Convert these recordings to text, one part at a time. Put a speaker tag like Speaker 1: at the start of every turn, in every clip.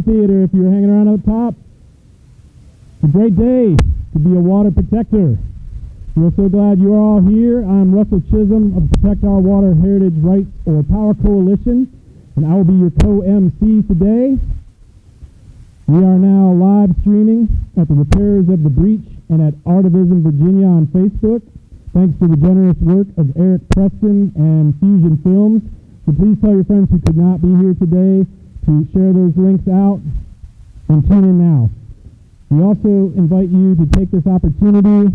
Speaker 1: amphitheater if you're hanging around up top. It's a great day to be a water protector. We're so glad you're all here. I'm Russell Chisholm of Protect Our Water Heritage Rights or POWHR Coalition, and I will be your co-MC today. We are now live streaming at the Repairers of the Breach and at Artivism Virginia on Facebook, thanks to the generous work of Eric Preston and Fusion Films. So please tell your friends who could not be here today to share those links out and tune in now. We also invite you to take this opportunity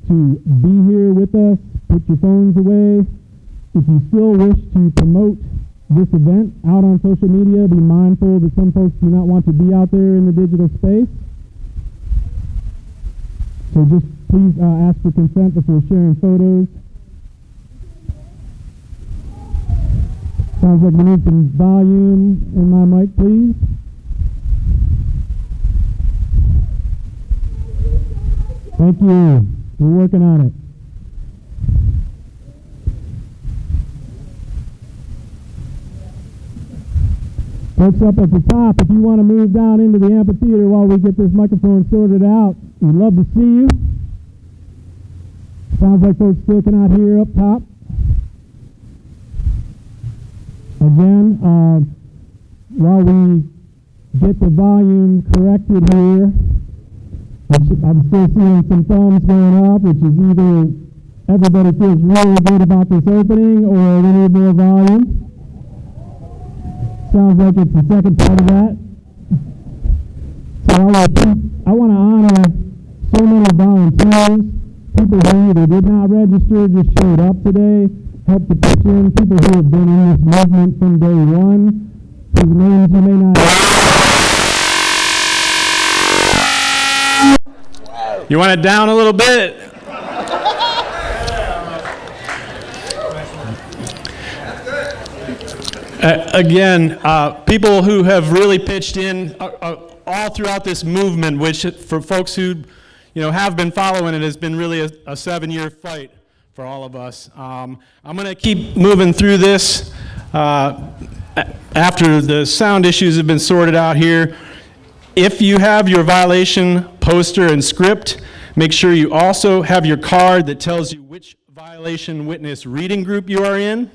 Speaker 1: to be here with us. Put your phones away. If you still wish to promote this event out on social media, be mindful that some folks do not want to be out there in the digital space. So just please ask for consent before sharing photos. Sounds like we need some volume in my mic, please. Thank you. We're working on it. Folks up at the top, if you want to move down into the amphitheater while we get this microphone sorted out, we'd love to see you. Sounds like folks still cannot hear up top. Again, while we get the volume corrected here, I'm still seeing some thumbs going up, which is either everybody feels really good about this opening or we need more volume. Sounds like it's the second part of that. So I want to honor so many volunteers, people who either did not register, just showed up today, helped to pitch in, people who have been in this movement from day one, whose names you may not
Speaker 2: You want it down a little bit? Again, people who have really pitched in all throughout this movement, which for folks who have been following it has been really a 7-year fight for all of us. I'm going to keep moving through this after the sound issues have been sorted out here. If you have your violation poster and script, make sure you also have your card that tells you which violation witness reading group you are in.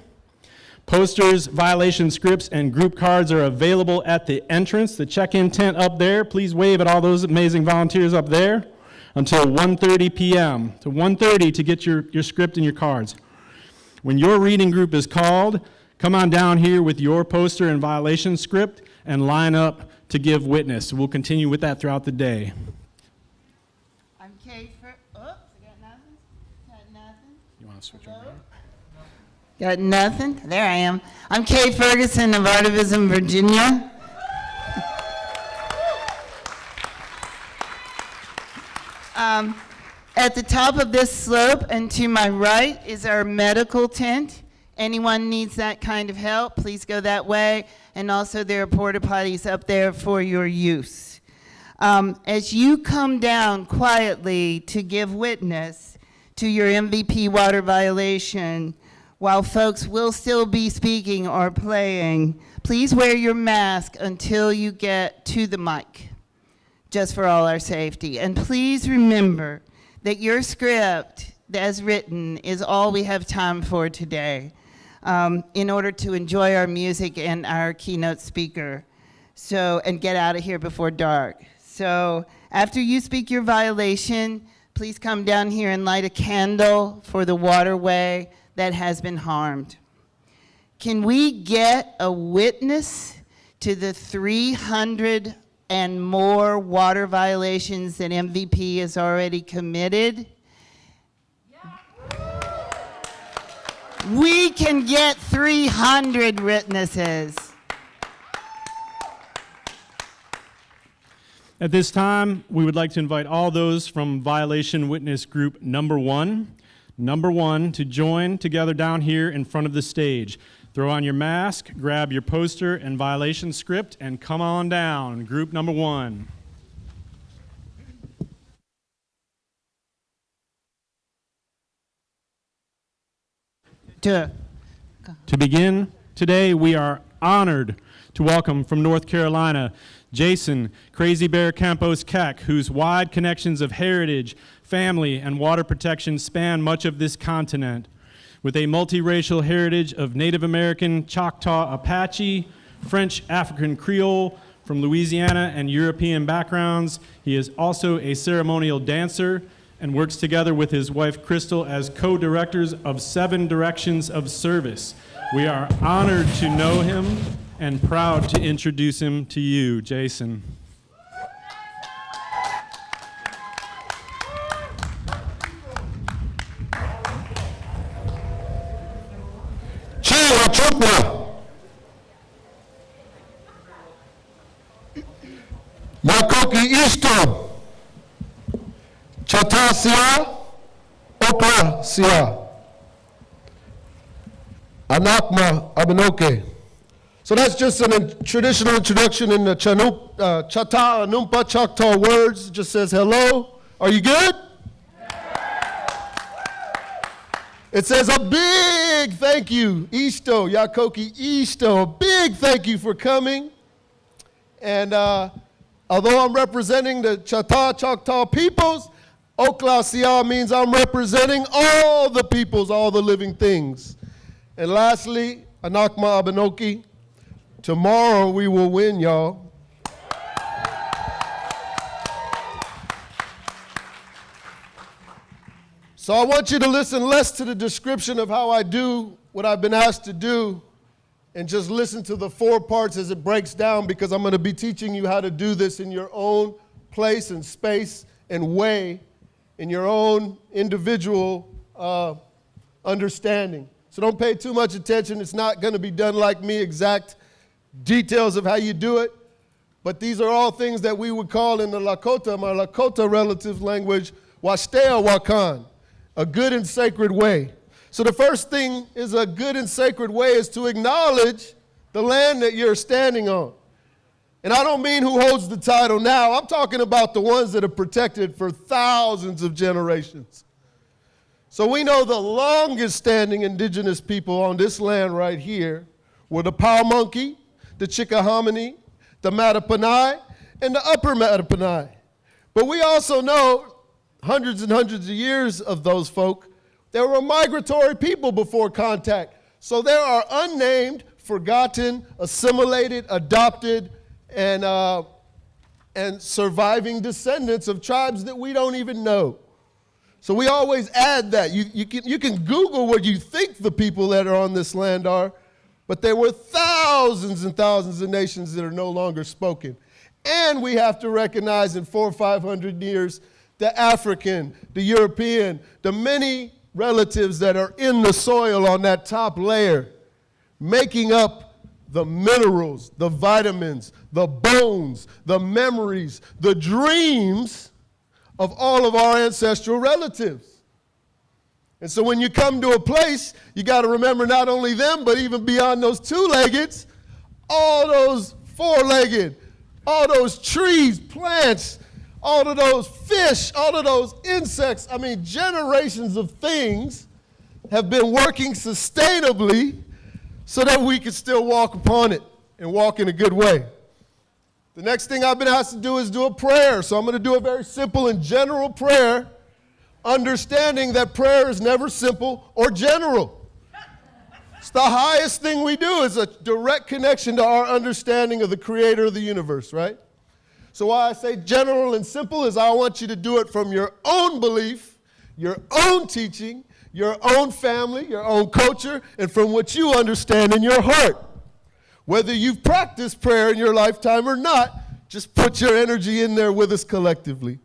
Speaker 2: Posters, violation scripts, and group cards are available at the entrance, the check-in tent up there. Please wave at all those amazing volunteers up there until 1:30 p.m. To 1:30 to get your script and your cards. When your reading group is called, come on down here with your poster and violation script and line up to give witness. We'll continue with that throughout the day.
Speaker 3: I'm Kate I got nothing? Got nothing?
Speaker 2: You want to switch over?
Speaker 3: Got nothing? There I am. I'm Kate Ferguson of Artivism, Virginia. At the top of this slope and to my right is our medical tent. Anyone needs that kind of help, please go that way. And also there are porta potties up there for your use. As you come down quietly to give witness to your MVP water violation, while folks will still be speaking or playing, please wear your mask until you get to the mic, just for all our safety. And please remember that your script, as written, is all we have time for today in order to enjoy our music and our keynote speaker, and get out of here before dark. So after you speak your violation, please come down here and light a candle for the waterway that has been harmed. Can we get a witness to the 300 and more water violations that MVP has already committed? We can get 300 witnesses.
Speaker 2: At this time, we would like to invite all those from Violation Witness Group Number 1 to join together down here in front of the stage. Throw on your mask, grab your poster and violation script, and come on down, group number 1. To begin, today we are honored to welcome from North Carolina Jason, Crazy Bear Campos-Keck, whose wide connections of heritage, family, and water protection span much of this continent. With a multiracial heritage of Native American, Choctaw, Apache, French, African Creole, from Louisiana and European backgrounds, he is also a ceremonial dancer and works together with his wife Crystal as co-directors of 7 Directions of Service. We are honored to know him and proud to introduce him to you, Jason.
Speaker 4: Yakoki Isto, Chatasia, Oklasia, Anakma Abenoke. So that's just a traditional introduction in the Chata, Anumpa, Choctaw words. It just says hello. Are you good? It says a big thank you, Isto, Yakoki Isto, a big thank you for coming. And although I'm representing the Choctaw peoples, Oklasia means I'm representing all the peoples, all the living things. And lastly, Anakma Abenoki, tomorrow we will win, y'all. So I want you to listen less to the description of how I do what I've been asked to do and just listen to the 4 parts as it breaks down, because I'm going to be teaching you how to do this in your own place and space and way, in your own individual understanding. So don't pay too much attention. It's not going to be done like me, exact details of how you do it. But these are all things that we would call in the Lakota, my Lakota relative language, Wastea Wakan, a good and sacred way. So the first thing is a good and sacred way is to acknowledge the land that you're standing on. And I don't mean who holds the title now. I'm talking about the ones that have protected for thousands of generations. So we know the longest standing indigenous people on this land right here were the Powmonkey, the Chickahominy, the Mattaponi, and the Upper Mattaponi. But we also know hundreds and hundreds of years of those folk, they were a migratory people before contact. So there are unnamed, forgotten, assimilated, adopted, and surviving descendants of tribes that we don't even know. So we always add that. You can Google what you think the people that are on this land are, but there were thousands and thousands of nations that are no longer spoken. And we have to recognize in 400 or 500 years, the African, the European, the many relatives that are in the soil on that top layer, making up the minerals, the vitamins, the bones, the memories, the dreams of all of our ancestral relatives. And so when you come to a place, you got to remember not only them, but even beyond those 2-leggeds, all those 4-legged, all those trees, plants, all of those fish, all of those insects. I mean, generations of things have been working sustainably so that we can still walk upon it and walk in a good way. The next thing I've been asked to do is do a prayer. So I'm going to do a very simple and general prayer, understanding that prayer is never simple or general. It's the highest thing we do is a direct connection to our understanding of the creator of the universe, right? So why I say general and simple is I want you to do it from your own belief, your own teaching, your own family, your own culture, and from what you understand in your heart. Whether you've practiced prayer in your lifetime or not, just put your energy in there with us collectively.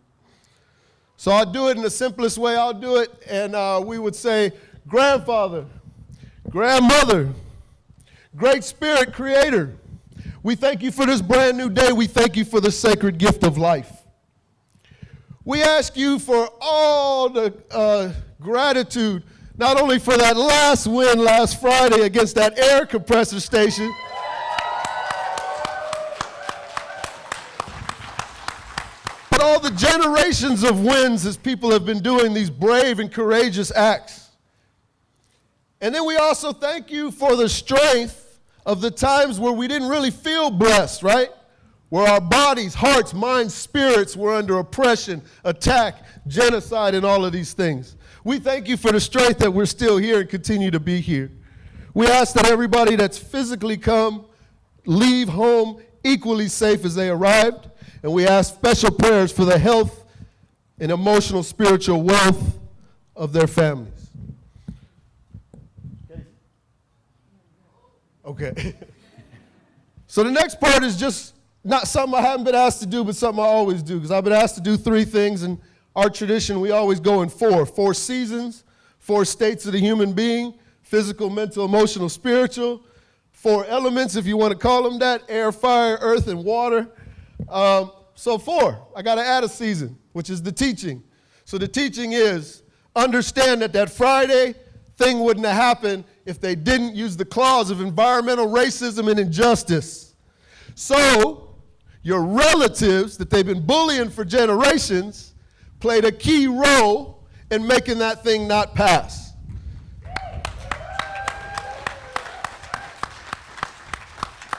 Speaker 4: So I'll do it in the simplest way I'll do it, and we would say, grandfather, grandmother, great spirit creator, we thank you for this brand new day. We thank you for the sacred gift of life. We ask you for all the gratitude, not only for that last win last Friday against that air compressor station, but all the generations of wins as people have been doing these brave and courageous acts. And then we also thank you for the strength of the times where we didn't really feel blessed, right? where our bodies, hearts, minds, spirits were under oppression, attack, genocide, and all of these things. We thank you for the strength that we're still here and continue to be here. We ask that everybody that's physically come leave home equally safe as they arrived, and we ask special prayers for the health and emotional, spiritual wealth of their families. Okay. So the next part is just not something I haven't been asked to do, but something I always do, because I've been asked to do 3 things, and our tradition, we always go in 4. 4 seasons, 4 states of the human being, physical, mental, emotional, spiritual. 4 elements, if you want to call them that, air, fire, earth, and water. So 4, I got to add a season, which is the teaching. So the teaching is, understand that Friday thing wouldn't have happened if they didn't use the clause of environmental racism and injustice. So your relatives that they've been bullying for generations played a key role in making that thing not pass.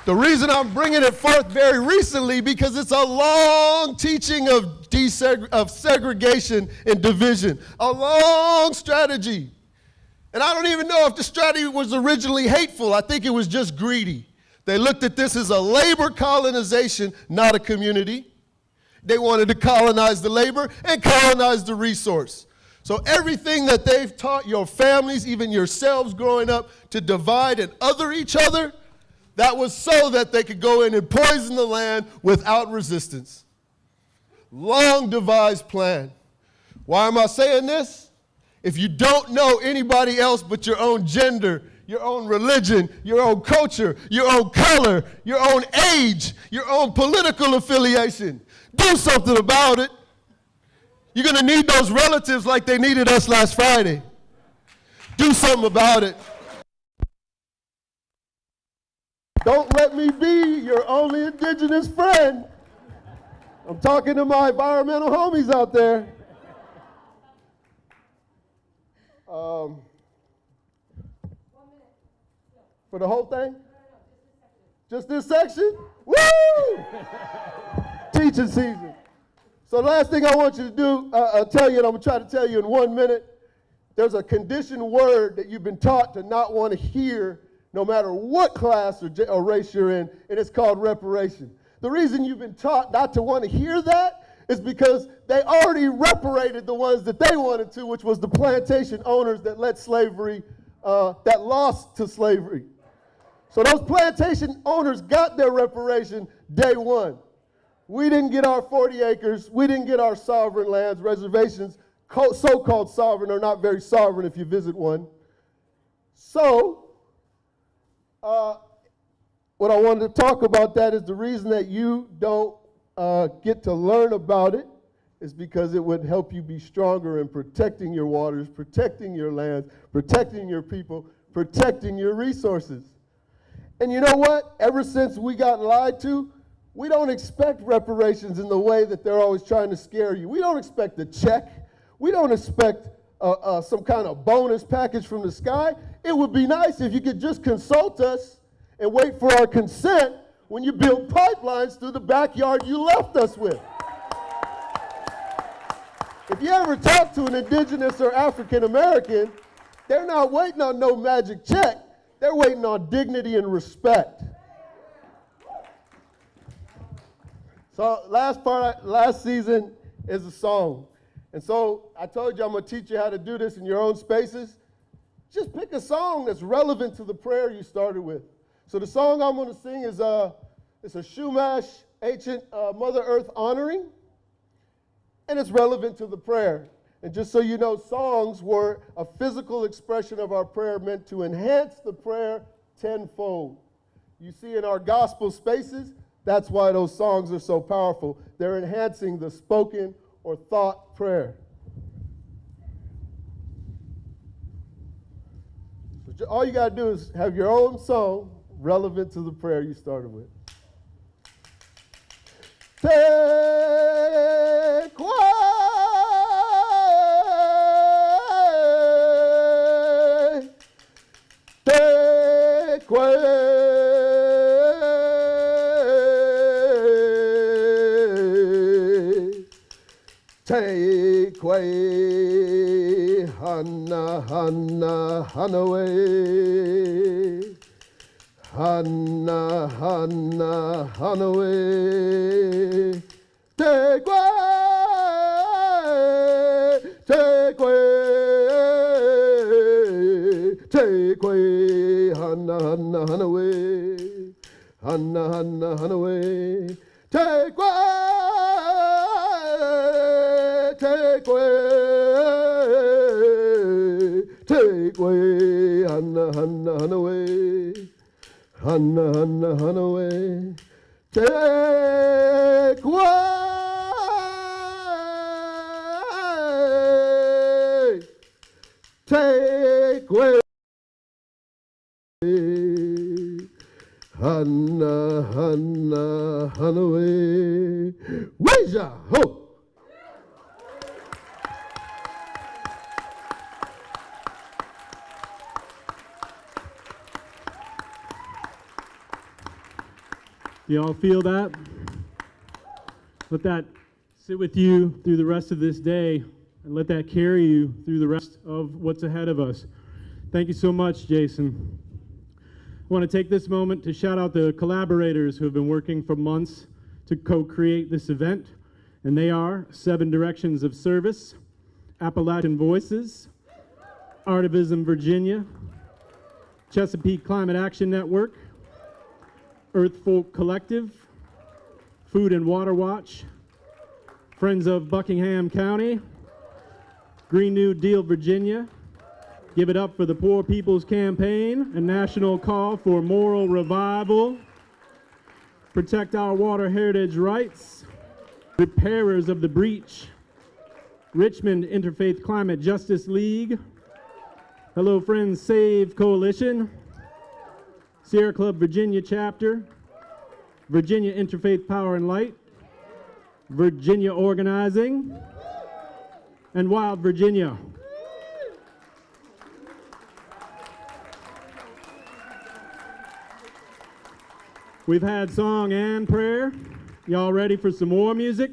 Speaker 4: The reason I'm bringing it forth very recently, because it's a long teaching of segregation and division, a long strategy. And I don't even know if the strategy was originally hateful. I think it was just greedy. They looked at this as a labor colonization, not a community. They wanted to colonize the labor and colonize the resource. So everything that they've taught your families, even yourselves growing up, to divide and other each other, that was so that they could go in and poison the land without resistance. Long devised plan. Why am I saying this? If you don't know anybody else but your own gender, your own religion, your own culture, your own color, your own age, your own political affiliation, do something about it. You're going to need those relatives like they needed us last Friday. Do something about it. Don't let me be your only indigenous friend. I'm talking to my environmental homies out there. For the whole thing? Just this section? Woo! Teaching season. So the last thing I want you to do, tell you, and I'm going to try to tell you in 1 minute, there's a conditioned word that you've been taught to not want to hear no matter what class or race you're in, and it's called reparation. The reason you've been taught not to want to hear that is because they already reparated the ones that they wanted to, which was the plantation owners that let slavery, that lost to slavery. So those plantation owners got their reparation day one. We didn't get our 40 acres. We didn't get our sovereign lands. Reservations, so-called sovereign, are not very sovereign if you visit one. So, what I wanted to talk about that is the reason that you don't get to learn about it is because it would help you be stronger in protecting your waters, protecting your lands, protecting your people, protecting your resources. And you know what? Ever since we got lied to, we don't expect reparations in the way that they're always trying to scare you. We don't expect a check. We don't expect some kind of bonus package from the sky. It would be nice if you could just consult us and wait for our consent when you build pipelines through the backyard you left us with. If you ever talk to an indigenous or African American, they're not waiting on no magic check. They're waiting on dignity and respect. So last season is a song. And so I told you I'm going to teach you how to do this in your own spaces. Just pick a song that's relevant to the prayer you started with. So the song I'm going to sing is it's a Chumash, ancient Mother Earth honoring, and it's relevant to the prayer. And just so you know, songs were a physical expression of our prayer meant to enhance the prayer tenfold. You see in our gospel spaces, that's why those songs are so powerful. They're enhancing the spoken or thought prayer. So all you got to do is have your own song relevant to the prayer you started with. Take way, take way. take way, Hana, Hana, Hanaway. Hana, Hana, Hanaway. Take way, take way, take way, Hana, Hana, Hanaway. Hana, Hana, Hanaway. Take way, take way, take way, Hana, Hana, Hanaway. Hana, Hana, Hanaway. Take way, take way. Hana, Hana, Hanaway. Waja, ho!
Speaker 1: Y'all feel that? Let that sit with you through the rest of this day, and let that carry you through the rest of what's ahead of us. Thank you so much, Jason. I want to take this moment to shout out the collaborators who have been working for months to co-create this event, and they are 7 Directions of Service, Appalachian Voices, Artivism Virginia, Chesapeake Climate Action Network, Earth Folk Collective, Food and Water Watch, Friends of Buckingham County, Green New Deal Virginia, Give It Up for the Poor People's Campaign, a national call for moral revival, Protect Our Water Heritage Rights, Repairers of the Breach, Richmond Interfaith Climate Justice League, Hello Friends Save Coalition, Sierra Club Virginia Chapter, Virginia Interfaith Power and Light, Virginia Organizing, and Wild Virginia. We've had song and prayer. Y'all ready for some more music?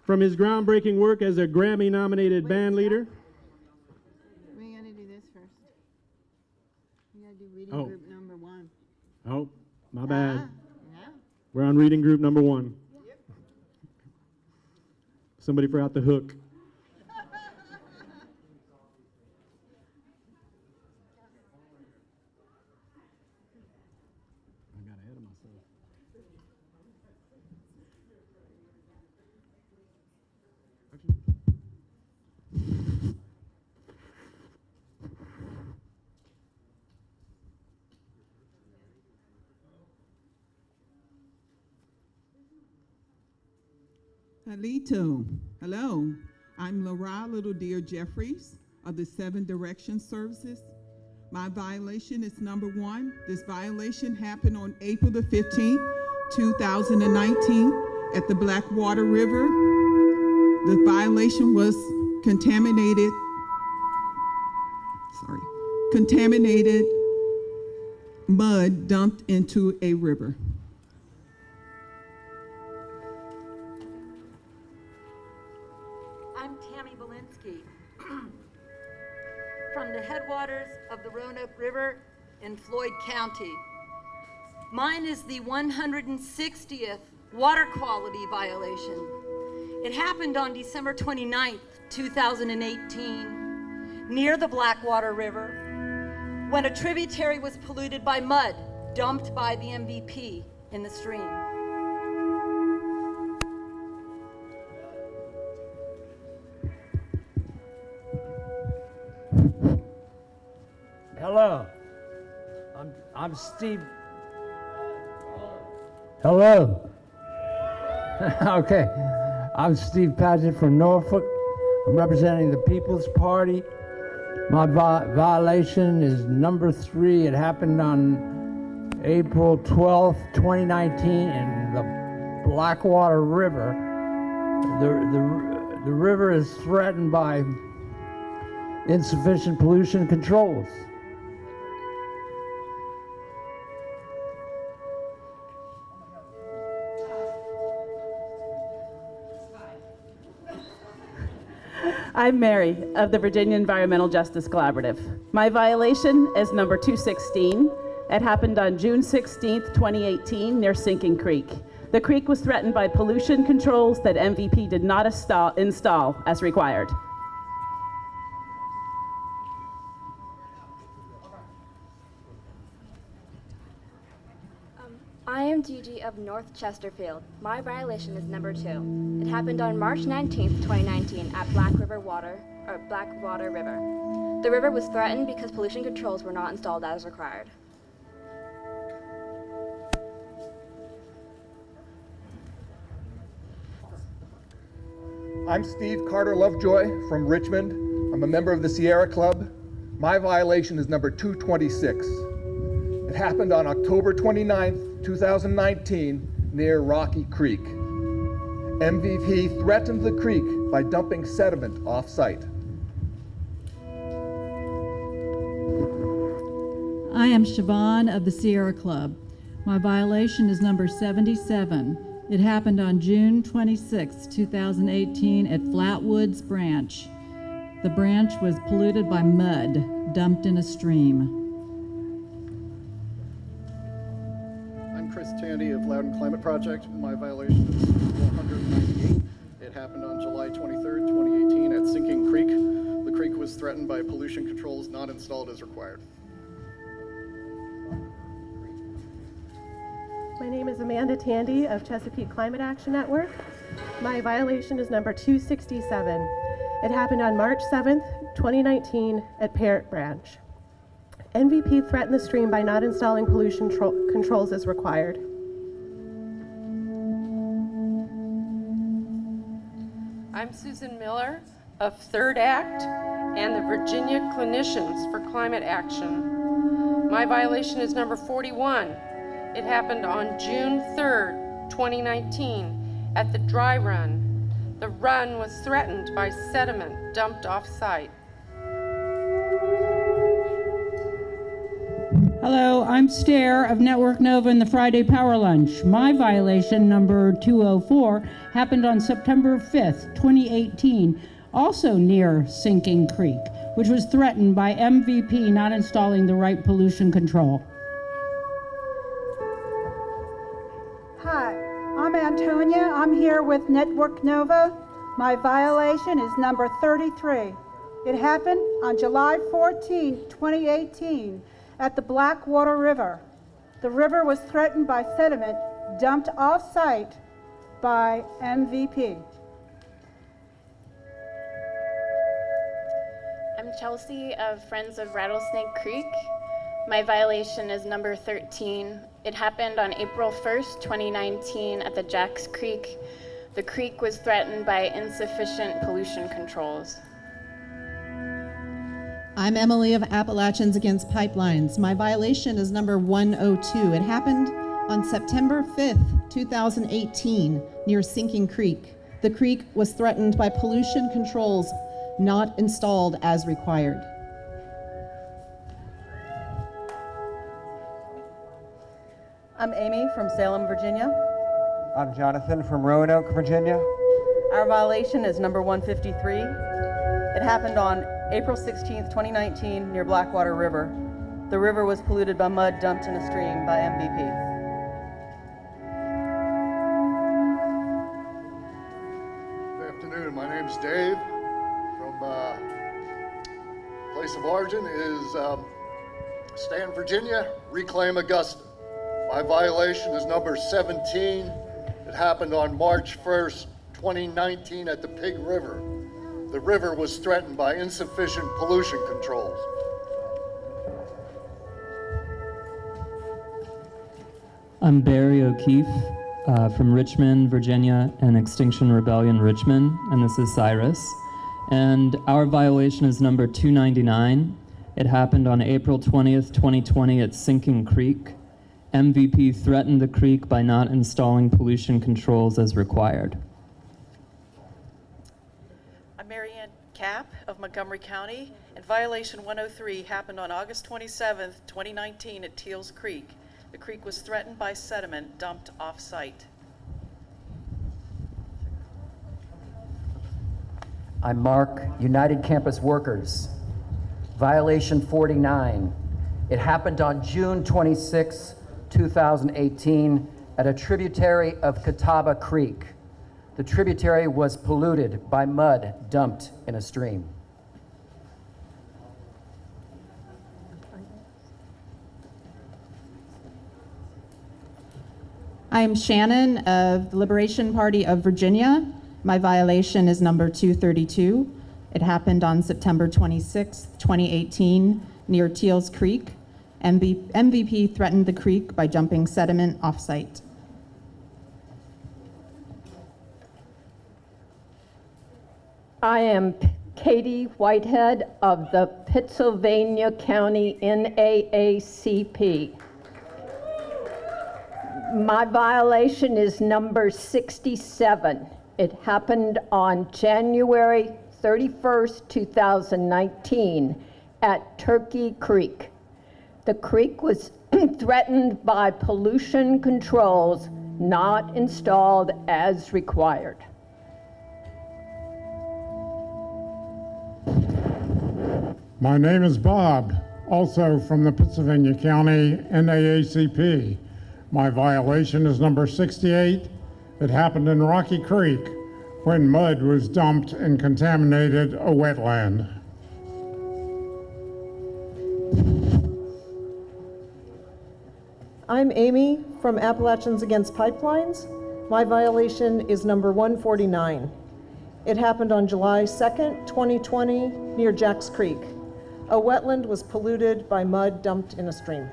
Speaker 1: From his groundbreaking work as a Grammy-nominated band leader.
Speaker 3: We gotta do this first. We gotta do reading group number 1.
Speaker 1: Oh, my bad.
Speaker 3: Yeah.
Speaker 1: We're on reading group number 1.
Speaker 3: Yep.
Speaker 1: Somebody forgot the hook. I got ahead of myself.
Speaker 5: Halito. Hello. I'm Laura Little Deer Jeffries of the 7 Direction Services. My violation is number 1. This violation happened on April the 15th, 2019 at the Blackwater River. The violation was contaminated mud dumped into a river.
Speaker 6: From the headwaters of the Roanoke River in Floyd County. Mine is the 160th water quality violation. It happened on December 29th, 2018, near the Blackwater River, when a tributary was polluted by mud dumped by the MVP in the stream.
Speaker 7: Hello, I'm Steve. Hello. Okay, I'm Steve Paget from Norfolk. I'm representing the People's Party. My violation is number 3. It happened on April 12th, 2019 in the Blackwater River. The river is threatened by insufficient pollution controls.
Speaker 8: I'm Mary of the Virginia Environmental Justice Collaborative. My violation is number 216. It happened on June 16th, 2018 near Sinking Creek. The creek was threatened by pollution controls that MVP did not install as required.
Speaker 9: I am Gigi of North Chesterfield. My violation is number 2. It happened on March 19th, 2019 at Blackwater River. The river was threatened because pollution controls were not installed as required.
Speaker 10: I'm Steve Carter Lovejoy from Richmond. I'm a member of the Sierra Club. My violation is number 226. It happened on October 29th, 2019, near Rocky Creek. MVP threatened the creek by dumping sediment off-site.
Speaker 11: I am Siobhan of the Sierra Club. My violation is number 77. It happened on June 26, 2018 at Flatwoods Branch. The branch was polluted by mud dumped in a stream.
Speaker 12: I'm Chris Tandy of Loudoun Climate Project. My violation is 498. It happened on July 23rd, 2018 at Sinking Creek. The creek was threatened by pollution controls not installed as required.
Speaker 13: My name is Amanda Tandy of Chesapeake Climate Action Network. My violation is number 267. It happened on March 7th, 2019 at Parrott Branch. MVP threatened the stream by not installing pollution controls as required.
Speaker 14: I'm Susan Miller of Third Act and the Virginia Clinicians for Climate Action. My violation is number 41. It happened on June 3rd, 2019 at the dry run. The run was threatened by sediment dumped off-site.
Speaker 15: Hello, I'm Stair of Network Nova and the Friday Power Lunch. My violation, number 204, happened on September 5th, 2018, also near Sinking Creek, which was threatened by MVP not installing the right pollution control.
Speaker 16: Hi, I'm Antonia. I'm here with Network Nova. My violation is number 33. It happened on July 14, 2018 at the Blackwater River. The river was threatened by sediment dumped off-site by MVP.
Speaker 17: I'm Chelsea of Friends of Rattlesnake Creek. My violation is number 13. It happened on April 1st, 2019 at the Jacks Creek. The creek was threatened by insufficient pollution controls.
Speaker 18: I'm Emily of Appalachians Against Pipelines. My violation is number 102. It happened on September 5th, 2018 near Sinking Creek. The creek was threatened by pollution controls not installed as required.
Speaker 19: I'm Amy from Salem, Virginia.
Speaker 20: I'm Jonathan from Roanoke, Virginia.
Speaker 19: Our violation is number 153. It happened on April 16th, 2019 near Blackwater River. The river was polluted by mud dumped in a stream by MVP.
Speaker 12: Good afternoon. My name is Dave from place of origin is Stanton, Virginia, Reclaim Augusta. My violation is number 17. It happened on March 1st, 2019 at the Pig River. The river was threatened by insufficient pollution controls.
Speaker 21: I'm Barry O'Keefe from Richmond, Virginia, and Extinction Rebellion Richmond, and this is Cyrus. And our violation is number 299. It happened on April 20th, 2020 at Sinking Creek. MVP threatened the creek by not installing pollution controls as required.
Speaker 22: I'm Marianne Kapp of Montgomery County, and violation 103 happened on August 27th, 2019 at Teals Creek. The creek was threatened by sediment dumped off-site.
Speaker 2: I'm Mark, United Campus Workers. Violation 49. It happened on June 26, 2018 at a tributary of Catawba Creek. The tributary was polluted by mud dumped in a stream.
Speaker 18: I'm Shannon of the Liberation Party of Virginia. My violation is number 232. It happened on September 26, 2018, near Teals Creek. MVP threatened the creek by dumping sediment off-site.
Speaker 4: I am Katie Whitehead of the Pittsylvania County NAACP. My violation is number 67. It happened on January 31st, 2019 at Turkey Creek. The creek was threatened by pollution controls not installed as required.
Speaker 23: My name is Bob, also from the Pittsylvania County NAACP. My violation is number 68. It happened in Rocky Creek when mud was dumped and contaminated a wetland.
Speaker 24: I'm Amy from Appalachians Against Pipelines. My violation is number 149. It happened on July 2nd, 2020 near Jacks Creek. A wetland was polluted by mud dumped in a stream.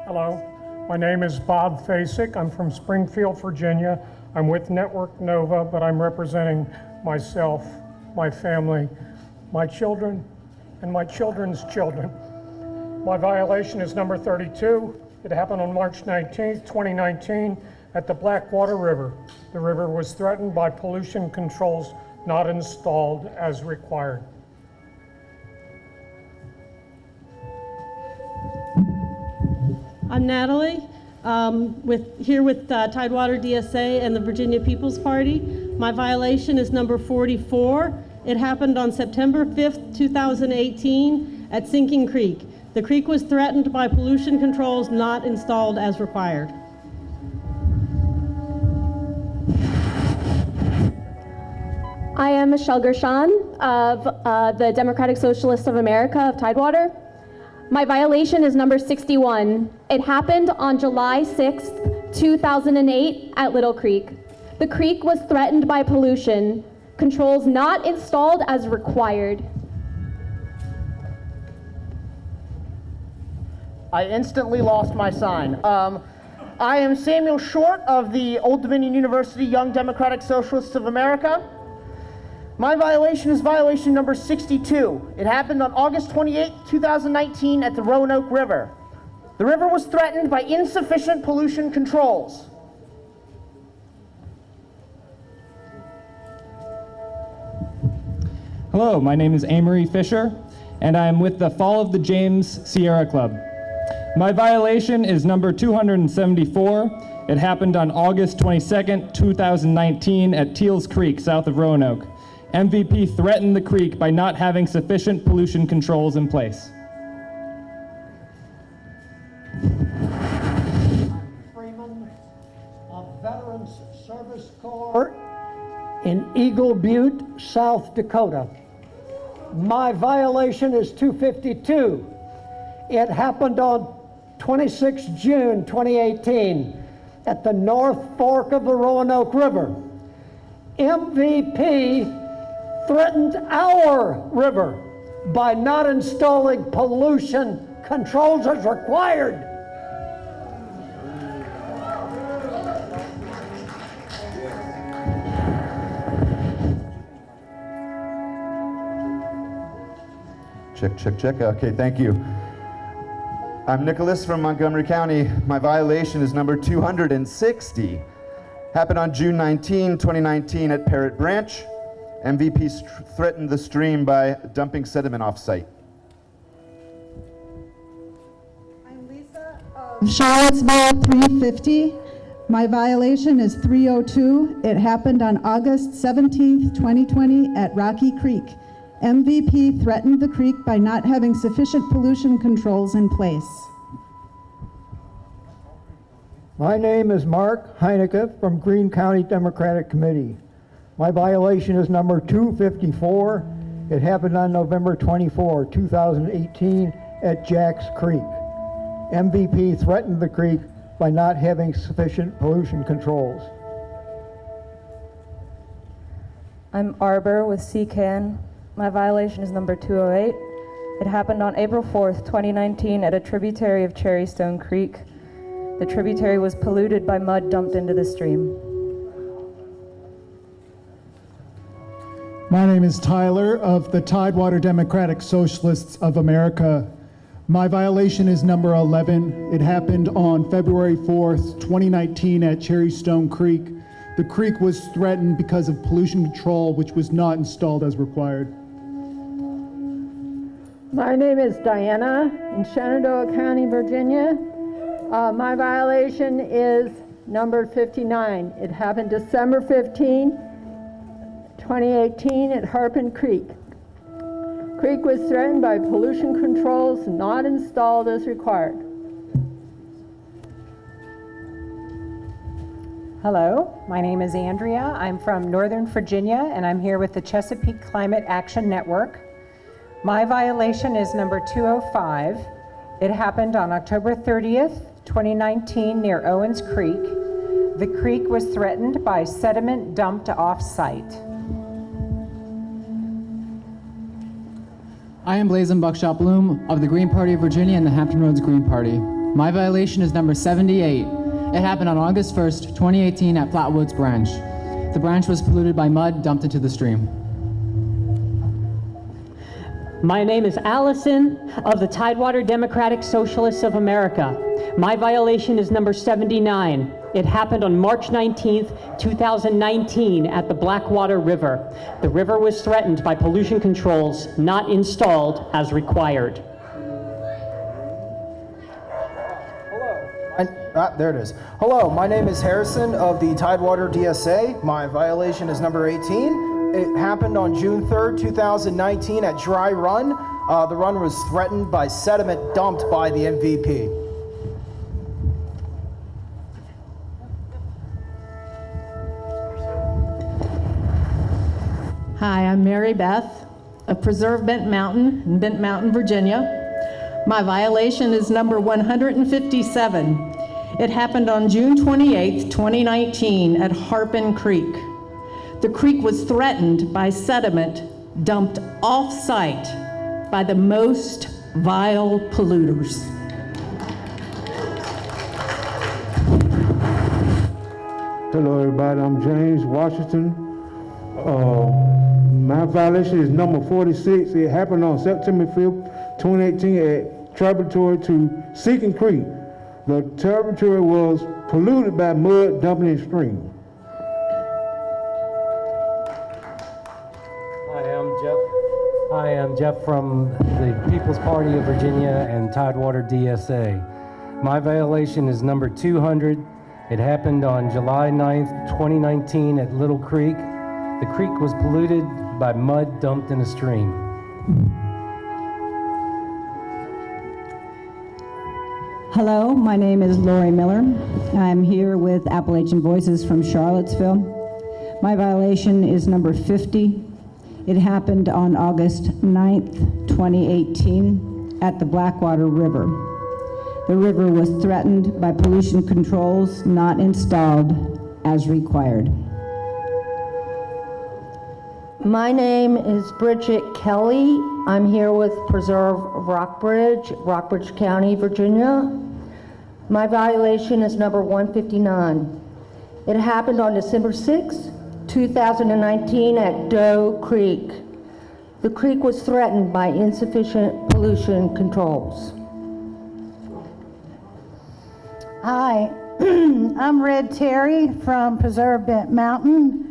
Speaker 25: Hello, my name is Bob Fasik. I'm from Springfield, Virginia. I'm with Network Nova, but I'm representing myself, my family, my children, and my children's children. My violation is number 32. It happened on March 19th, 2019 at the Blackwater River. The river was threatened by pollution controls not installed as required.
Speaker 26: I'm Natalie, here with Tidewater DSA and the Virginia People's Party. My violation is number 44. It happened on September 5th, 2018 at Sinking Creek. The creek was threatened by pollution controls not installed as required.
Speaker 27: I am Michelle Gershon of the Democratic Socialists of America of Tidewater. My violation is number 61. It happened on July 6th, 2008 at Little Creek. The creek was threatened by pollution, controls not installed as required.
Speaker 28: I instantly lost my sign. I am Samuel Short of the Old Dominion University Young Democratic Socialists of America. My violation is violation number 62. It happened on August 28, 2019 at the Roanoke River. The river was threatened by insufficient pollution controls.
Speaker 29: Hello, my name is Amory Fisher, and I am with the Fall of the James Sierra Club. My violation is number 274. It happened on August 22nd, 2019 at Teals Creek, south of Roanoke. MVP threatened the creek by not having sufficient pollution controls in place.
Speaker 30: Freeman of Veterans Service Corps in Eagle Butte, South Dakota. My violation is 252. It happened on 26 June 2018 at the North Fork of the Roanoke River. MVP threatened our river by not installing pollution controls as required.
Speaker 31: Check, check, check. Okay, thank you. I'm Nicholas from Montgomery County. My violation is number 260. Happened on June 19, 2019 at Parrott Branch. MVP threatened the stream by dumping sediment off-site.
Speaker 16: I'm Lisa of
Speaker 1: Charlottesville 350. My violation is 302. It happened on August 17th, 2020 at Rocky Creek. MVP threatened the creek by not having sufficient pollution controls in place.
Speaker 30: My name is Mark Heinecke from Greene County Democratic Committee. My violation is number 254. It happened on November 24, 2018 at Jacks Creek. MVP threatened the creek by not having sufficient pollution controls.
Speaker 3: I'm Barber with CCAN. My violation is number 208. It happened on April 4th, 2019 at a tributary of Cherrystone Creek. The tributary was polluted by mud dumped into the stream.
Speaker 5: My name is Tyler of the Tidewater Democratic Socialists of America. My violation is number 11. It happened on February 4th, 2019 at Cherrystone Creek. The creek was threatened because of pollution control, which was not installed as required.
Speaker 4: My name is Diana in Shenandoah County, Virginia. My violation is number 59. It happened December 15, 2018 at Harpin Creek. Creek was threatened by pollution controls not installed as required.
Speaker 6: Hello, my name is Andrea. I'm from Northern Virginia, and I'm here with the Chesapeake Climate Action Network. My violation is number 205. It happened on October 30th, 2019 near Owens Creek. The creek was threatened by sediment dumped off-site.
Speaker 7: I am Blazin Buckshot Bloom of the Green Party of Virginia and the Hampton Roads Green Party. My violation is number 78. It happened on August 1st, 2018 at Flatwoods Branch. The branch was polluted by mud dumped into the stream.
Speaker 8: My name is Allison of the Tidewater Democratic Socialists of America. My violation is number 79. It happened on March 19th, 2019 at the Blackwater River. The river was threatened by pollution controls not installed as required.
Speaker 9: There it is. Hello, my name is Harrison of the Tidewater DSA. My violation is number 18. It happened on June 3rd, 2019 at Dry Run. The run was threatened by sediment dumped by the MVP.
Speaker 10: Hi, I'm Mary Beth of Preserve Bent Mountain in Bent Mountain, Virginia. My violation is number 157. It happened on June 28, 2019 at Harpin Creek. The creek was threatened by sediment dumped off-site by the most vile polluters.
Speaker 11: Hello everybody, I'm James Washington. My violation is number 46. It happened on September 5th, 2018 at tributary to Seeking Creek. The tributary was polluted by mud dumping in the stream.
Speaker 13: Hi, I'm Jeff from the People's Party of Virginia and Tidewater DSA. My violation is number 200. It happened on July 9th, 2019 at Little Creek. The creek was polluted by mud dumped in a stream.
Speaker 14: Hello, my name is Lori Miller. I'm here with Appalachian Voices from Charlottesville. My violation is number 50. It happened on August 9th, 2018 at the Blackwater River. The river was threatened by pollution controls not installed as required.
Speaker 32: My name is Bridget Kelly. I'm here with Preserve Rockbridge County, Virginia. My violation is number 159. It happened on December 6, 2019 at Doe Creek. The creek was threatened by insufficient pollution controls.
Speaker 33: Hi, I'm Red Terry from Preserve Bent Mountain.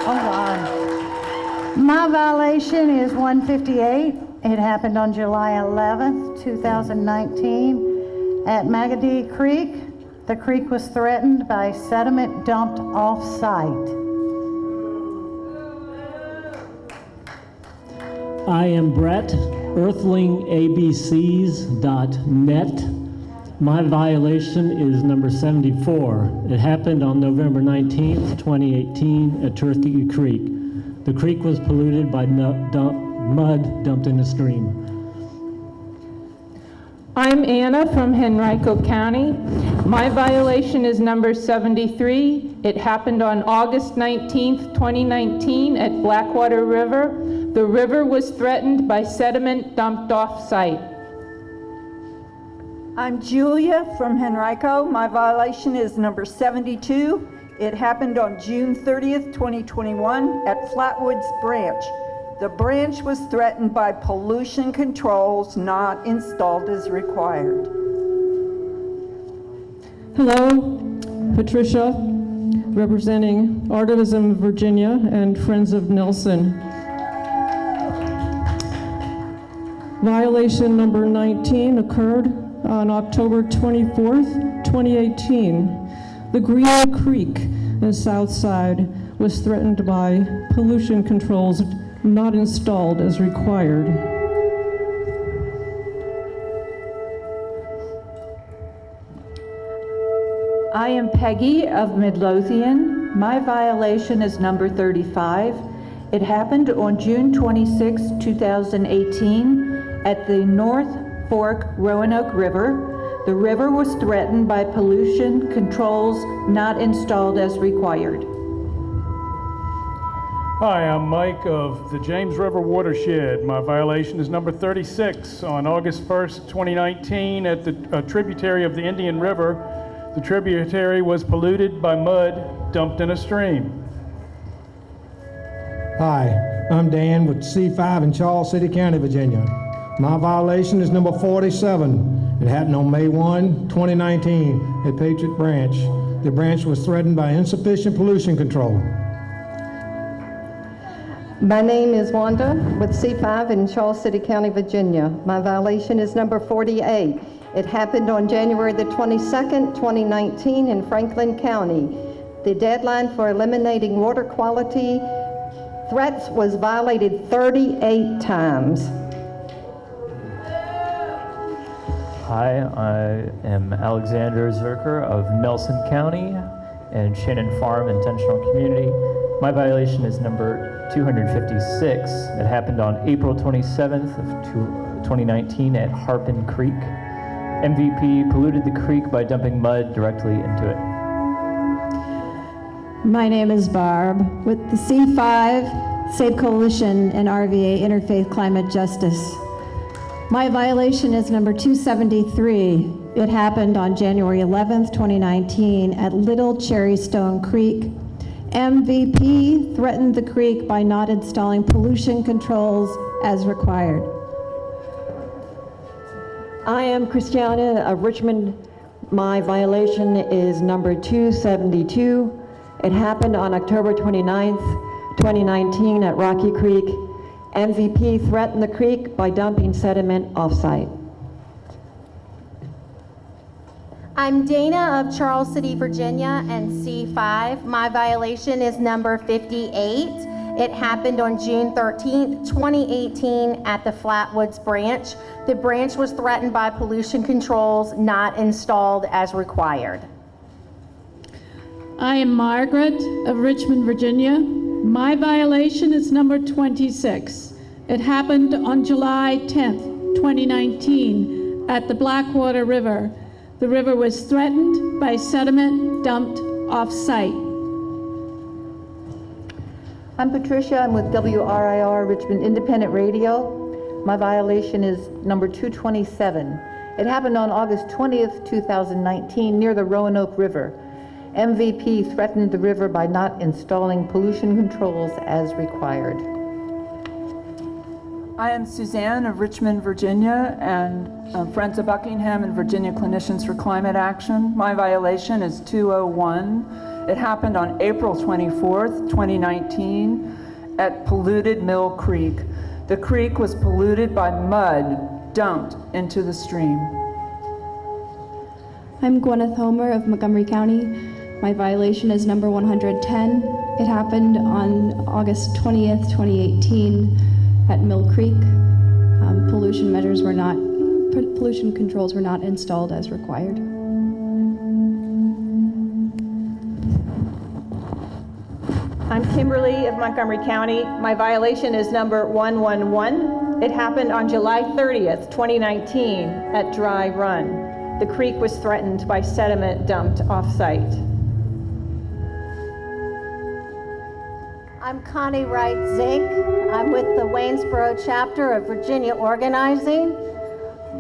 Speaker 33: Hold on. My violation is 158. It happened on July 11th, 2019 at Magadee Creek. The creek was threatened by sediment dumped off-site.
Speaker 2: I am Brett, earthlingabcs.net. My violation is number 74. It happened on November 19th, 2018 at Turkey Creek. The creek was polluted by mud dumped in a stream.
Speaker 12: I'm Anna from Henrico County. My violation is number 73. It happened on August 19th, 2019 at Blackwater River. The river was threatened by sediment dumped off-site.
Speaker 15: I'm Julia from Henrico. My violation is number 72. It happened on June 30th, 2021 at Flatwoods Branch. The branch was threatened by pollution controls not installed as required.
Speaker 17: Hello, Patricia, representing Artivism Virginia and Friends of Nelson. Violation number 19 occurred on October 24th, 2018. The Green Creek in Southside was threatened by pollution controls not installed as required.
Speaker 16: I am Peggy of Midlothian. My violation is number 35. It happened on June 26, 2018 at the North Fork Roanoke River. The river was threatened by pollution controls not installed as required.
Speaker 18: Hi, I'm Mike of the James River Watershed. My violation is number 36. On August 1st, 2019, at a tributary of the Indian River, the tributary was polluted by mud dumped in a stream.
Speaker 19: Hi, I'm Dan with C5 in Charles City County, Virginia. My violation is number 47. It happened on May 1, 2019 at Patriot Branch. The branch was threatened by insufficient pollution control.
Speaker 32: My name is Wanda with C5 in Charles City County, Virginia. My violation is number 48. It happened on January the 22nd, 2019 in Franklin County. The deadline for eliminating water quality threats was violated 38 times.
Speaker 20: Hi, I am Alexander Zerker of Nelson County and Shannon Farm Intentional Community. My violation is number 256. It happened on April 27th of 2019 at Harpin Creek. MVP polluted the creek by dumping mud directly into it.
Speaker 14: My name is Barb with the C5 Save Coalition and RVA Interfaith Climate Justice. My violation is number 273. It happened on January 11th, 2019 at Little Cherrystone Creek. MVP threatened the creek by not installing pollution controls as required.
Speaker 21: I am Christiana of Richmond. My violation is number 272. It happened on October 29th, 2019 at Rocky Creek. MVP threatened the creek by dumping sediment off-site.
Speaker 27: I'm Dana of Charles City, Virginia, and C5. My violation is number 58. It happened on June 13th, 2018 at the Flatwoods Branch. The branch was threatened by pollution controls not installed as required.
Speaker 17: I am Margaret of Richmond, Virginia. My violation is number 26. It happened on July 10th, 2019 at the Blackwater River. The river was threatened by sediment dumped off-site.
Speaker 22: I'm Patricia. I'm with WRIR Richmond Independent Radio. My violation is number 227. It happened on August 20th, 2019 near the Roanoke River. MVP threatened the river by not installing pollution controls as required.
Speaker 16: I am Suzanne of Richmond, Virginia, and Friends of Buckingham and Virginia Clinicians for Climate Action. My violation is 201. It happened on April 24th, 2019 at Polluted Mill Creek.
Speaker 1: The creek was polluted by mud dumped into the stream.
Speaker 27: I'm Gwyneth Homer of Montgomery County. My violation is number 110. It happened on August 20th, 2018 at Mill Creek. Pollution controls were not installed as required.
Speaker 3: I'm Kimberly of Montgomery County. My violation is number 111. It happened on July 30th, 2019 at Dry Run. The creek was threatened by sediment dumped off-site.
Speaker 32: I'm Connie Wright Zink. I'm with the Waynesboro chapter of Virginia Organizing.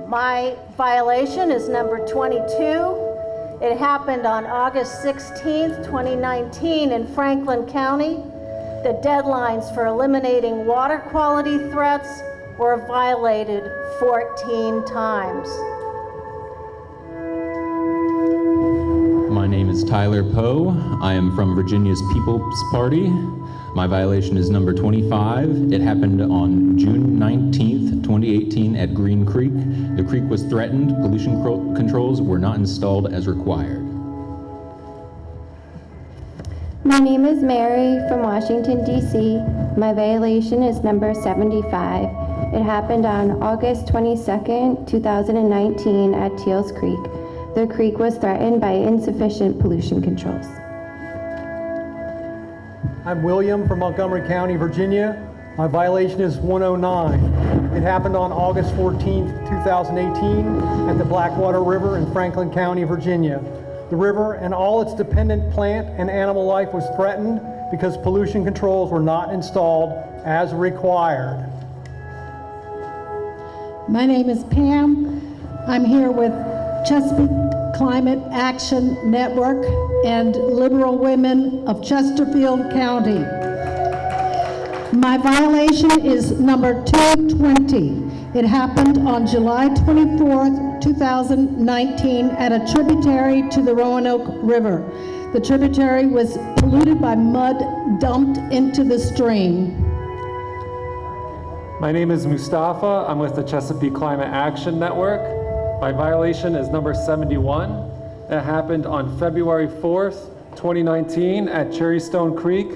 Speaker 32: My violation is number 22. It happened on August 16th, 2019 in Franklin County. The deadlines for eliminating water quality threats were violated 14 times.
Speaker 4: My name is Tyler Poe. I am from Virginia's People's Party. My violation is number 25. It happened on June 19th, 2018 at Green Creek. The creek was threatened. Pollution controls were not installed as required.
Speaker 27: My name is Mary from Washington, D.C. My violation is number 75. It happened on August 22nd, 2019 at Teals Creek. The creek was threatened by insufficient pollution controls.
Speaker 5: I'm William from Montgomery County, Virginia. My violation is 109. It happened on August 14th, 2018 at the Blackwater River in Franklin County, Virginia. The river and all its dependent plant and animal life was threatened because pollution controls were not installed as required.
Speaker 10: My name is Pam. I'm here with Chesapeake Climate Action Network and Liberal Women of Chesterfield County. My violation is number 220. It happened on July 24th, 2019 at a tributary to the Roanoke River. The tributary was polluted by mud dumped into the stream.
Speaker 6: My name is Mustafa. I'm with the Chesapeake Climate Action Network. My violation is number 71. It happened on February 4th, 2019 at Cherrystone Creek.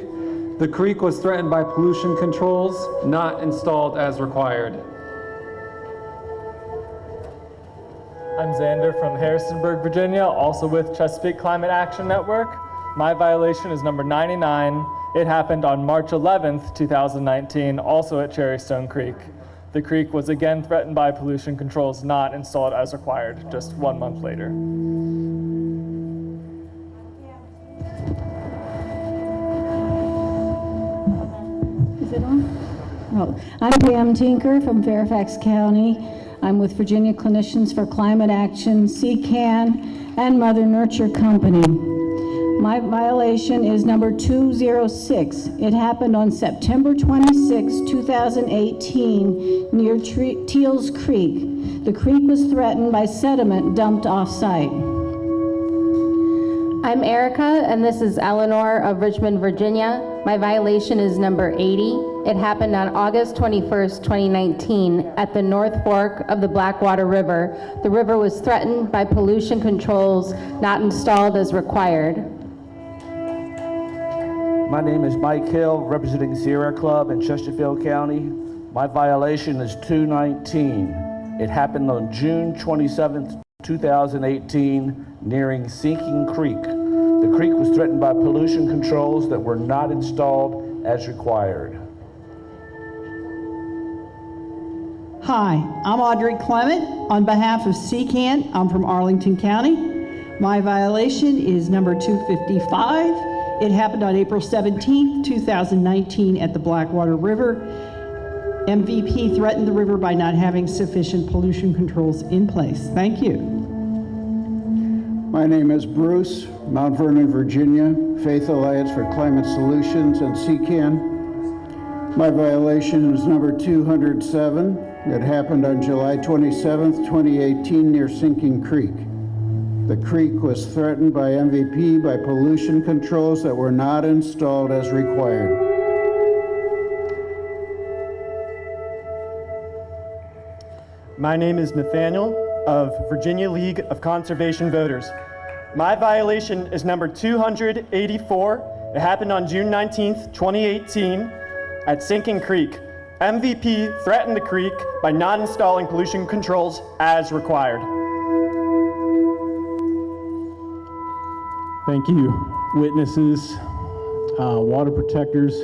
Speaker 6: The creek was threatened by pollution controls not installed as required.
Speaker 23: I'm Xander from Harrisonburg, Virginia, also with Chesapeake Climate Action Network. My violation is number 99. It happened on March 11th, 2019, also at Cherrystone Creek. The creek was again threatened by pollution controls not installed as required, just 1 month later.
Speaker 14: Is it on? Oh, I'm Pam Tinker from Fairfax County. I'm with Virginia Clinicians for Climate Action, CCAN, and Mother Nurture Company. My violation is number 206. It happened on September 26, 2018, near Teals Creek. The creek was threatened by sediment dumped off-site.
Speaker 27: I'm Erica, and this is Eleanor of Richmond, Virginia. My violation is number 80. It happened on August 21st, 2019 at the North Fork of the Blackwater River. The river was threatened by pollution controls not installed as required.
Speaker 24: My name is Mike Hill, representing Sierra Club in Chesterfield County. My violation is 219. It happened on June 27th, 2018, nearing Sinking Creek. The creek was threatened by pollution controls that were not installed as required.
Speaker 25: Hi, I'm Audrey Clement. On behalf of CCAN, I'm from Arlington County. My violation is number 255. It happened on April 17th, 2019 at the Blackwater River. MVP threatened the river by not having sufficient pollution controls in place. Thank you.
Speaker 26: My name is Bruce, Mount Vernon, Virginia, Faith Alliance for Climate Solutions and CCAN. My violation is number 207. It happened on July 27th, 2018 near Sinking Creek. The creek was threatened by MVP by pollution controls that were not installed as required.
Speaker 2: My name is Nathaniel of Virginia League of Conservation Voters. My violation is number 284. It happened on June 19th, 2018 at Sinking Creek. MVP threatened the creek by not installing pollution controls as required.
Speaker 7: Thank you, witnesses, water protectors.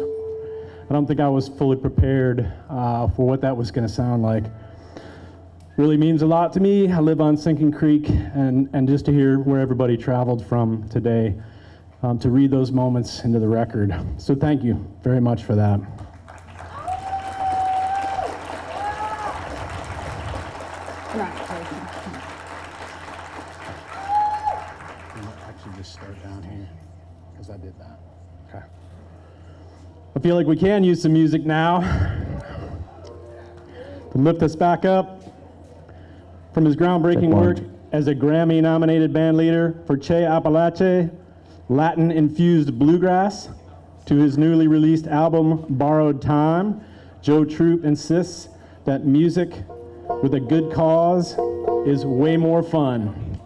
Speaker 7: I don't think I was fully prepared for what that was going to sound like. Really means a lot to me. I live on Sinking Creek, and just to hear where everybody traveled from today, to read those moments into the record. So thank you very much for that. Actually, just start down here, because I did that. Okay. I feel like we can use some music now to lift us back up. From his groundbreaking work as a Grammy-nominated band leader for Che Appalache, Latin-infused bluegrass, to his newly released album, Borrowed Time, Joe Troop insists that music with a good cause is way more fun.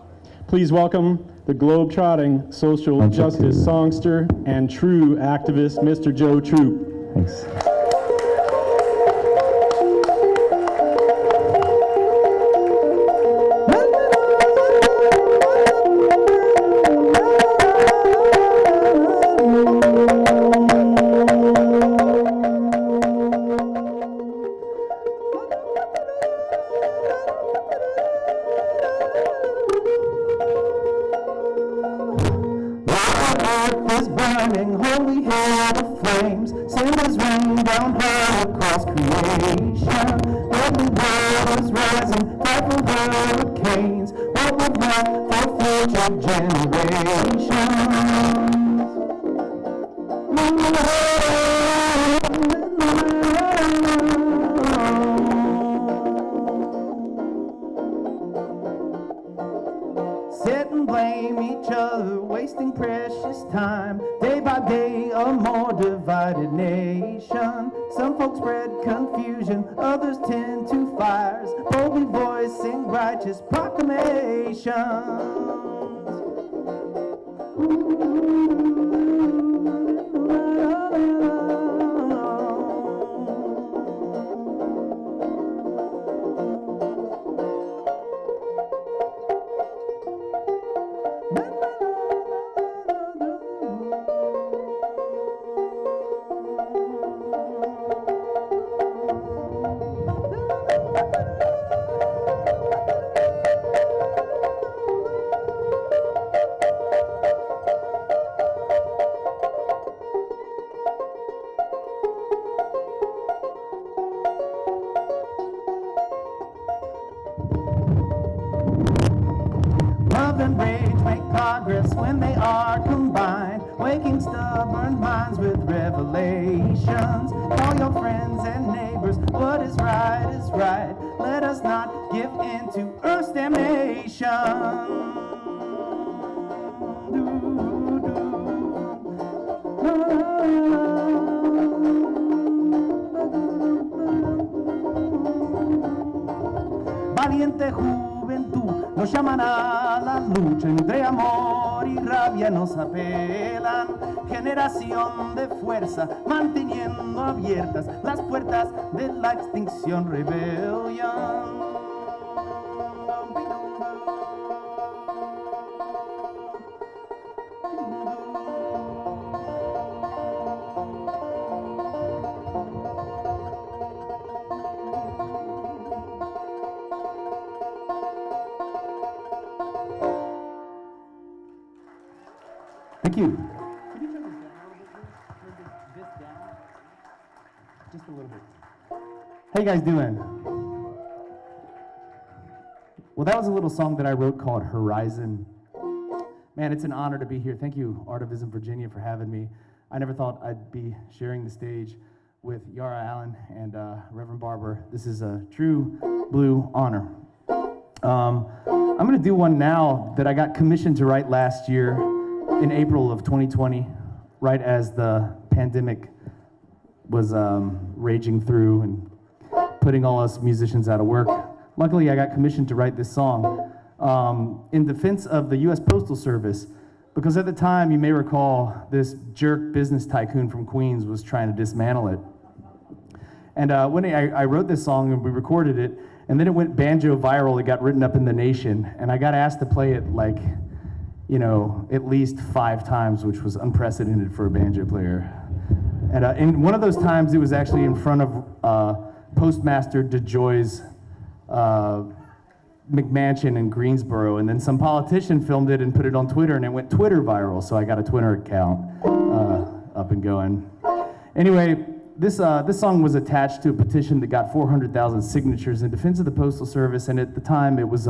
Speaker 7: Please welcome the globe-trotting social justice songster and true activist, Mr. Joe Troop.
Speaker 8: Thanks.
Speaker 9: Sit and blame each other, wasting precious time. Day by day, a more divided nation. Some folks spread confusion, others tend to fires, boldly voicing righteous proclamations. Love and rage make progress when they are combined, waking stubborn minds with revelations. Call your friends and neighbors, what is right is right. Let us not give in to Earth's damnation. Valiente juventud, nos llaman a la lucha, entre amor y rabia nos apelan. Generación de fuerza, manteniendo abiertas las puertas de la extinción rebelión. Thank you. Could you turn this down a little bit, please? Turn this down just a little bit. How you guys doing? Well, that was a little song that I wrote called Horizon. Man, it's an honor to be here. Thank you, Artivism Virginia, for having me. I never thought I'd be sharing the stage with Yara Allen and Reverend Barber. This is a true blue honor. I'm going to do one now that I got commissioned to write last year in April of 2020, right as the pandemic was raging through and putting all us musicians out of work. luckily I got commissioned to write this song in defense of the U.S. Postal Service, because at the time, you may recall, this jerk business tycoon from Queens was trying to dismantle it. And when I wrote this song and we recorded it, and then it went banjo viral, it got written up in The Nation, and I got asked to play it like, you know, at least 5 times, which was unprecedented for a banjo player. And one of those times, it was actually in front of Postmaster DeJoy's McMansion in Greensboro, and then some politician filmed it and put it on Twitter, and it went Twitter viral, so I got a Twitter account up and going. Anyway, this song was attached to a petition that got 400,000 signatures in defense of the Postal Service, and at the time it was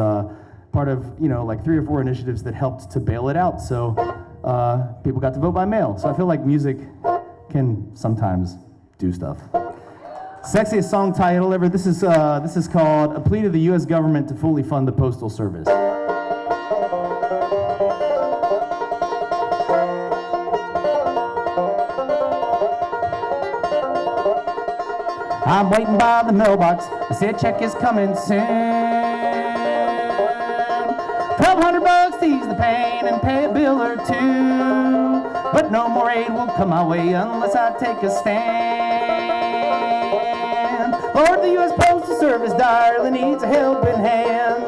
Speaker 9: part of, you know, like 3 or 4 initiatives that helped to bail it out, so people got to vote by mail. So I feel like music can sometimes do stuff. Sexiest song title ever. This is called A Plea to the U.S. Government to Fully Fund the Postal Service. I'm waiting by the mailbox. They say a check is coming soon. $1,200 to ease the pain and pay a bill or 2. But no more aid will come my way unless I take a stand. Lord, the U.S. Postal Service direly needs a helping hand.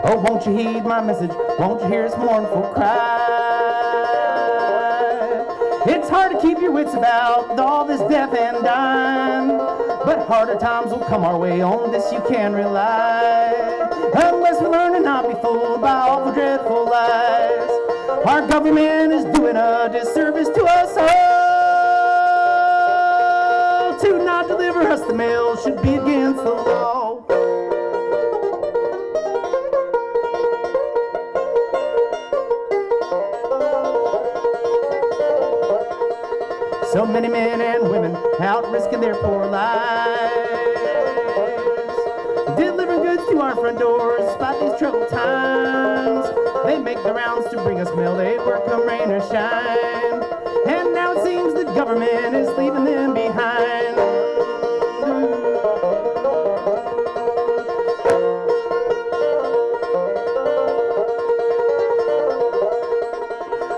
Speaker 9: Oh, won't you heed my message? Won't you hear its mournful cry? It's hard to keep your wits about with all this death and dying, but harder times will come our way, on this you can rely. Unless we learn to not be fooled by all the dreadful lies, our government is doing a disservice to us all. To not deliver us the mail should be against the law. So many men and women out risking their poor lives, delivering goods to our front doors despite these troubled times. They make the rounds to bring us mail, they work come rain or shine, and now it seems the government is leaving them behind.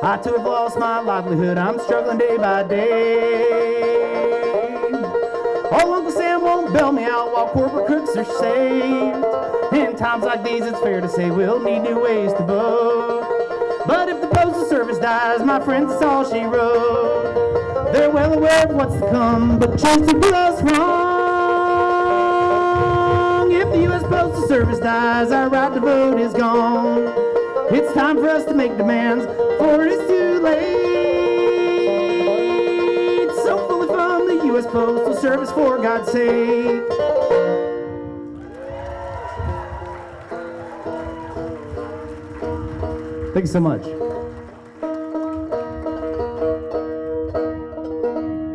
Speaker 9: I too have lost my livelihood, I'm struggling day by day. Oh, Uncle Sam won't bail me out while corporate crooks are saved. In times like these, it's fair to say we'll need new ways to vote. But if the Postal Service dies, my friends, it's all she wrote. They're well aware of what's to come, but choose to do us wrong. If the U.S. Postal Service dies, our right to vote is gone. It's time for us to make demands, for it is too late. So fully fund the U.S. Postal Service, for God's sake. Thank you so much.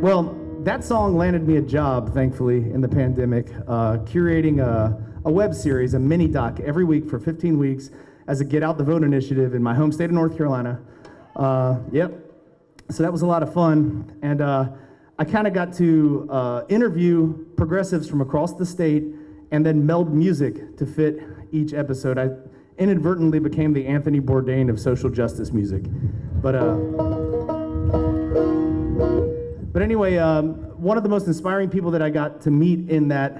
Speaker 9: Well, that song landed me a job, thankfully, in the pandemic, curating a web series, a mini doc, every week for 15 weeks as a Get Out the Vote initiative in my home state of North Carolina. Yep. So that was a lot of fun. And I kind of got to interview progressives from across the state and then meld music to fit each episode. I inadvertently became the Anthony Bourdain of social justice music. But anyway, one of the most inspiring people that I got to meet in that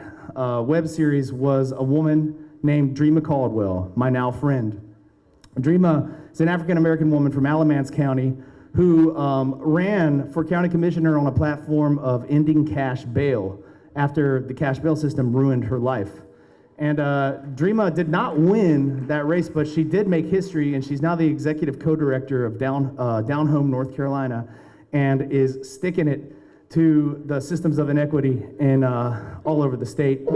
Speaker 9: web series was a woman named Dreama Caldwell, my now friend. Dreama is an African-American woman from Alamance County who ran for county commissioner on a platform of ending cash bail after the cash bail system ruined her life. And Dreama did not win that race, but she did make history, and she's now the executive co-director of Down Home, North Carolina, and is sticking it to the systems of inequity in all over the state.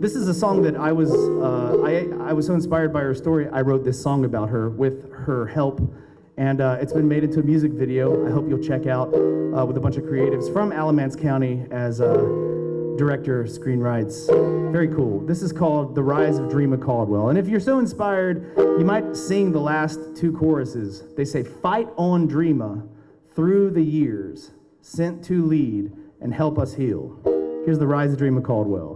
Speaker 9: This is a song that I was so inspired by her story, I wrote this song about her with her help, and it's been made into a music video I hope you'll check out with a bunch of creatives from Alamance County as director, screenwrites. Very cool. This is called The Rise of Dreama Caldwell. And if you're so inspired, you might sing the last two choruses. They say, "Fight on, Dreama, through the years, sent to lead and help us heal." Here's The Rise of Dreama Caldwell.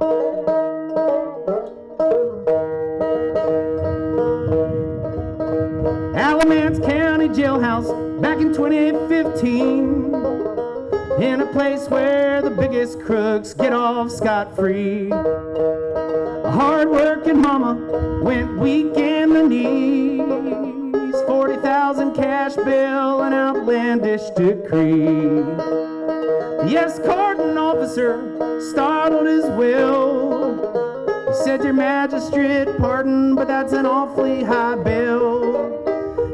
Speaker 9: Alamance County Jailhouse back in 2015, in a place where the biggest crooks get off scot-free. A hard-working mama went weak in the knees, 40,000 cash bill, an outlandish decree. The escorting officer startled his will. He said, "Your magistrate, pardon, but that's an awfully high bill."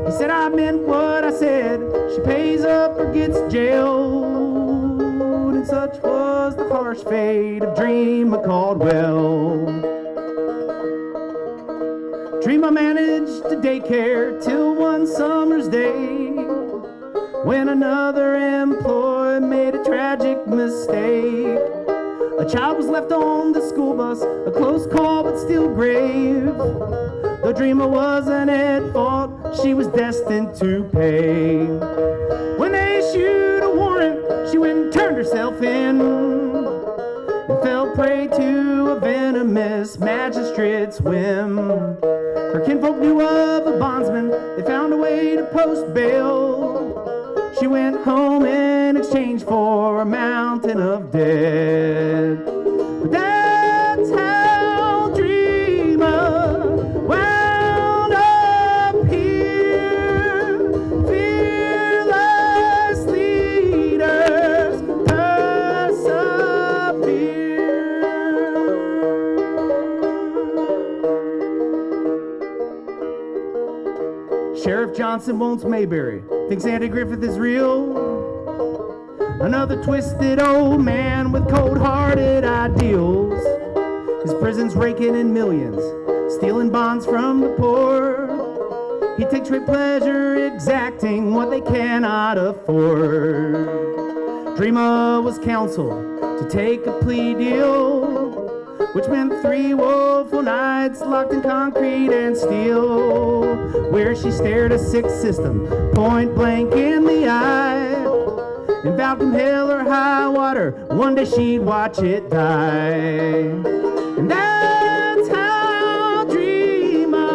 Speaker 9: He said, "I meant what I said. She pays up or gets jailed." And such was the harsh fate of Dreama Caldwell. Dreama managed to daycare till one summer's day, when another employee made a tragic mistake. A child was left on the school bus, a close call but still grave. Though Dreama wasn't at fault, she was destined to pay. When they issued a warrant, she went and turned herself in, and fell prey to a venomous magistrate's whim. Her kinfolk knew of a bondsman, they found a way to post bail. She went home in exchange for a mountain of debt. But that's how Dreama wound up here. Fearless leaders persevere. Sheriff Johnson wants Mayberry, thinks Andy Griffith is real. Another twisted old man with cold-hearted ideals. His prison's raking in millions, stealing bonds from the poor. He takes great pleasure exacting what they cannot afford. Dreama was counseled to take a plea deal, which meant 3 woeful nights locked in concrete and steel, where she stared a sick system point blank in the eye, and vowed come hell or high water, one day she'd watch it die. And that's how Dreama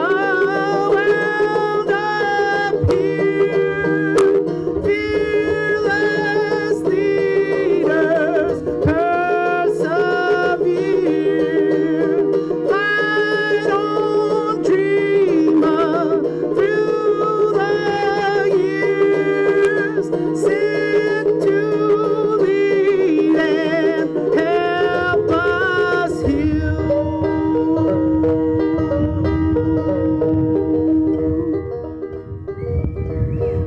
Speaker 9: wound up here. Fearless leaders persevere. Fight on, Dreama, through the years. Sent to lead and help us heal.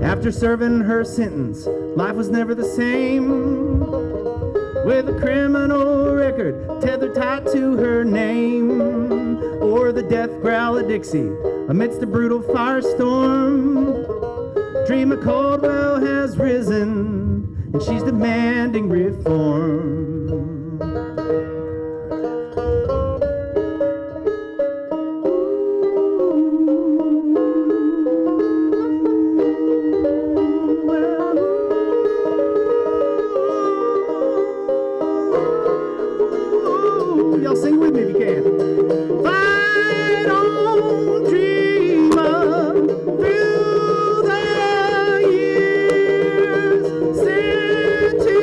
Speaker 9: After serving her sentence, life was never the same. With a criminal record tethered tight to her name, or the death growl of Dixie amidst a brutal firestorm, Dreama Caldwell has risen, and she's demanding reform. Y'all sing with me if you can. Fight on, Dreama, through the years, sent to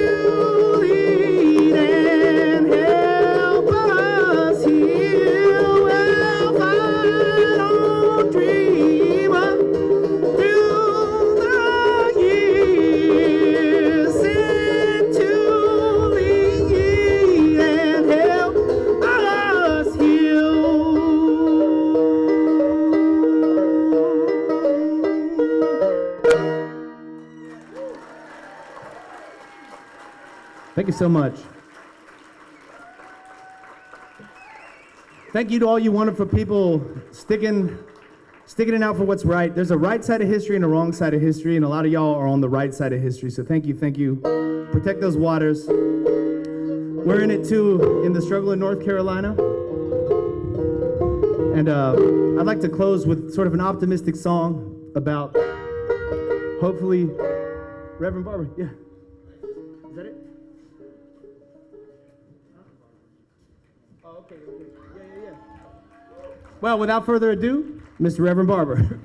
Speaker 9: lead and help us heal. Well, fight on, Dreama, through the years, sent to lead and help us heal. Thank you so much. Thank you to all you wonderful people sticking it out for what's right. There's a right side of history and a wrong side of history, and a lot of y'all are on the right side of history. So thank you, thank you. Protect those waters. We're in it too in the struggle in North Carolina. And I'd like to close with sort of an optimistic song about hopefully Reverend Barber. Yeah. Is that it? Oh, okay. Yeah. Well, without further ado, Mr. Reverend Barber.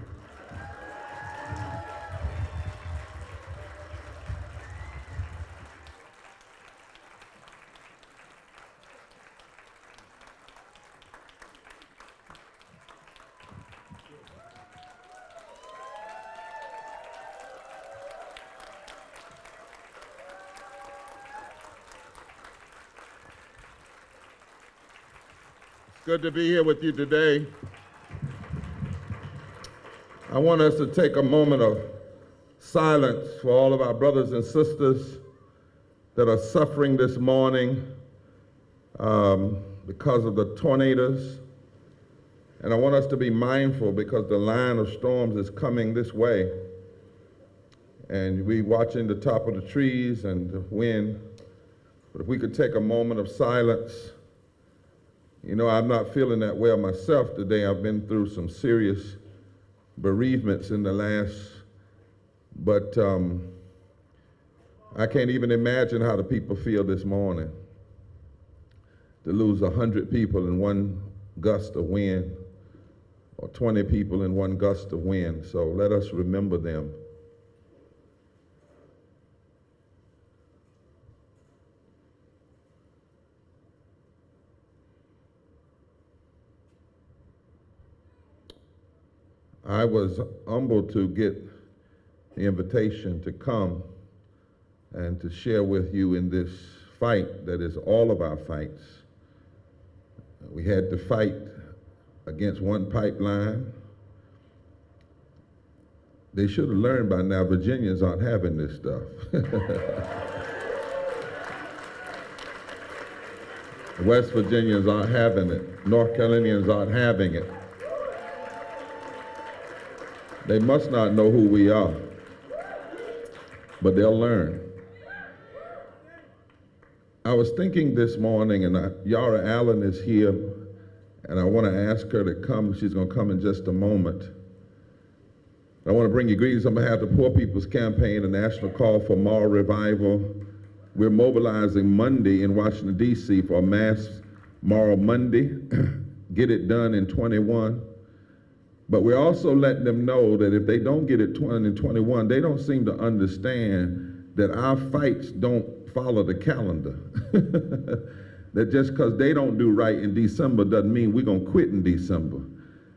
Speaker 8: Good to be here with you today. I want us to take a moment of silence for all of our brothers and sisters that are suffering this morning because of the tornadoes. And I want us to be mindful because the line of storms is coming this way. And we watching the top of the trees and the wind. But if we could take a moment of silence. You know, I'm not feeling that well myself today. I've been through some serious bereavements in the last, but I can't even imagine how the people feel this morning. To lose 100 people in one gust of wind, or 20 people in one gust of wind. So let us remember them. I was humbled to get the invitation to come and to share with you in this fight that is all of our fights. We had to fight against one pipeline. They should have learned by now Virginians aren't having this stuff. West Virginians aren't having it. North Carolinians aren't having it. They must not know who we are, but they'll learn. I was thinking this morning, and Yara Allen is here, and I want to ask her to come. She's going to come in just a moment. I want to bring you greetings on behalf of the Poor People's Campaign, a national call for moral revival. We're mobilizing Monday in Washington, D.C. for a mass Moral Monday. Get it done in 21. But we're also letting them know that if they don't get it 20 and 21, they don't seem to understand that our fights don't follow the calendar. That just because they don't do right in December doesn't mean we're going to quit in December.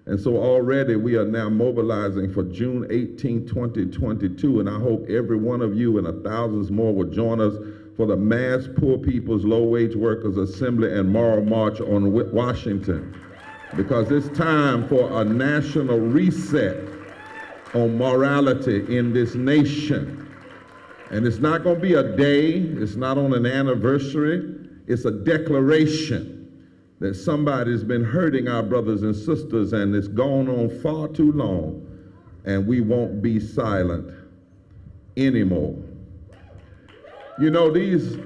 Speaker 8: And so already we are now mobilizing for June 18, 2022, and I hope every one of you and thousands more will join us for the mass Poor People's Low-Wage Workers Assembly and Moral March on Washington. Because it's time for a national reset on morality in this nation. And it's not going to be a day, it's not on an anniversary, it's a declaration that somebody's been hurting our brothers and sisters and it's gone on far too long, and we won't be silent anymore. You know, these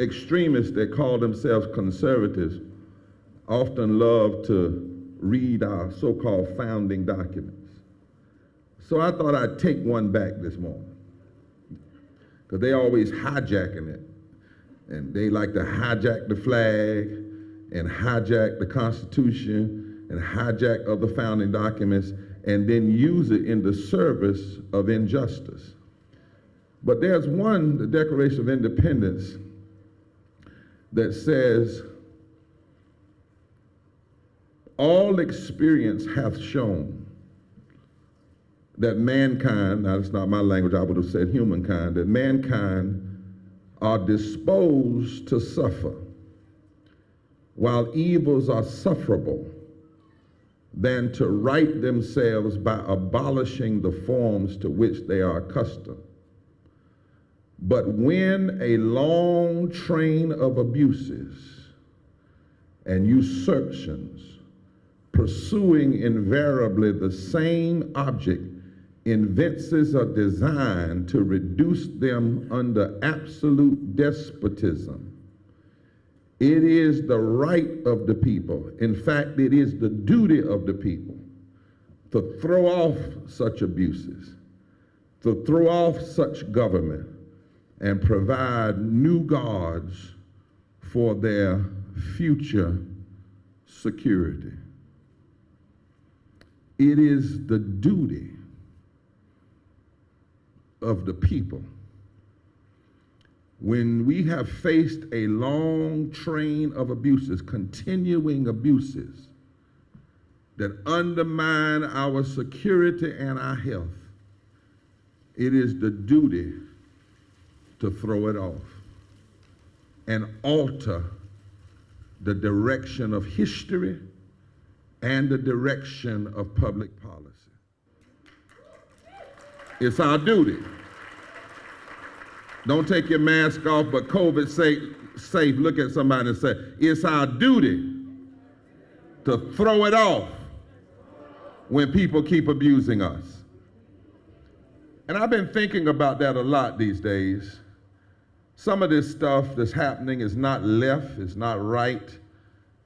Speaker 8: extremists that call themselves conservatives often love to read our so-called founding documents. So I thought I'd take one back this morning, because they always hijacking it. And they like to hijack the flag and hijack the Constitution and hijack other founding documents and then use it in the service of injustice. But there's one, the Declaration of Independence, that says, all experience hath shown that mankind, now that's not my language, I would have said humankind, that mankind are disposed to suffer, while evils are sufferable, than to right themselves by abolishing the forms to which they are accustomed. But when a long train of abuses and usurpations, pursuing invariably the same object, Invences are designed to reduce them under absolute despotism. It is the right of the people. In fact, it is the duty of the people to throw off such abuses, to throw off such government, and provide new guards for their future security. It is the duty of the people. When we have faced a long train of abuses, continuing abuses that undermine our security and our health, it is the duty to throw it off and alter the direction of history and the direction of public policy. It's our duty. Don't take your mask off, but COVID safe. Look at somebody and say, it's our duty to throw it off when people keep abusing us. And I've been thinking about that a lot these days. Some of this stuff that's happening is not left, it's not right,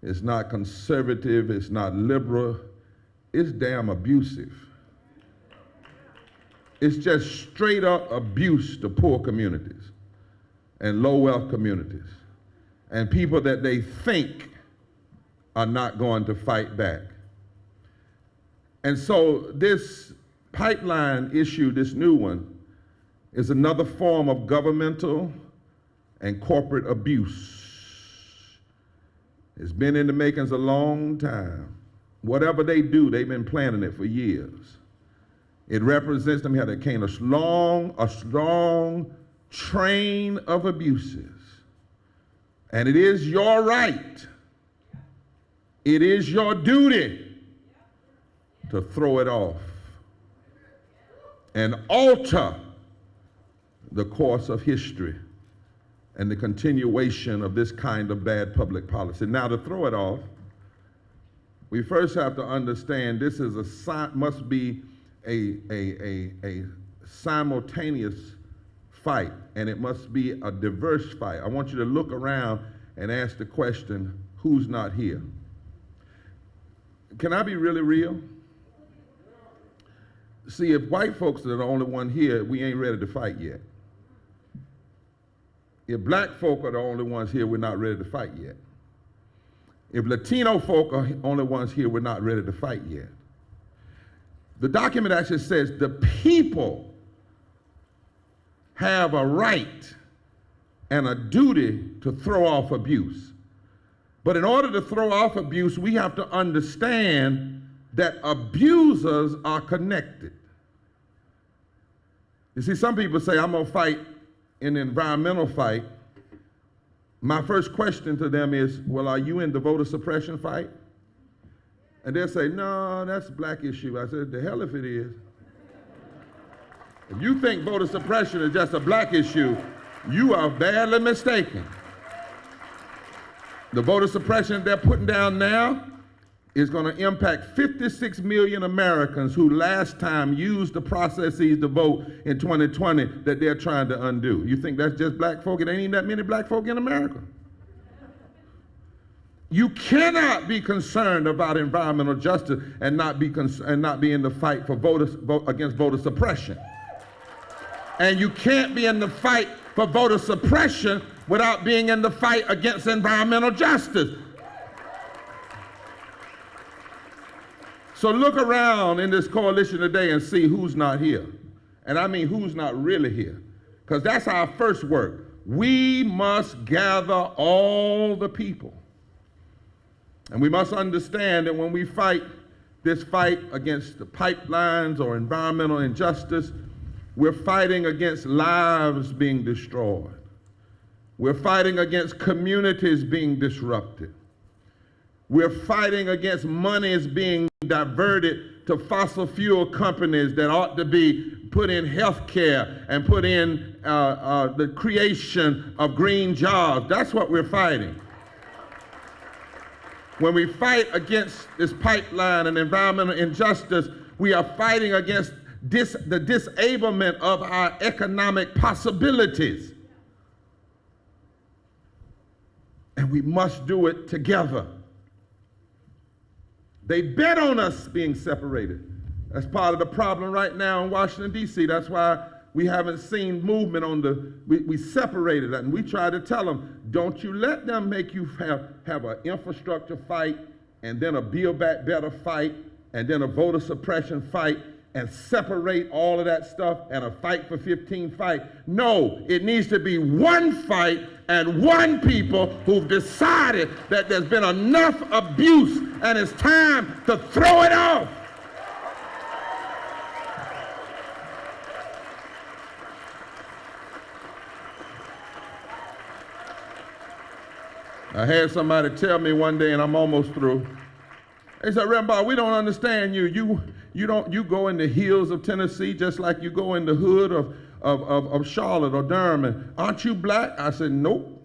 Speaker 8: it's not conservative, it's not liberal, it's damn abusive. It's just straight up abuse to poor communities and low wealth communities and people that they think are not going to fight back. And so this pipeline issue, this new one, is another form of governmental and corporate abuse. It's been in the makings a long time. Whatever they do, they've been planning it for years. It represents them here. There came a strong train of abuses. And it is your right, it is your duty to throw it off and alter the course of history and the continuation of this kind of bad public policy. Now, to throw it off, we first have to understand this is must be a simultaneous fight, and it must be a diverse fight. I want you to look around and ask the question, who's not here? Can I be really real? See, if white folks are the only one here, we ain't ready to fight yet. If black folk are the only ones here, we're not ready to fight yet. If Latino folk are the only ones here, we're not ready to fight yet. The document actually says the people have a right and a duty to throw off abuse. But in order to throw off abuse, we have to understand that abusers are connected. You see, some people say, I'm going to fight in an environmental fight. My first question to them is, well, are you in the voter suppression fight? And they'll say, no, that's a black issue. I said, the hell if it is. If you think voter suppression is just a black issue, you are badly mistaken. The voter suppression they're putting down now is going to impact 56 million Americans who last time used the processes to vote in 2020 that they're trying to undo. You think that's just black folk? It ain't even that many black folk in America. You cannot be concerned about environmental justice and not be in the fight for against voter suppression. And you can't be in the fight for voter suppression without being in the fight against environmental justice. So look around in this coalition today and see who's not here. And I mean who's not really here. Because that's our first work. We must gather all the people. And we must understand that when we fight this fight against the pipelines or environmental injustice, we're fighting against lives being destroyed. We're fighting against communities being disrupted. We're fighting against monies being diverted to fossil fuel companies that ought to be put in health care and put in the creation of green jobs. That's what we're fighting. When we fight against this pipeline and environmental injustice, we are fighting against the disablement of our economic possibilities. And we must do it together. They bet on us being separated. That's part of the problem right now in Washington, D.C. That's why we haven't seen movement on we separated that. And we try to tell them, don't you let them make you have an infrastructure fight, and then a Build Back Better fight, and then a voter suppression fight, and separate all of that stuff and a fight for 15 fight. No, it needs to be one fight and one people who've decided that there's been enough abuse and it's time to throw it off. I had somebody tell me one day, and I'm almost through. They said, Reverend Barber, we don't understand you. You go in the hills of Tennessee just like you go in the hood of Charlotte or Durham. And aren't you black? I said, nope.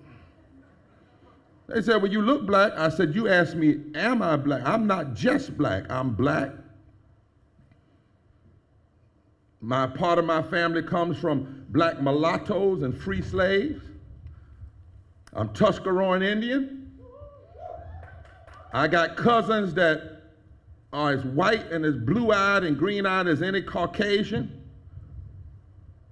Speaker 8: They said, well, you look black. I said, you asked me, am I black? I'm not just black. I'm black. Part of my family comes from black mulattoes and free slaves. I'm Tuscarora Indian. I got cousins that are as white and as blue-eyed and green-eyed as any Caucasian.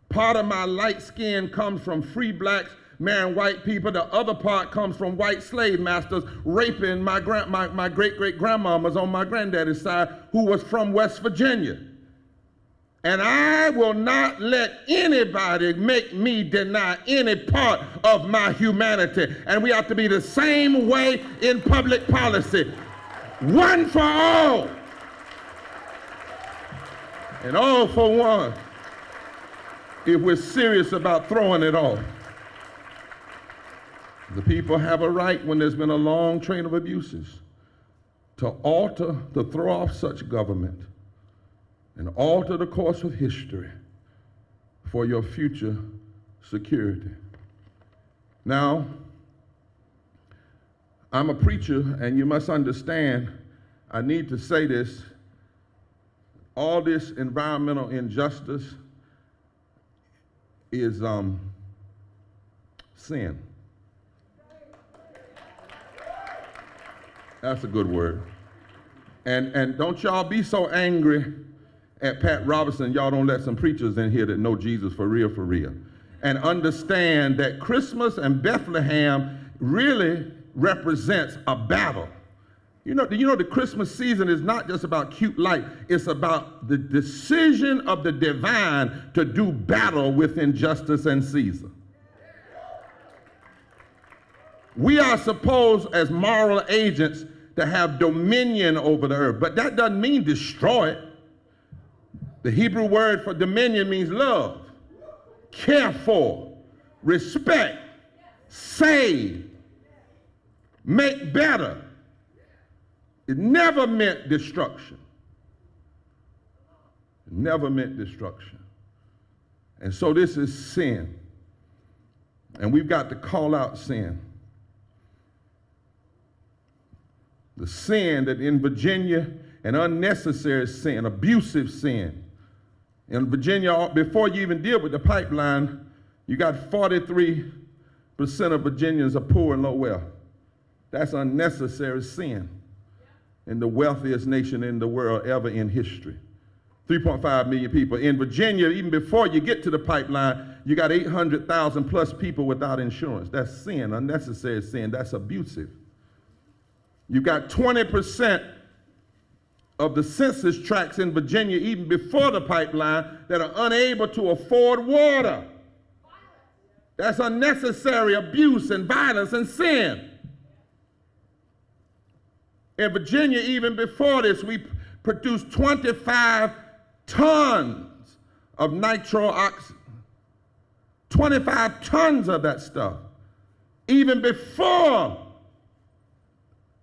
Speaker 8: Part of my light skin comes from free blacks marrying white people. The other part comes from white slave masters raping my great-great-grandmamas on my granddaddy's side, who was from West Virginia. And I will not let anybody make me deny any part of my humanity. And we have to be the same way in public policy. One for all. And all for one. If we're serious about throwing it off. The people have a right, when there's been a long train of abuses, to throw off such government and alter the course of history for your future security. Now, I'm a preacher, and you must understand, I need to say this, all this environmental injustice is sin. That's a good word. And don't y'all be so angry at Pat Robertson, y'all don't let some preachers in here that know Jesus for real, and understand that Christmas and Bethlehem really represents a battle. You know the Christmas season is not just about cute light, it's about the decision of the divine to do battle with injustice and Caesar. We are supposed, as moral agents, to have dominion over the earth, but that doesn't mean destroy it. The Hebrew word for dominion means love, care for, respect, save, make better. It never meant destruction. It never meant destruction. And so this is sin. And we've got to call out sin. The sin that in Virginia, an unnecessary sin, abusive sin. In Virginia, before you even deal with the pipeline, you got 43% of Virginians are poor and low wealth. That's unnecessary sin in the wealthiest nation in the world ever in history. 3.5 million people. In Virginia, even before you get to the pipeline, you got 800,000 plus people without insurance. That's sin, unnecessary sin. That's abusive. You got 20% of the census tracts in Virginia, even before the pipeline, that are unable to afford water. That's unnecessary abuse and violence and sin. In Virginia, even before this, we produced 25 tons of nitrooxide. 25 tons of that stuff, even before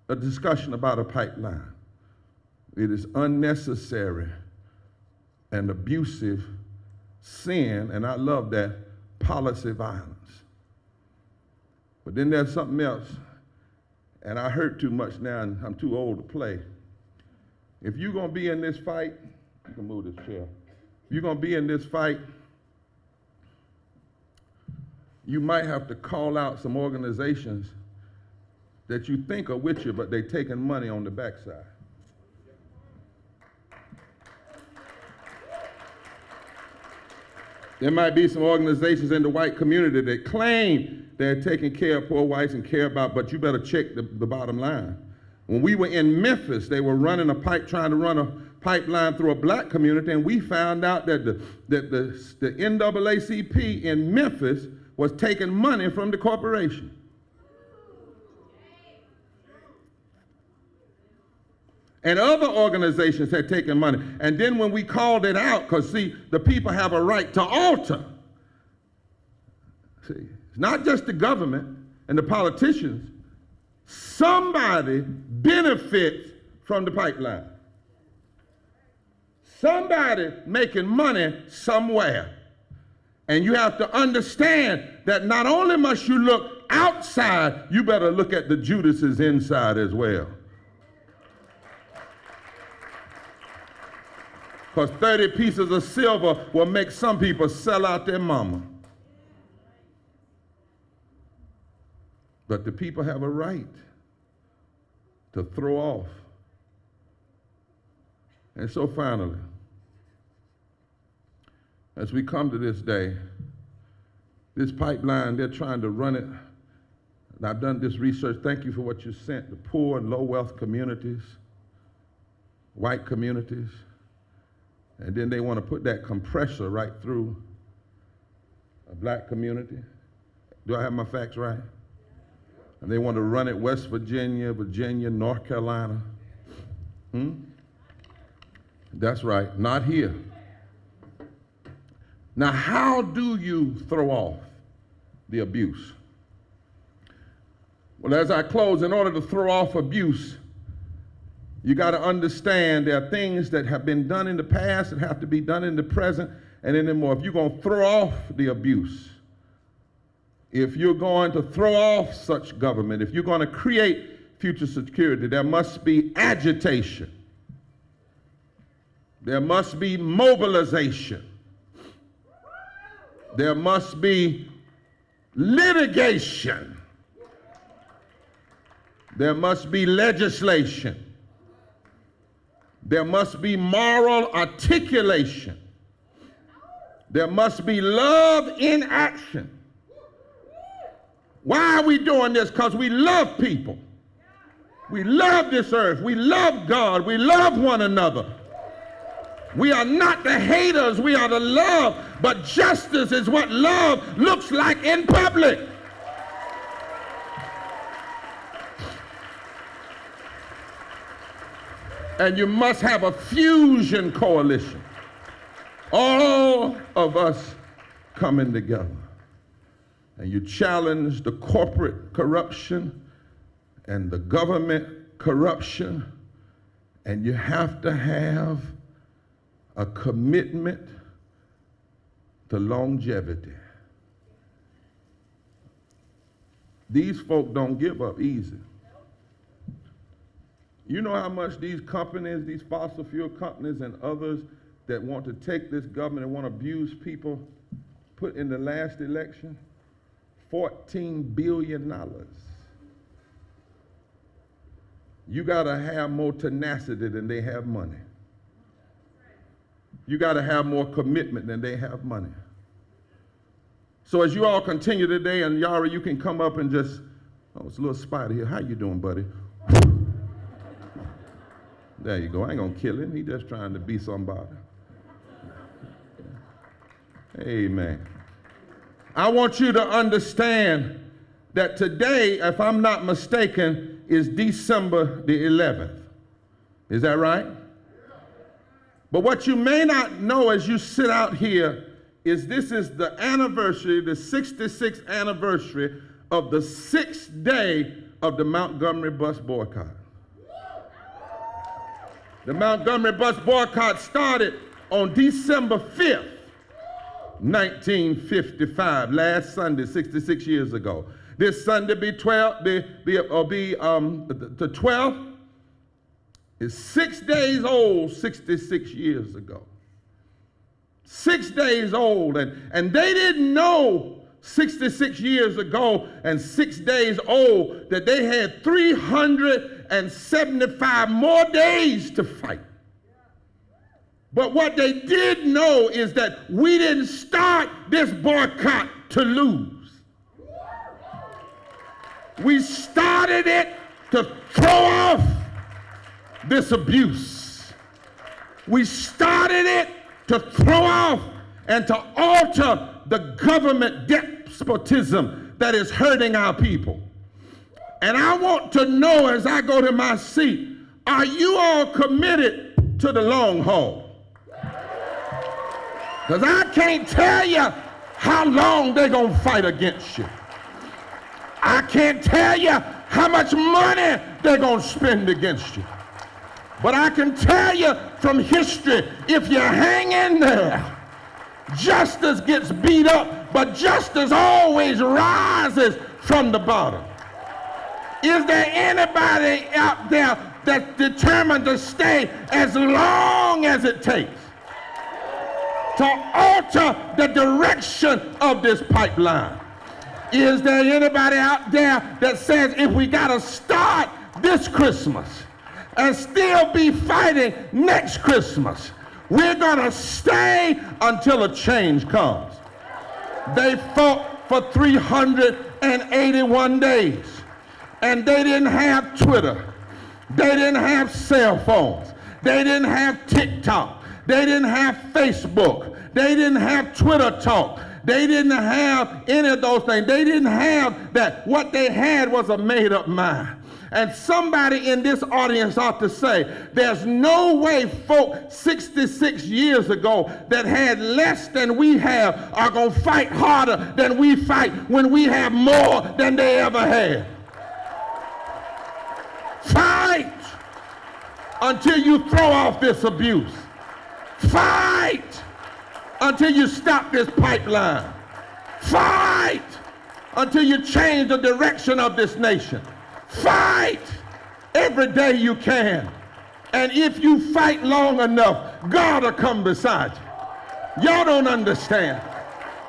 Speaker 8: a discussion about a pipeline. It is unnecessary and abusive sin, and I love that, policy violence. But then there's something else, and I hurt too much now, and I'm too old to play. If you're going to be in this fight, you can move this chair. If you're going to be in this fight, you might have to call out some organizations that you think are with you, but they're taking money on the backside. There might be some organizations in the white community that claim they're taking care of poor whites and care about, but you better check the bottom line. When we were in Memphis, they were trying to run a pipeline through a black community, and we found out that the NAACP in Memphis was taking money from the corporation. And other organizations had taken money. And then when we called it out, because see, the people have a right to alter. See, it's not just the government and the politicians. Somebody benefits from the pipeline. Somebody making money somewhere. And you have to understand that not only must you look outside, you better look at the Judases inside as well. Because 30 pieces of silver will make some people sell out their mama. But the people have a right to throw off. And so finally, as we come to this day, this pipeline, they're trying to run it. And I've done this research. Thank you for what you sent. The poor and low wealth communities, white communities. And then they want to put that compressor right through a black community. Do I have my facts right? And they want to run it West Virginia, North Carolina. That's right, not here. Now, how do you throw off the abuse? Well, as I close, in order to throw off abuse, you got to understand there are things that have been done in the past that have to be done in the present and anymore. If you're going to throw off the abuse, if you're going to throw off such government, if you're going to create future security, there must be agitation. There must be mobilization. There must be litigation. There must be legislation. There must be moral articulation. There must be love in action. Why are we doing this? Because we love people. We love this earth. We love God. We love one another. We are not the haters. We are the love. But justice is what love looks like in public. And you must have a fusion coalition. All of us coming together. And you challenge the corporate corruption and the government corruption. And you have to have a commitment to longevity. These folk don't give up easy. You know how much these companies, these fossil fuel companies and others that want to take this government and want to abuse people, put in the last election? $14 billion. You got to have more tenacity than they have money. You got to have more commitment than they have money. So as you all continue today, and Yara, you can come up and just, oh, it's a little spider here. How you doing, buddy? There you go. I ain't gonna kill him. He's just trying to be somebody. Amen. I want you to understand that today, if I'm not mistaken, is December the 11th. Is that right? But what you may not know as you sit out here is this is the anniversary, the 66th anniversary of the 6th day of the Montgomery Bus Boycott. The Montgomery Bus Boycott started on December 5th, 1955, last Sunday, 66 years ago. This Sunday the 12th is 6 days old, 66 years ago. 6 days old, and they didn't know 66 years ago and 6 days old that they had 375 more days to fight. But what they did know is that we didn't start this boycott to lose. We started it to throw off this abuse. We started it to throw off and to alter the government despotism that is hurting our people. And I want to know as I go to my seat, are you all committed to the long haul? Because I can't tell you how long they're going to fight against you. I can't tell you how much money they're going to spend against you. But I can tell you from history, if you hang in there, justice gets beat up, but justice always rises from the bottom. Is there anybody out there that's determined to stay as long as it takes to alter the direction of this pipeline? Is there anybody out there that says if we got to start this Christmas and still be fighting next Christmas, we're going to stay until a change comes? They fought for 381 days, and they didn't have Twitter. They didn't have cell phones. They didn't have TikTok. They didn't have Facebook. They didn't have Twitter talk. They didn't have any of those things. They didn't have that. What they had was a made-up mind. And somebody in this audience ought to say, there's no way folk 66 years ago that had less than we have are going to fight harder than we fight when we have more than they ever had. Fight until you throw off this abuse. Fight until you stop this pipeline. Fight until you change the direction of this nation. Fight every day you can. And if you fight long enough, God will come beside you. Y'all don't understand.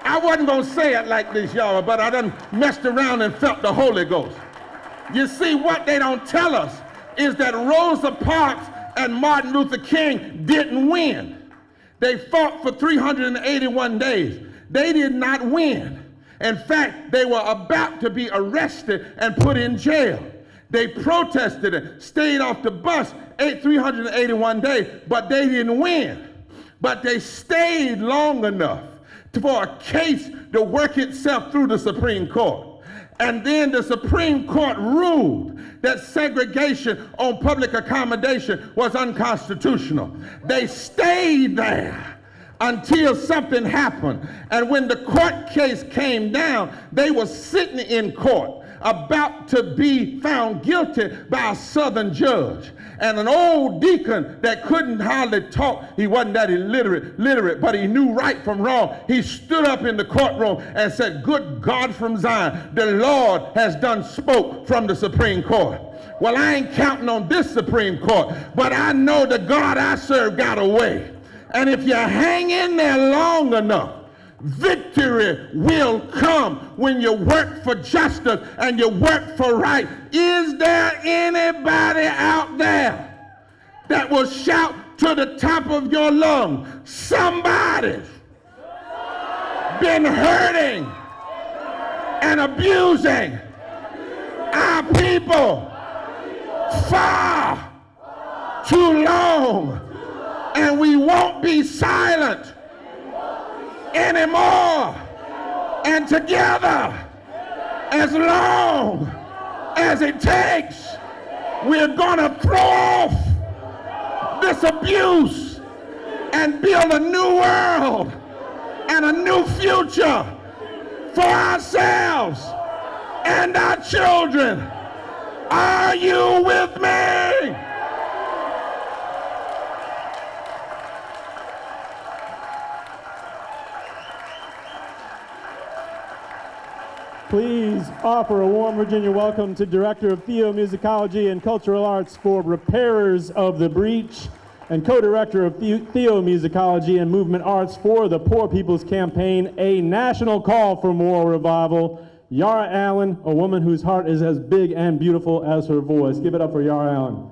Speaker 8: I wasn't going to say it like this, y'all, but I done messed around and felt the Holy Ghost. You see, what they don't tell us is that Rosa Parks and Martin Luther King didn't win. They fought for 381 days. They did not win. In fact, they were about to be arrested and put in jail. They protested and stayed off the bus 381 days, but they didn't win. But they stayed long enough for a case to work itself through the Supreme Court. And then the Supreme Court ruled that segregation on public accommodation was unconstitutional. They stayed there until something happened. And when the court case came down, they were sitting in court about to be found guilty by a Southern judge. And an old deacon that couldn't hardly talk, he wasn't that illiterate, but he knew right from wrong. He stood up in the courtroom and said, "Good God from Zion, the Lord has done spoke from the Supreme Court." Well, I ain't counting on this Supreme Court, but I know the God I serve got a way. And if you hang in there long enough, victory will come when you work for justice and you work for right. Is there anybody out there that will shout to the top of your lungs, somebody's been hurting and abusing our people far too long, and we won't be silent anymore, and together, as long as it takes, we're gonna throw off this abuse and build a new world and a new future for ourselves and our children. Are you with me?
Speaker 7: Please offer a warm Virginia welcome to Director of Theomusicology and Cultural Arts for Repairers of the Breach, and co-director of Theomusicology and Movement Arts for the Poor People's Campaign, A National Call for Moral Revival, Yara Allen, a woman whose heart is as big and beautiful as her voice. Give it up for Yara Allen.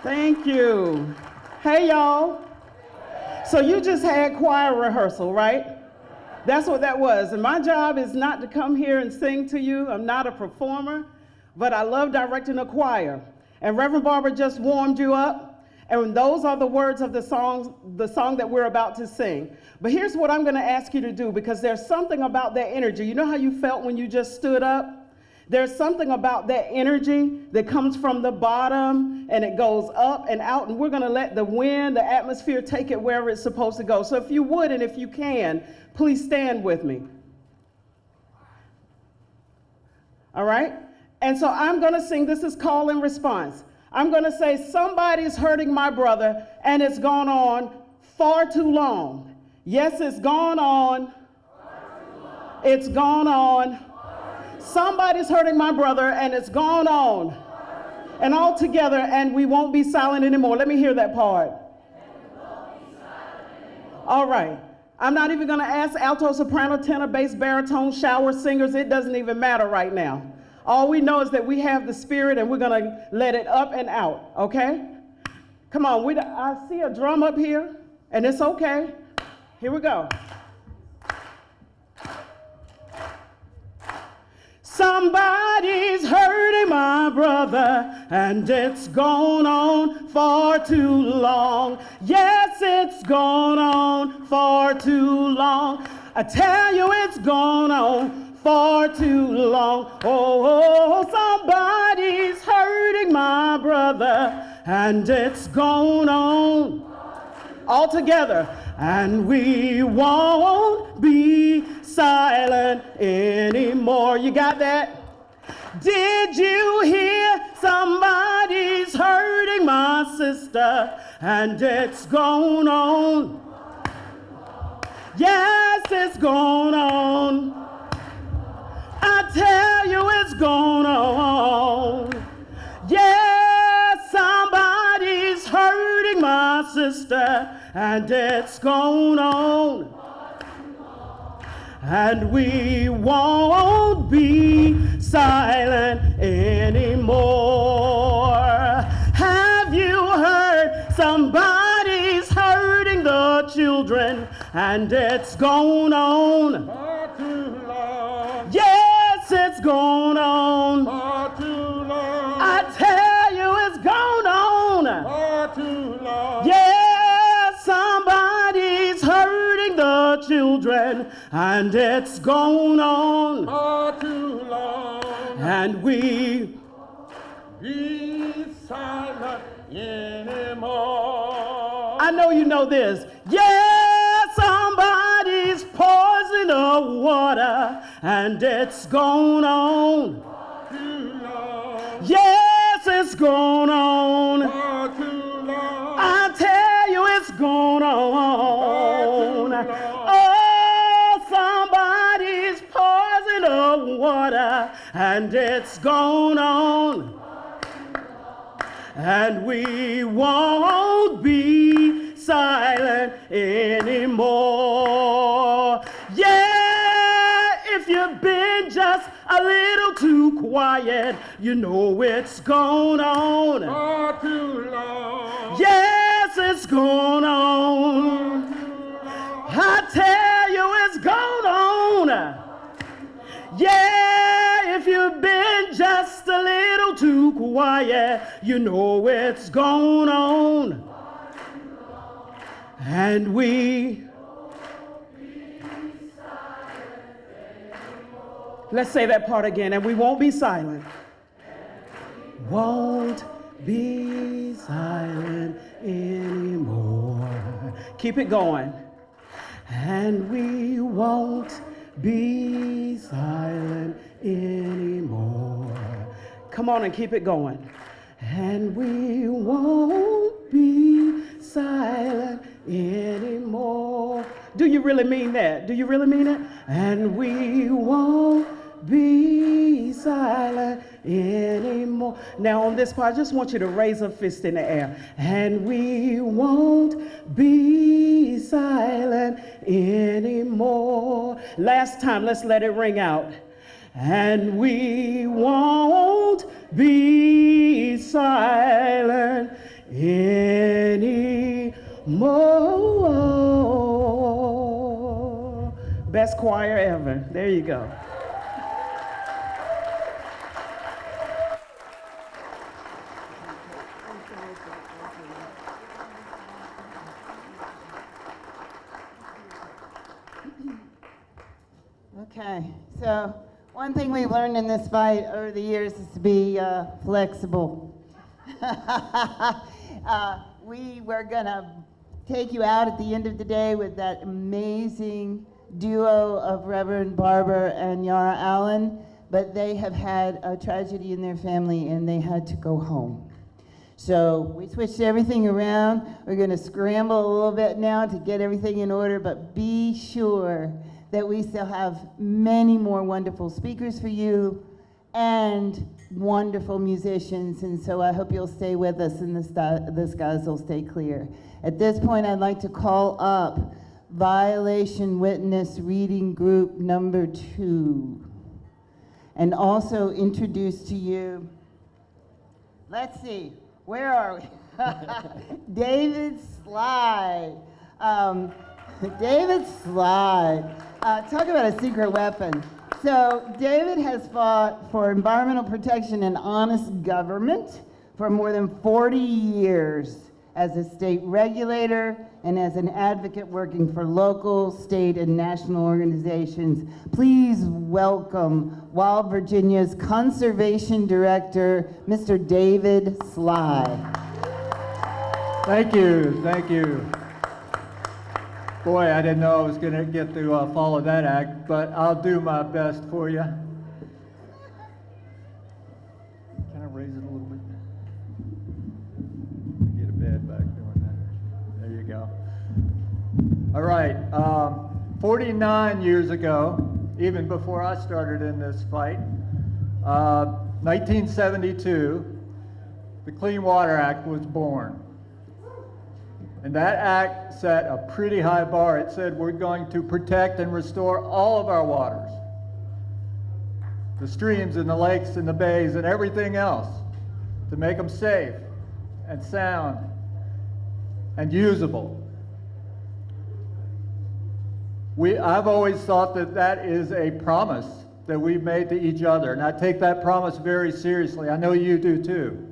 Speaker 11: Thank you. Hey, y'all. So you just had choir rehearsal, right? That's what that was. And my job is not to come here and sing to you. I'm not a performer, but I love directing a choir. And Reverend Barber just warmed you up. And those are the words of the song that we're about to sing. But here's what I'm going to ask you to do, because there's something about that energy. You know how you felt when you just stood up? There's something about that energy that comes from the bottom and it goes up and out, and we're going to let the wind, the atmosphere take it wherever it's supposed to go. So if you would and if you can, please stand with me. All right? And so I'm going to sing. This is call and response. I'm going to say, somebody's hurting my brother, and it's gone on far too long. Yes, it's gone on. It's gone on. Somebody's hurting my brother, and it's gone on. And all together, and we won't be silent anymore. Let me hear that part. All right. I'm not even going to ask alto, soprano, tenor, bass, baritone, shower singers. It doesn't even matter right now. All we know is that we have the Spirit, and we're going to let it up and out, okay? Come on. I see a drum up here, and it's okay. Here we go. Somebody's hurting my brother, and it's gone on far too long. Yes, it's gone on far too long. I tell you, it's gone on far too long. Oh, somebody's hurting my brother, and it's gone on. All together. And we won't be silent anymore. You got that? Did you hear? Somebody's hurting my sister, and it's gone on. Yes, it's gone on. I tell you, it's gone on. Yes, somebody's hurting my sister, and it's gone on. And we won't be silent anymore. Have you heard? Somebody's hurting the children, and it's gone on. Far too long. Yes, it's gone on. Far too long. I tell you, it's gone on. Far too long. Yes, somebody's hurting the children, and it's gone on. Far too long. And we be silent anymore. I know you know this. Yes, somebody's poisoning the water, and it's gone on. Far too long. Yes, it's gone on. Far too long. I tell you, it's gone on. Oh, somebody's poisoning the water, and it's gone on. And we won't be silent anymore. Yeah, if you've been just a little too quiet, you know it's gone on. Far too long. Yes, it's gone on. I tell you, it's gone on. Yeah, if you've been just a little too quiet, you know it's gone on. And we... Let's say that part again, and we won't be silent. Won't be silent anymore. Keep it going. And we won't be silent anymore. Come on and keep it going. And we won't be silent anymore. Do you really mean that? Do you really mean it? And we won't be silent anymore. Now on this part, I just want you to raise a fist in the air. And we won't be silent anymore. Last time, let's let it ring out. And we won't be silent anymore. Best choir ever. There you go.
Speaker 12: Okay, so one thing we've learned in this fight over the years is to be flexible. We were gonna take you out at the end of the day with that amazing duo of Reverend Barber and Yara Allen, but they have had a tragedy in their family and they had to go home. So we switched everything around. We're gonna scramble a little bit now to get everything in order, but be sure that we still have many more wonderful speakers for you and wonderful musicians, and so I hope you'll stay with us and the skies will stay clear. At this point, I'd like to call up Violation Witness Reading Group number 2, and also introduce to you, let's see, where are we? David Sligh. David Sligh. Talk about a secret weapon. So David has fought for environmental protection and honest government for more than 40 years as a state regulator and as an advocate working for local, state, and national organizations. Please welcome Wild Virginia's Conservation Director, Mr. David Sligh.
Speaker 13: Thank you, thank you. Boy, I didn't know I was going to get to follow that act, but I'll do my best for you. Can I raise it a little bit? Get a bed back doing that. There you go. All right, 49 years ago, even before I started in this fight, 1972, the Clean Water Act was born. And that act set a pretty high bar. It said we're going to protect and restore all of our waters, the streams and the lakes and the bays and everything else, to make them safe and sound and usable. I've always thought that that is a promise that we've made to each other, and I take that promise very seriously. I know you do too.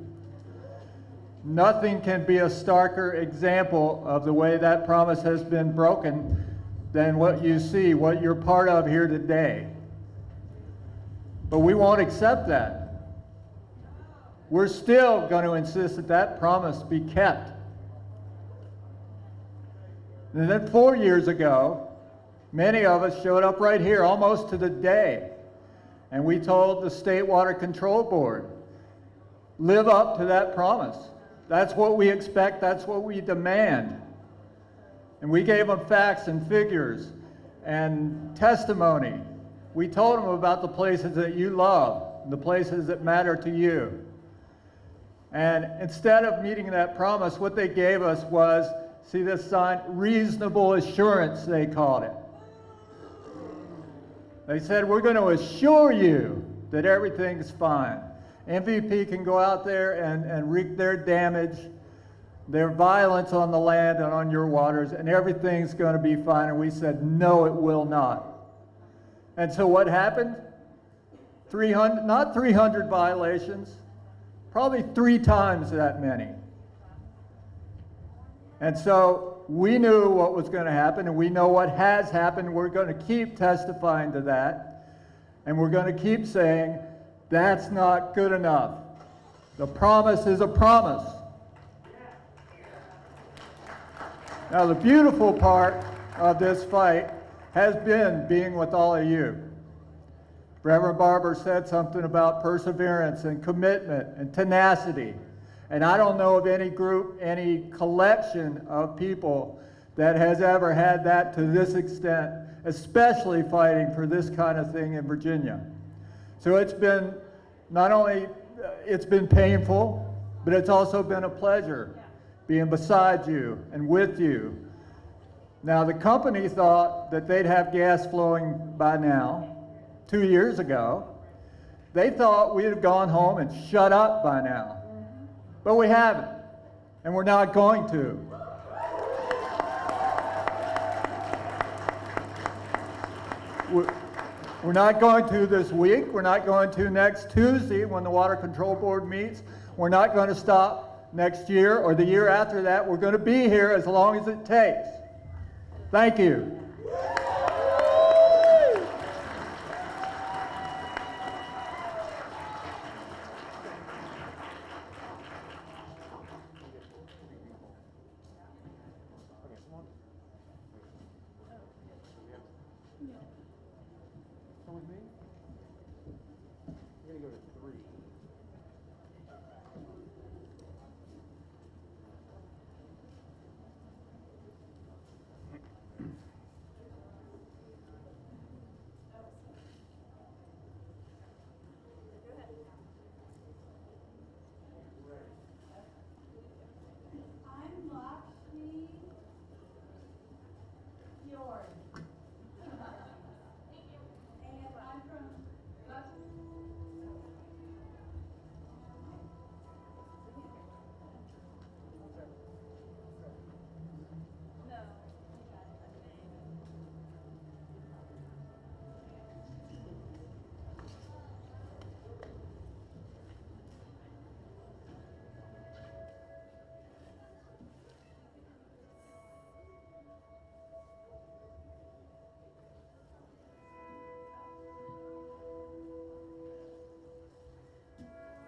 Speaker 13: Nothing can be a starker example of the way that promise has been broken than what you see, what you're part of here today. But we won't accept that. We're still going to insist that that promise be kept. And then 4 years ago, many of us showed up right here almost to the day, and we told the State Water Control Board, live up to that promise. That's what we expect, that's what we demand. And we gave them facts and figures and testimony. We told them about the places that you love, the places that matter to you. And instead of meeting that promise, what they gave us was, see this sign, reasonable assurance, they called it. They said, we're going to assure you that everything's fine. MVP can go out there and wreak their damage, their violence on the land and on your waters, and everything's going to be fine. And we said, no, it will not. And so what happened? Not 300 violations, probably 3 times that many. And so we knew what was going to happen, and we know what has happened. We're going to keep testifying to that, and we're going to keep saying, that's not good enough. The promise is a promise. Now, the beautiful part of this fight has been being with all of you. Reverend Barber said something about perseverance and commitment and tenacity. And I don't know of any group, any collection of people that has ever had that to this extent, especially fighting for this kind of thing in Virginia. So it's been Not only it's been painful, but it's also been a pleasure being beside you and with you. Now, the company thought that they'd have gas flowing by now, 2 years ago. They thought we'd have gone home and shut up by now, but we haven't, and we're not going to. We're not going to this week. We're not going to next Tuesday when the Water Control Board meets. We're not going to stop next year or the year after that. We're going to be here as long as it takes. Thank you.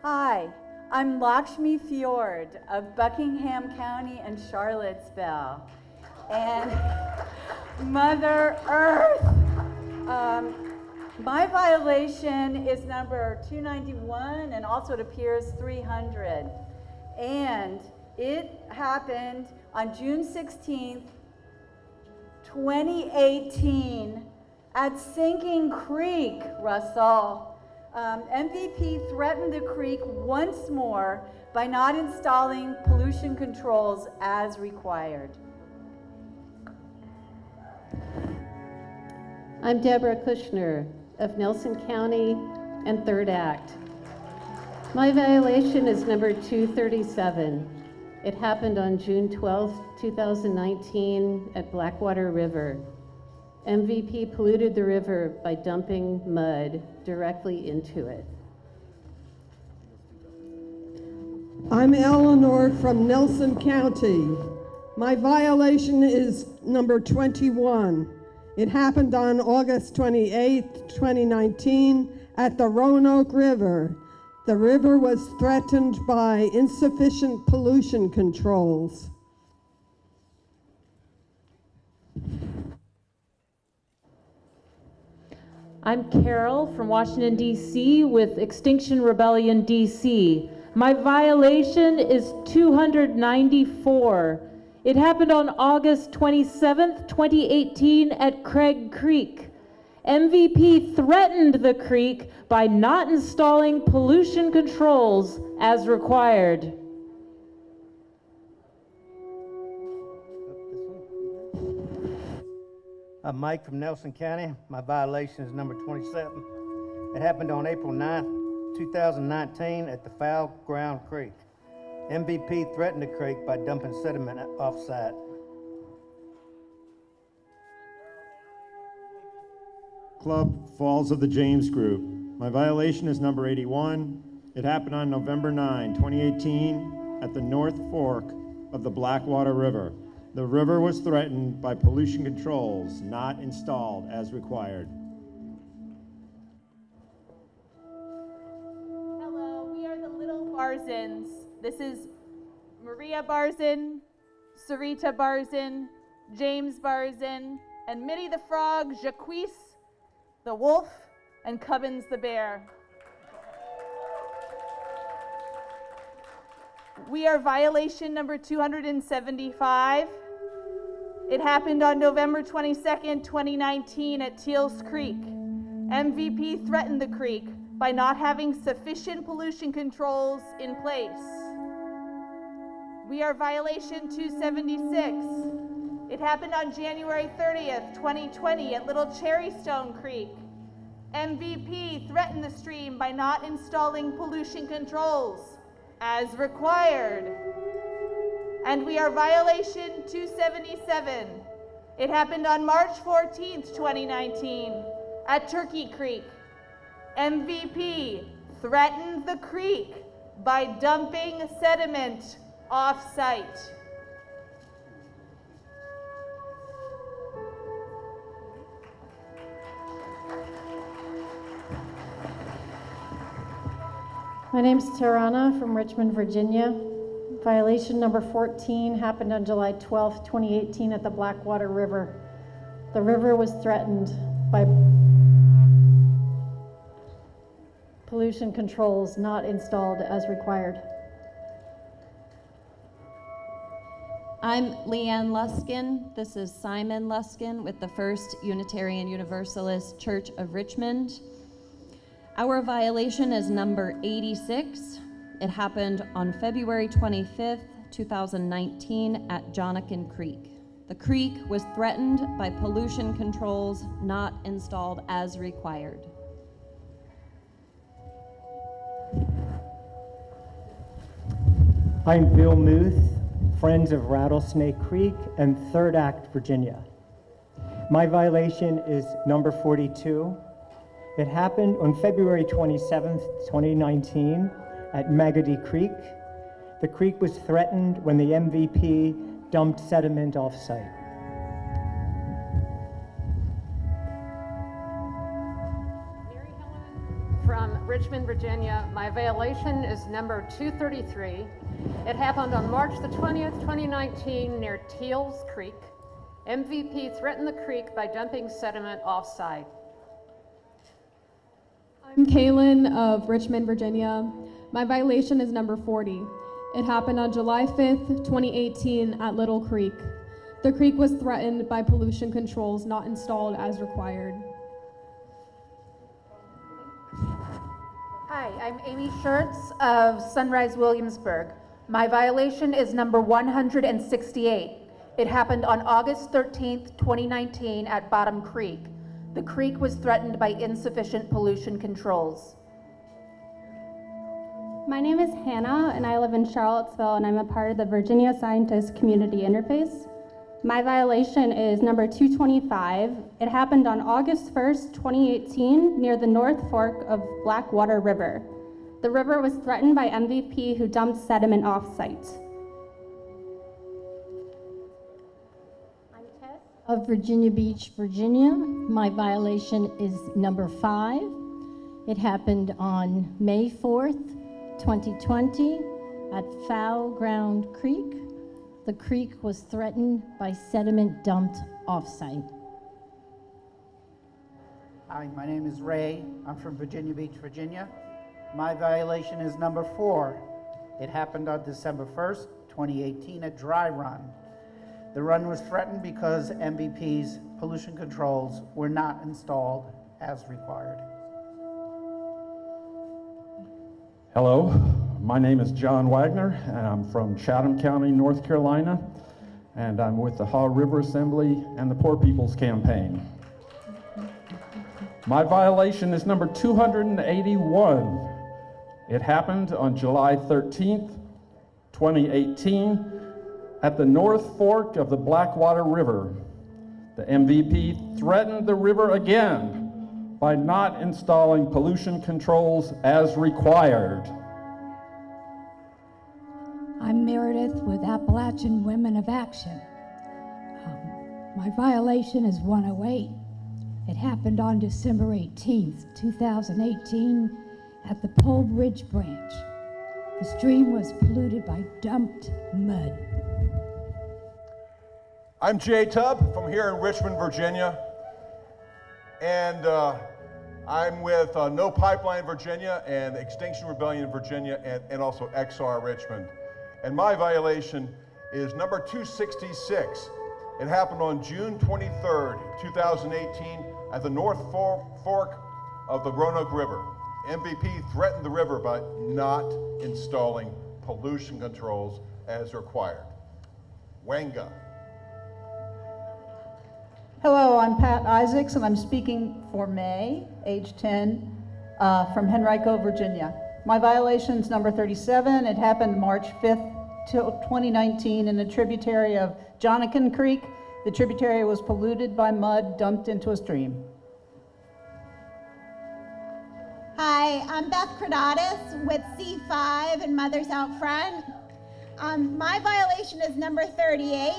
Speaker 15: Hi, I'm Lakshmi Fjord of Buckingham County and Charlottesville. And Mother Earth, my violation is number 291 and also it appears 300. And it happened on June 16th, 2018 at Sinking Creek, Rasoul. MVP threatened the creek once more by not installing pollution controls as required.
Speaker 16: I'm Deborah Kushner of Nelson County and Third Act. My violation is number 237. It happened on June 12, 2019 at Blackwater River. MVP polluted the river by dumping mud directly into it.
Speaker 17: I'm Eleanor from Nelson County. My violation is number 21. It happened on August 28, 2019 at the Roanoke River. The river was threatened by insufficient pollution controls.
Speaker 18: I'm Carol from Washington, D.C. with Extinction Rebellion, D.C. My violation is 294. It happened on August 27th, 2018 at Craig Creek. MVP threatened the creek by not installing pollution controls as required.
Speaker 19: I'm Mike from Nelson County. My violation is number 27. It happened on April 9th, 2019 at the Foul Ground Creek. MVP threatened the creek by dumping sediment off-site.
Speaker 7: Club Falls of the James Group. My violation is number 81. It happened on November 9, 2018 at the North Fork of the Blackwater River. The river was threatened by pollution controls not installed as required.
Speaker 20: Hello, we are the Little Barzins. This is Maria Barzin, Sarita Barzin, James Barzin, and Mitty the Frog, Jacquees the Wolf, and Cubbins the Bear. We are violation number 275. It happened on November 22nd, 2019 at Teals Creek. MVP threatened the creek by not having sufficient pollution controls in place. We are violation 276. It happened on January 30th, 2020 at Little Cherrystone Creek. MVP threatened the stream by not installing pollution controls as required. And we are violation 277. It happened on March 14th, 2019 at Turkey Creek. MVP threatened the creek by dumping sediment off-site.
Speaker 16: My name's Tarana from Richmond, Virginia. Violation number 14 happened on July 12th, 2018 at the Blackwater River. The river was threatened by pollution controls not installed as required.
Speaker 1: I'm Leanne Luskin. This is Simon Luskin with the First Unitarian Universalist Church of Richmond. Our violation is number 86. It happened on February 25th, 2019 at Jonakin Creek. The creek was threatened by pollution controls not installed as required.
Speaker 3: I'm Bill Muth, Friends of Rattlesnake Creek and Third Act, Virginia. My violation is number 42. It happened on February 27th, 2019 at Magody Creek. The creek was threatened when the MVP dumped sediment off-site.
Speaker 4: From Richmond, Virginia. My violation is number 233. It happened on March the 20th, 2019 near Teals Creek. MVP threatened the creek by dumping sediment off-site.
Speaker 5: I'm Kaylin of Richmond, Virginia. My violation is number 40. It happened on July 5th, 2018 at Little Creek. The creek was threatened by pollution controls not installed as required.
Speaker 10: Hi, I'm Amy Schertz of Sunrise Williamsburg. My violation is number 168. It happened on August 13th, 2019 at Bottom Creek. The creek was threatened by insufficient pollution controls.
Speaker 27: My name is Hannah, and I live in Charlottesville, and I'm a part of the Virginia Scientist Community Interface. My violation is number 225. It happened on August 1st, 2018, near the North Fork of Blackwater River. The river was threatened by MVP who dumped sediment off-site.
Speaker 21: Of Virginia Beach, Virginia. My violation is number 5. It happened on May 4th, 2020 at Foul Ground Creek. The creek was threatened by sediment dumped off-site.
Speaker 22: Hi, my name is Ray. I'm from Virginia Beach, Virginia. My violation is number 4. It happened on December 1st, 2018 at Dry Run. The run was threatened because MVP's pollution controls were not installed as required.
Speaker 28: Hello, my name is John Wagner, and I'm from Chatham County, North Carolina, and I'm with the Haw River Assembly and the Poor People's Campaign. My violation is number 281. It happened on July 13th, 2018, at the North Fork of the Blackwater River. The MVP threatened the river again by not installing pollution controls as required.
Speaker 29: I'm Meredith with Appalachian Women of Action. My violation is 108. It happened on December 18th, 2018 at the Pole Bridge branch. The stream was polluted by dumped mud.
Speaker 30: I'm Jay Tubb from here in Richmond, Virginia, and I'm with No Pipeline Virginia and Extinction Rebellion Virginia and also XR Richmond. And my violation is number 266. It happened on June 23rd, 2018 at the North Fork of the Roanoke River. MVP threatened the river by not installing pollution controls as required. Wenga.
Speaker 2: Hello, I'm Pat Isaacs, and I'm speaking for May, age 10, from Henrico, Virginia. My violation is number 37. It happened March 5th, 2019 in a tributary of Jonakin Creek. The tributary was polluted by mud dumped into a stream.
Speaker 6: Hi, I'm Beth Cradatis with C5 and Mothers Out Front. My violation is number 38.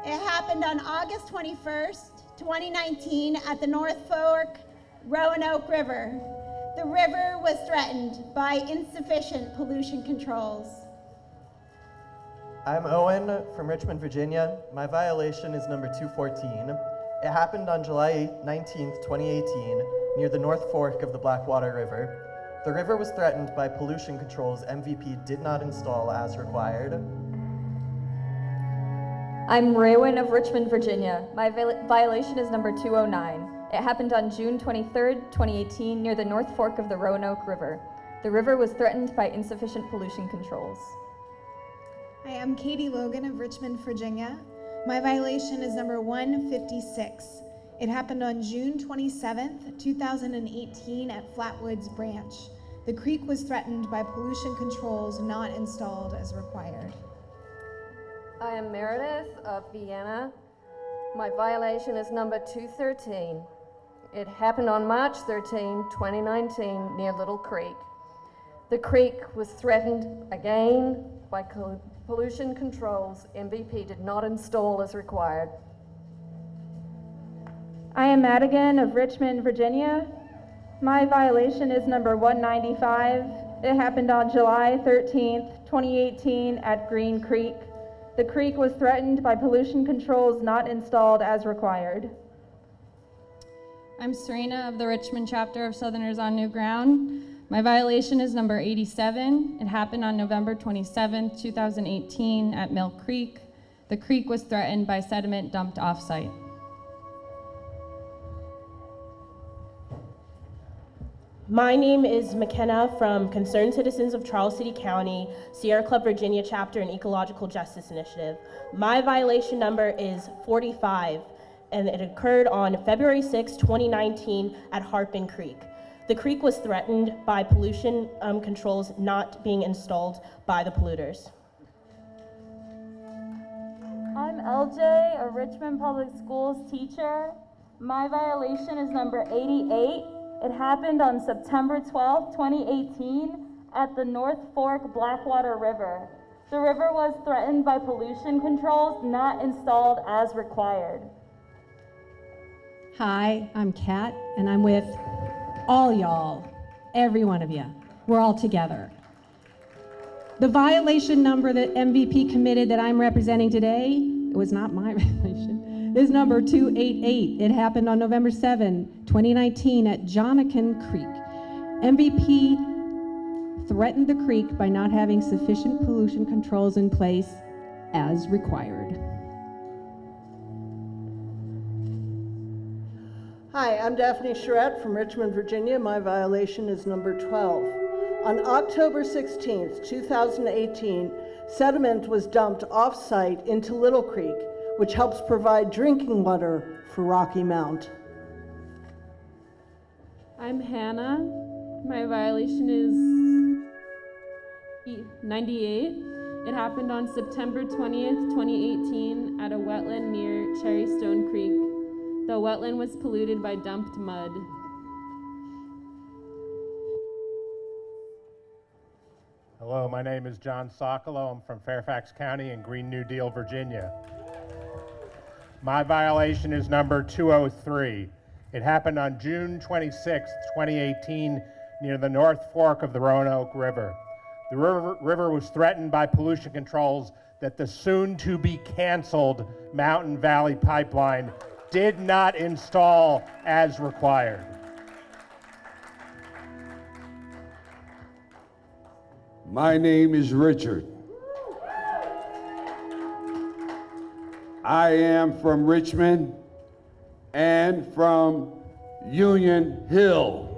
Speaker 6: It happened on August 21st, 2019 at the North Fork Roanoke River. The river was threatened by insufficient pollution controls.
Speaker 8: I'm Owen from Richmond, Virginia. My violation is number 214. It happened on July 19th, 2018, near the North Fork of the Blackwater River. The river was threatened by pollution controls MVP did not install as required.
Speaker 9: I'm Raywin of Richmond, Virginia. My violation is number 209. It happened on June 23rd, 2018, near the North Fork of the Roanoke River. The river was threatened by insufficient pollution controls.
Speaker 11: Hi, I'm Katie Logan of Richmond, Virginia. My violation is number 156. It happened on June 27th, 2018 at Flatwoods Branch. The creek was threatened by pollution controls not installed as required.
Speaker 9: I am Meredith of Vienna. My violation is number 213. It happened on March 13, 2019 near Little Creek. The creek was threatened again by pollution controls MVP did not install as required.
Speaker 27: I am Madigan of Richmond, Virginia. My violation is number 195. It happened on July 13th, 2018 at Green Creek. The creek was threatened by pollution controls not installed as required.
Speaker 14: I'm Serena of the Richmond chapter of Southerners on New Ground. My violation is number 87. It happened on November 27th, 2018 at Mill Creek. The creek was threatened by sediment dumped off-site.
Speaker 23: My name is McKenna from Concerned Citizens of Charles City County, Sierra Club Virginia Chapter and Ecological Justice Initiative. My violation number is 45, and it occurred on February 6, 2019 at Harpin Creek. The creek was threatened by pollution controls not being installed by the polluters.
Speaker 27: I'm LJ, a Richmond Public Schools teacher. My violation is number 88. It happened on September 12, 2018 at the North Fork Blackwater River. The river was threatened by pollution controls not installed as required.
Speaker 24: Hi, I'm Kat, and I'm with all y'all, every one of you. We're all together. The violation number that MVP committed that I'm representing today, it was not my violation, is number 288. It happened on November 7, 2019 at Jonakin Creek. MVP threatened the creek by not having sufficient pollution controls in place as required.
Speaker 25: Hi, I'm Daphne Charette from Richmond, Virginia. My violation is number 12. On October 16th, 2018, sediment was dumped off-site into Little Creek, which helps provide drinking water for Rocky Mount.
Speaker 5: I'm Hannah. My violation is 98. It happened on September 20th, 2018 at a wetland near Cherrystone Creek. The wetland was polluted by dumped mud.
Speaker 26: Hello, my name is John Socolow. I'm from Fairfax County in Green New Deal, Virginia. My violation is number 203. It happened on June 26, 2018, near the North Fork of the Roanoke River. The river was threatened by pollution controls that the soon-to-be-canceled Mountain Valley Pipeline did not install as required.
Speaker 31: My name is Richard. I am from Richmond and from Union Hill.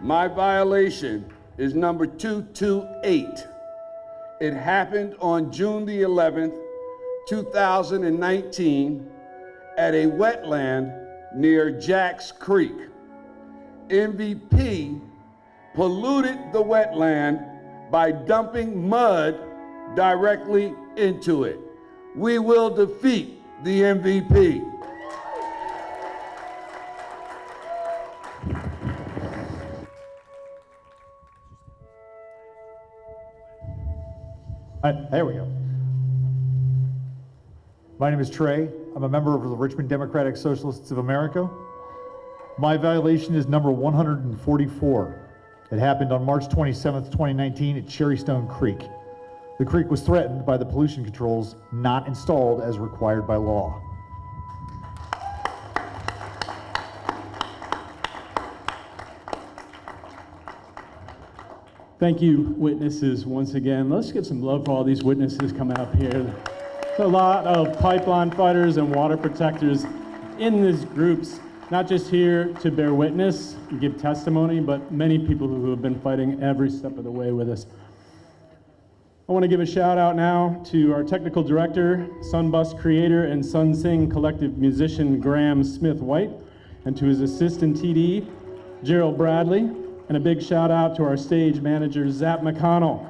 Speaker 31: My violation is number 228. It happened on June the 11th, 2019 at a wetland near Jacks Creek. MVP polluted the wetland by dumping mud directly into it. We will defeat the MVP.
Speaker 1: There we go. My name is Trey. I'm a member of the Richmond Democratic Socialists of America. My violation is number 144. It happened on March 27th, 2019 at Cherrystone Creek. The creek was threatened by the pollution controls not installed as required by law.
Speaker 3: Thank you, witnesses, once again. Let's get some love for all these witnesses coming up here. There's a lot of pipeline fighters and water protectors in these groups, not just here to bear witness and give testimony, but many people who have been fighting every step of the way with us. I want to give a shout out now to our technical director, Sunbus creator, and Sun Sing collective musician, Graham Smith-White, and to his assistant TD, Gerald Bradley. And a big shout out to our stage manager, Zap McConnell.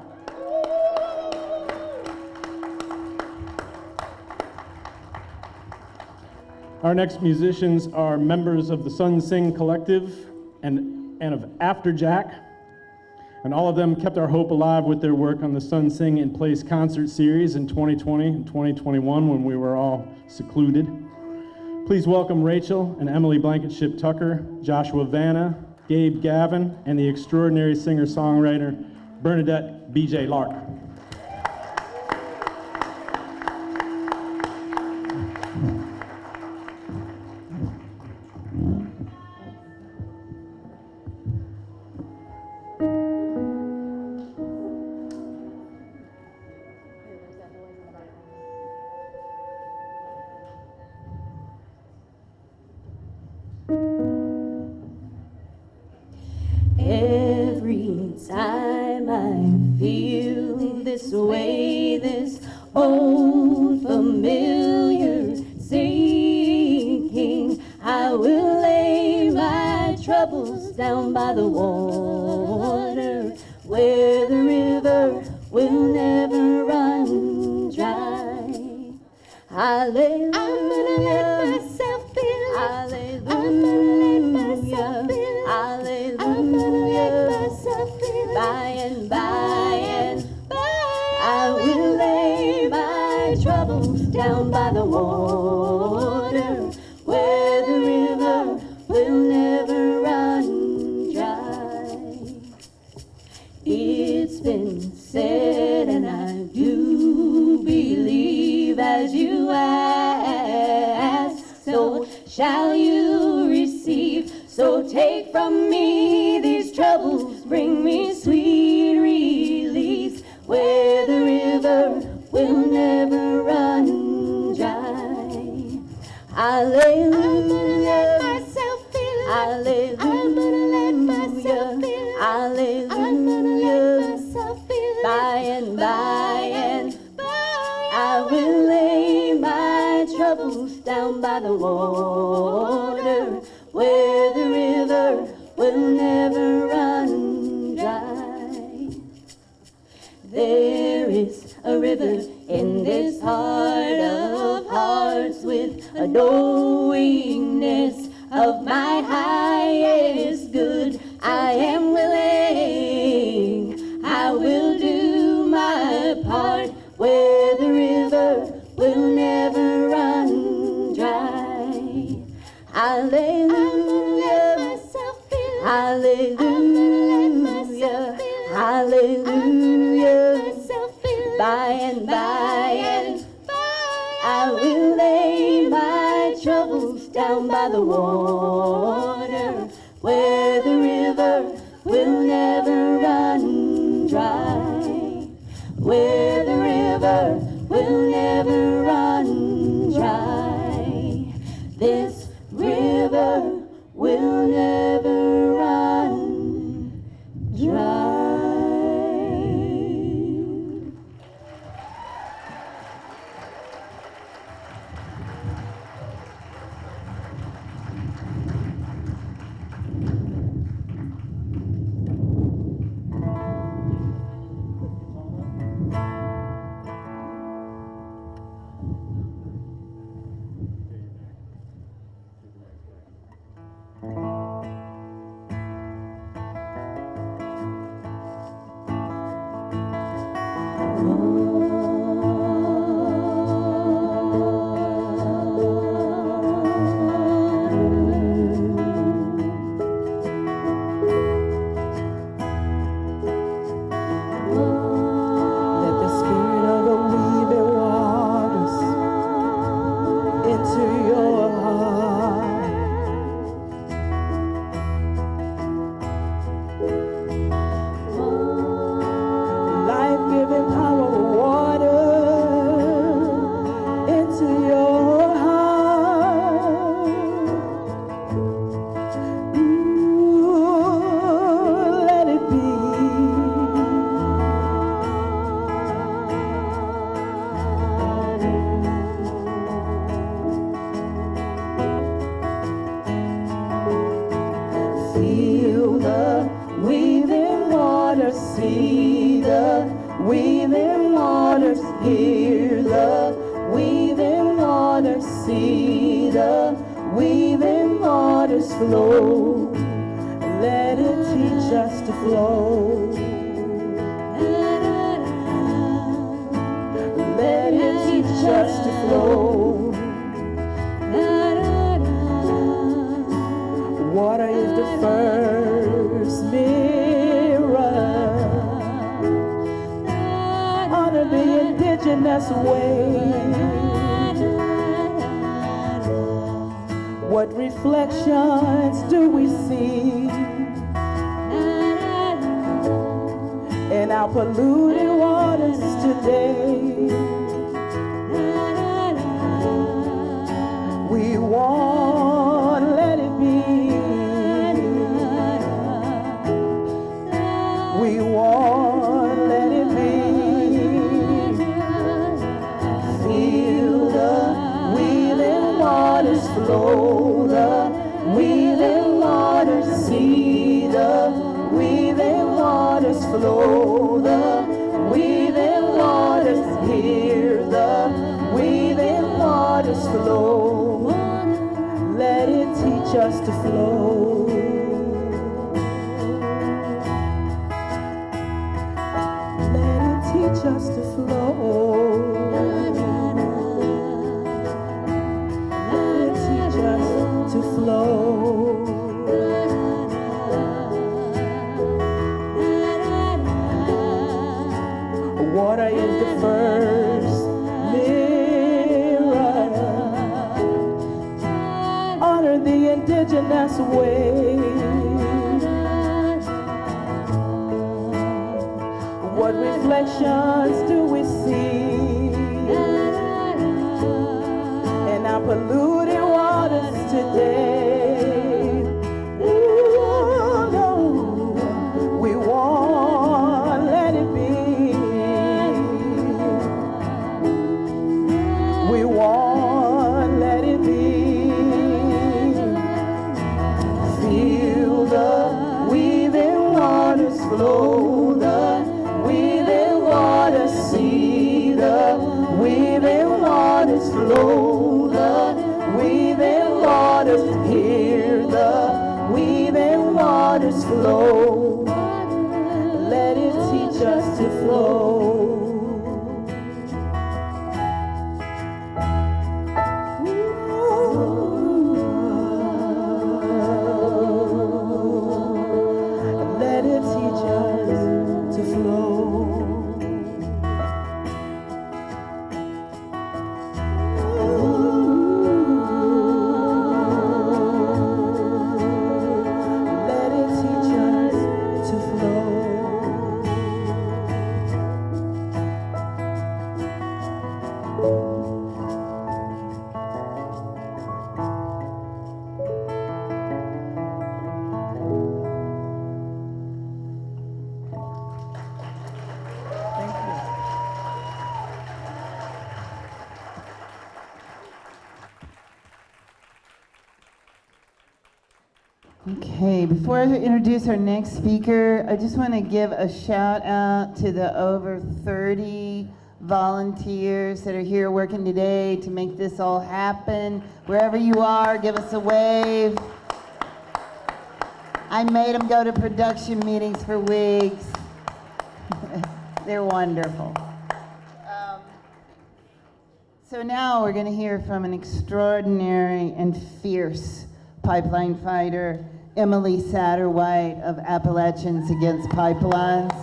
Speaker 3: Our next musicians are members of the Sun Sing Collective and of After Jack. And all of them kept our hope alive with their work on the Sun Sing in Place concert series in 2020 and 2021 when we were all secluded. Please welcome Rachel and Emily Blankenship Tucker, Joshua Vanna, Gabe Gavin, and the extraordinary singer-songwriter, Bernadette B.J. Lark.
Speaker 7: Every time I feel this way, this old familiar sinking, I will lay my troubles down by the water, where the river will never run dry. Hallelujah. I'm gonna let myself be loved. Hallelujah. I'm gonna let myself be loved. Hallelujah. I'm gonna let myself be loved. By and by, I will lay my troubles down by the water, where the river will never run dry. It's been said, and I do believe, as you ask, so shall you receive. So take from me these troubles, bring me sweet release, where the river will never run dry. Hallelujah. I'm gonna let myself be loved. Hallelujah. I'm gonna let myself be loved. Hallelujah. I'm gonna let myself be loved. By and by, I will lay my troubles down by the water, where the river will never run dry. There is a river in this heart of hearts, with a knowingness of my highest good. I am willing, I will do my part, where the river will never run dry. Hallelujah. Hallelujah. Hallelujah. By and by, I will lay my troubles down by the water, where the river will never run dry. Where the river will never run dry. This river will never run weaving waters, hear the weaving waters, see the weaving waters flow. Let it teach us to flow. Let it teach us to flow. Water is the first mirror. Honor the indigenous way. What reflections do we see in our polluted waters today? We won't let it be. We won't let it be. Feel the weaving waters flow, the weaving waters, see the weaving waters flow, the weaving waters, hear the weaving waters flow. Let it teach us to flow. Let it teach us to flow. Let it teach us to flow. Water is the first mirror. Honor the indigenous way. What reflections do we see in our polluted waters today? Ooh, no, we won't let it be. We won't let it be. Feel the weaving waters flow, the weaving waters, see the weaving waters flow, the weaving waters, hear the weaving waters flow. Let it teach us to flow. Let it teach us to flow. Let it teach us to flow.
Speaker 4: Okay, before I introduce our next speaker, I just want to give a shout out to the over 30 volunteers that are here working today to make this all happen. Wherever you are, give us a wave. I made them go to production meetings for weeks. They're wonderful. So now we're going to hear from an extraordinary and fierce pipeline fighter, Emily Satterwhite of Appalachians Against Pipelines.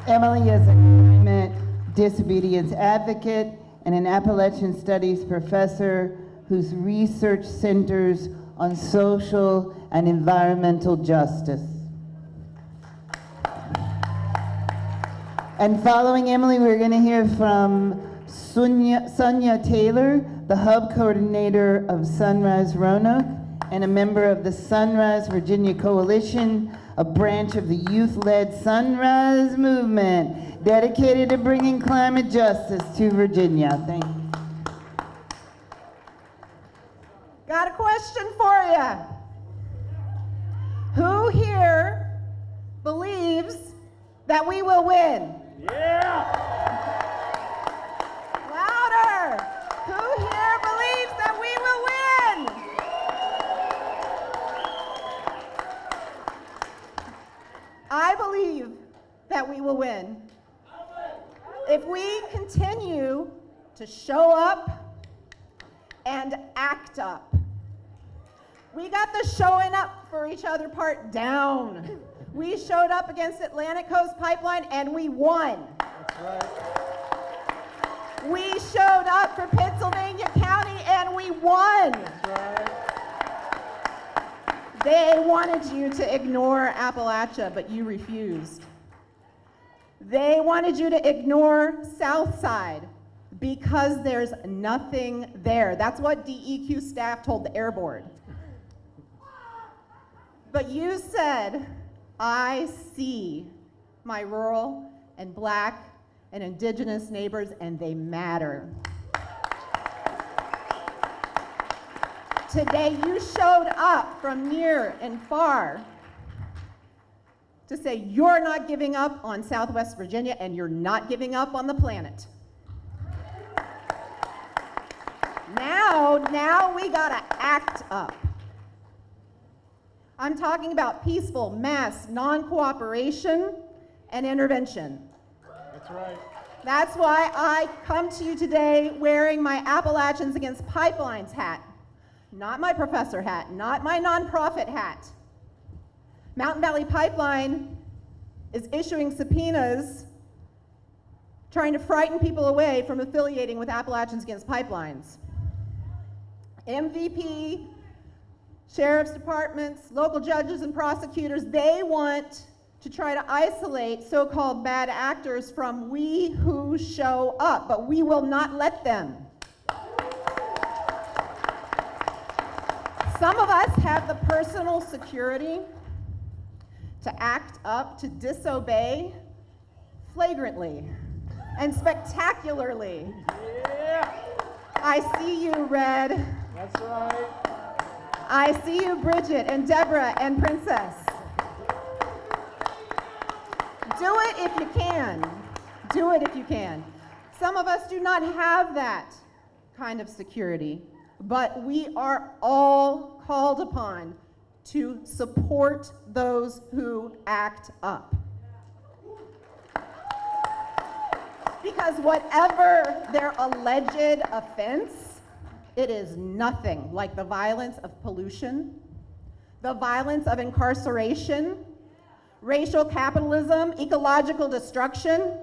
Speaker 4: Emily is a climate disobedience advocate and an Appalachian Studies professor whose research centers on social and environmental justice. And following Emily, we're going to hear from Sonja Taylor, the hub coordinator of Sunrise Roanoke and a member of the Sunrise Virginia Coalition, a branch of the youth-led Sunrise movement dedicated to bringing climate justice to Virginia. Thank you.
Speaker 10: Got a question for you. Who here believes that we will win?
Speaker 30: Yeah!
Speaker 10: Louder! Who here believes that we will win? I believe that we will win. If we continue to show up and act up. We got the showing up for each other part down. We showed up against Atlantic Coast Pipeline and we won.
Speaker 30: That's right.
Speaker 10: We showed up for Pennsylvania County and we won.
Speaker 30: That's right.
Speaker 10: They wanted you to ignore Appalachia, but you refused. They wanted you to ignore Southside because there's nothing there. That's what DEQ staff told the Air Board. But you said, I see my rural and Black and Indigenous neighbors, and they matter. Today you showed up from near and far to say you're not giving up on Southwest Virginia and you're not giving up on the planet. Now we gotta act up. I'm talking about peaceful, mass, non-cooperation and intervention.
Speaker 30: That's right.
Speaker 10: That's why I come to you today wearing my Appalachians Against Pipelines hat. Not my professor hat, not my nonprofit hat. Mountain Valley Pipeline is issuing subpoenas trying to frighten people away from affiliating with Appalachians Against Pipelines. MVP, sheriff's departments, local judges and prosecutors, they want to try to isolate so-called bad actors from we who show up, but we will not let them. Some of us have the personal security to act up, to disobey flagrantly and spectacularly.
Speaker 30: Yeah!
Speaker 10: I see you, Red.
Speaker 30: That's right.
Speaker 10: I see you, Bridget and Deborah and Princess. Do it if you can. Do it if you can. Some of us do not have that kind of security, but we are all called upon to support those who act up. Because whatever their alleged offense, it is nothing like the violence of pollution, the violence of incarceration, racial capitalism, ecological destruction.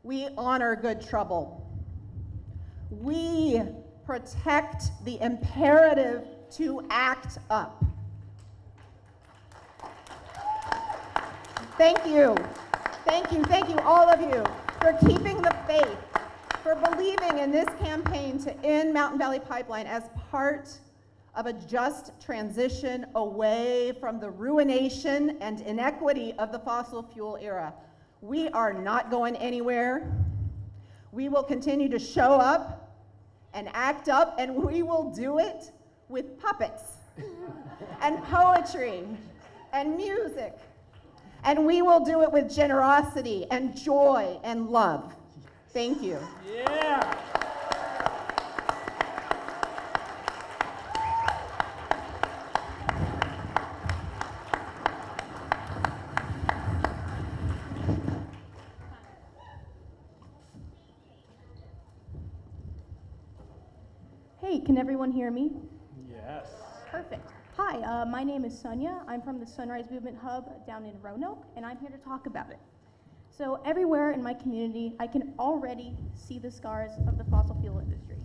Speaker 10: We honor good trouble. We protect the imperative to act up. Thank you. Thank you, all of you, for keeping the faith, for believing in this campaign to end Mountain Valley Pipeline as part of a just transition away from the ruination and inequity of the fossil fuel era. We are not going anywhere. We will continue to show up and act up, and we will do it with puppets and poetry and music. And we will do it with generosity and joy and love. Thank you.
Speaker 30: Yeah!
Speaker 12: Hey, can everyone hear me?
Speaker 30: Yes.
Speaker 12: Perfect. Hi, my name is Sonja. I'm from the Sunrise Movement Hub down in Roanoke, and I'm here to talk about it. So everywhere in my community, I can already see the scars of the fossil fuel industry.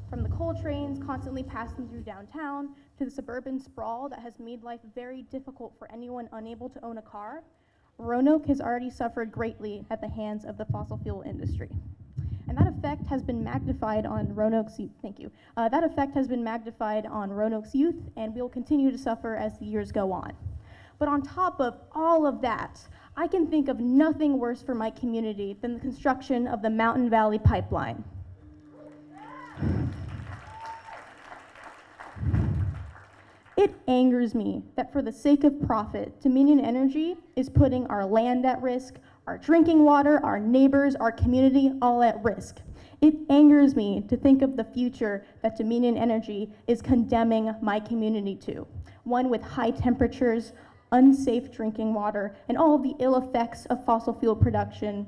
Speaker 12: From the coal trains constantly passing through downtown, to the suburban sprawl that has made life very difficult for anyone unable to own a car, Roanoke has already suffered greatly at the hands of the fossil fuel industry. And that effect has been magnified on Roanoke's youth. Thank you. That effect has been magnified on Roanoke's youth, and will continue to suffer as the years go on. But on top of all of that, I can think of nothing worse for my community than the construction of the Mountain Valley Pipeline. It angers me that for the sake of profit, Dominion Energy is putting our land at risk, our drinking water, our neighbors, our community, all at risk. It angers me to think of the future that Dominion Energy is condemning my community to, one with high temperatures, unsafe drinking water, and all of the ill effects of fossil fuel production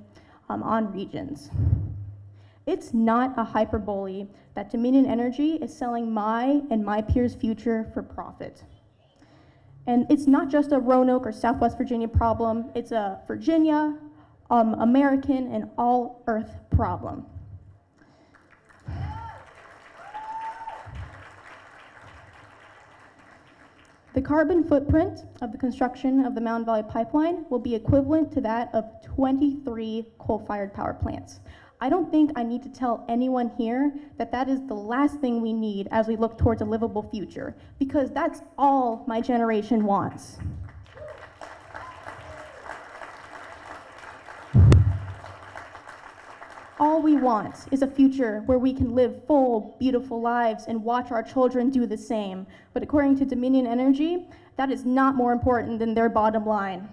Speaker 12: on regions. It's not a hyperbole that Dominion Energy is selling my and my peers' future for profit. And it's not just a Roanoke or Southwest Virginia problem, it's a Virginia, American, and all-earth problem. The carbon footprint of the construction of the Mountain Valley Pipeline will be equivalent to that of 23 coal-fired power plants. I don't think I need to tell anyone here that that is the last thing we need as we look towards a livable future, because that's all my generation wants. All we want is a future where we can live full, beautiful lives and watch our children do the same. But according to Dominion Energy, that is not more important than their bottom line.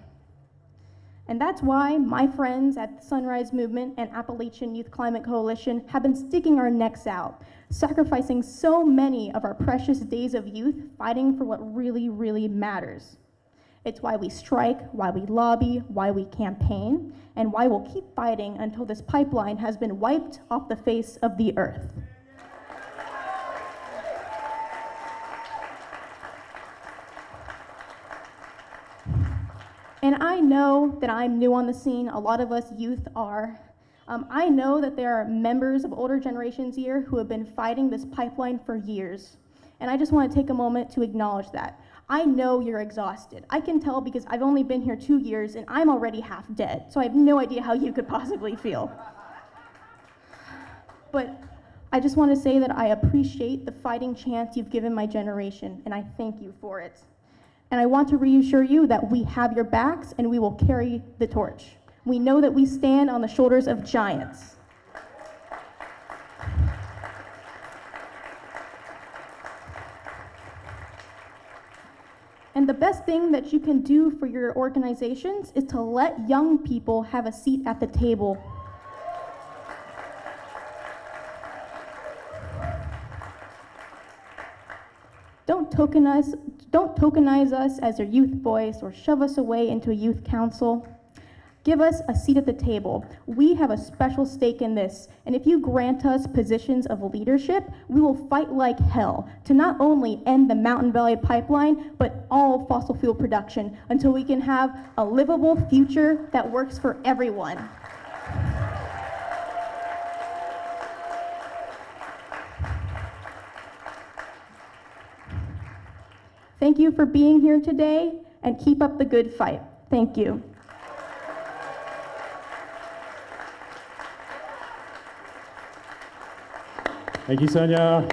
Speaker 12: And that's why my friends at the Sunrise Movement and Appalachian Youth Climate Coalition have been sticking our necks out, sacrificing so many of our precious days of youth fighting for what really, really matters. It's why we strike, why we lobby, why we campaign, and why we'll keep fighting until this pipeline has been wiped off the face of the earth. And I know that I'm new on the scene, a lot of us youth are. I know that there are members of older generations here who have been fighting this pipeline for years. And I just want to take a moment to acknowledge that. I know you're exhausted. I can tell because I've only been here 2 years and I'm already half dead, so I have no idea how you could possibly feel. But I just want to say that I appreciate the fighting chance you've given my generation, and I thank you for it. And I want to reassure you that we have your backs and we will carry the torch. We know that we stand on the shoulders of giants. And the best thing that you can do for your organizations is to let young people have a seat at the table. Don't tokenize us as your youth voice or shove us away into a youth council. Give us a seat at the table. We have a special stake in this, and if you grant us positions of leadership, we will fight like hell to not only end the Mountain Valley Pipeline, but all fossil fuel production until we can have a livable future that works for everyone. Thank you for being here today, and keep up the good fight. Thank you.
Speaker 3: Thank you, Sonja.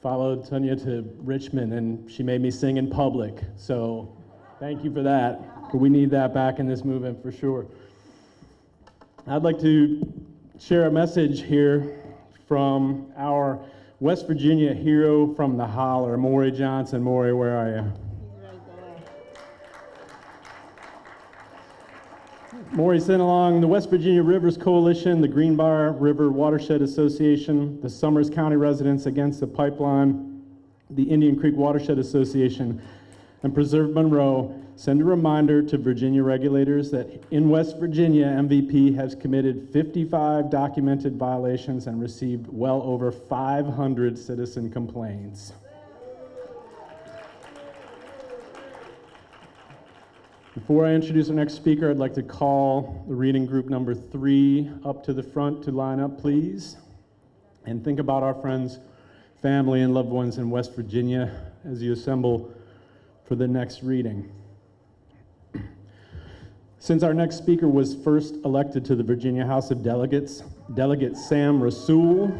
Speaker 3: Followed Sonja to Richmond, and she made me sing in public. So thank you for that. We need that back in this movement for sure. I'd like to share a message here from our West Virginia hero from the holler, Maury Johnson. Maury, where are you? Maury sent along the West Virginia Rivers Coalition, the Greenbrier River Watershed Association, the Summers County Residents Against the Pipeline, the Indian Creek Watershed Association, and Preserve Monroe send a reminder to Virginia regulators that in West Virginia, MVP has committed 55 documented violations and received well over 500 citizen complaints. Before I introduce our next speaker, I'd like to call the reading group number 3 up to the front to line up, please. And think about our friends, family, and loved ones in West Virginia as you assemble for the next reading. Since our next speaker was first elected to the Virginia House of Delegates, Delegate Sam Rasoul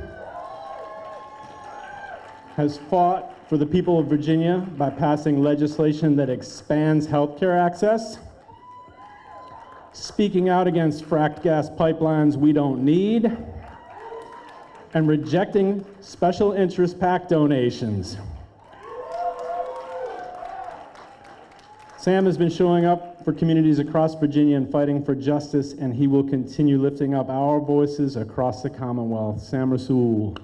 Speaker 3: has fought for the people of Virginia by passing legislation that expands healthcare access, speaking out against fracked gas pipelines we don't need, and rejecting special interest PAC donations. Sam has been showing up for communities across Virginia and fighting for justice, and he will continue lifting up our voices across the Commonwealth. Sam Rasoul.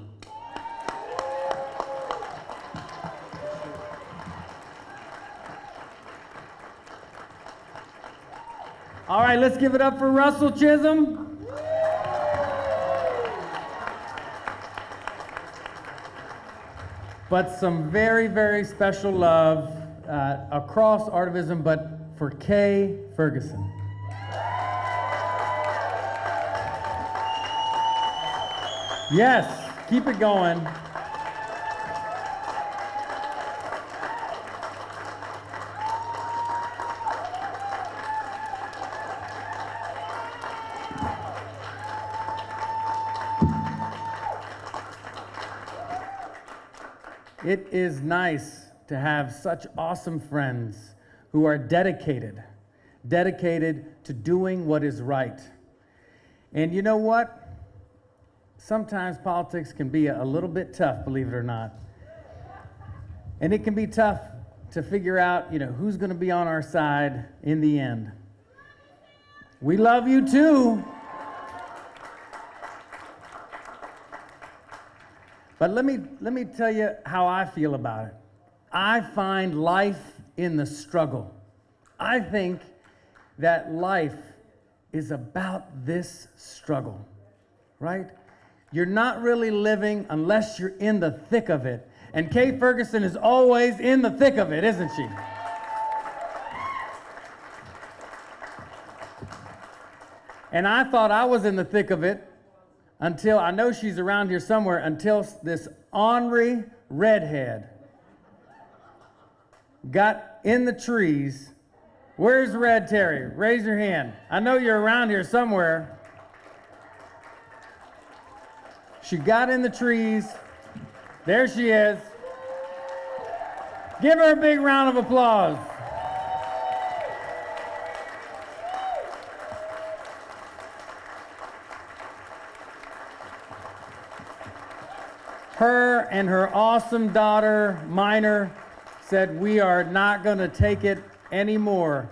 Speaker 13: All right, let's give it up for Russell Chisholm. But some very, very special love across Artivism, but for Kay Ferguson. Yes, keep it going. It is nice to have such awesome friends who are dedicated to doing what is right. And you know what? Sometimes politics can be a little bit tough, believe it or not. And it can be tough to figure out, who's going to be on our side in the end. We love you too. But let me tell you how I feel about it. I find life in the struggle. I think that life is about this struggle, right? You're not really living unless you're in the thick of it. And Kay Ferguson is always in the thick of it, isn't she? And I thought I was in the thick of it until, I know she's around here somewhere, until this ornery redhead got in the trees. Where's Red Terry? Raise your hand. I know you're around here somewhere. She got in the trees. There she is. Give her a big round of applause. Her and her awesome daughter, Minor, said, we are not going to take it anymore.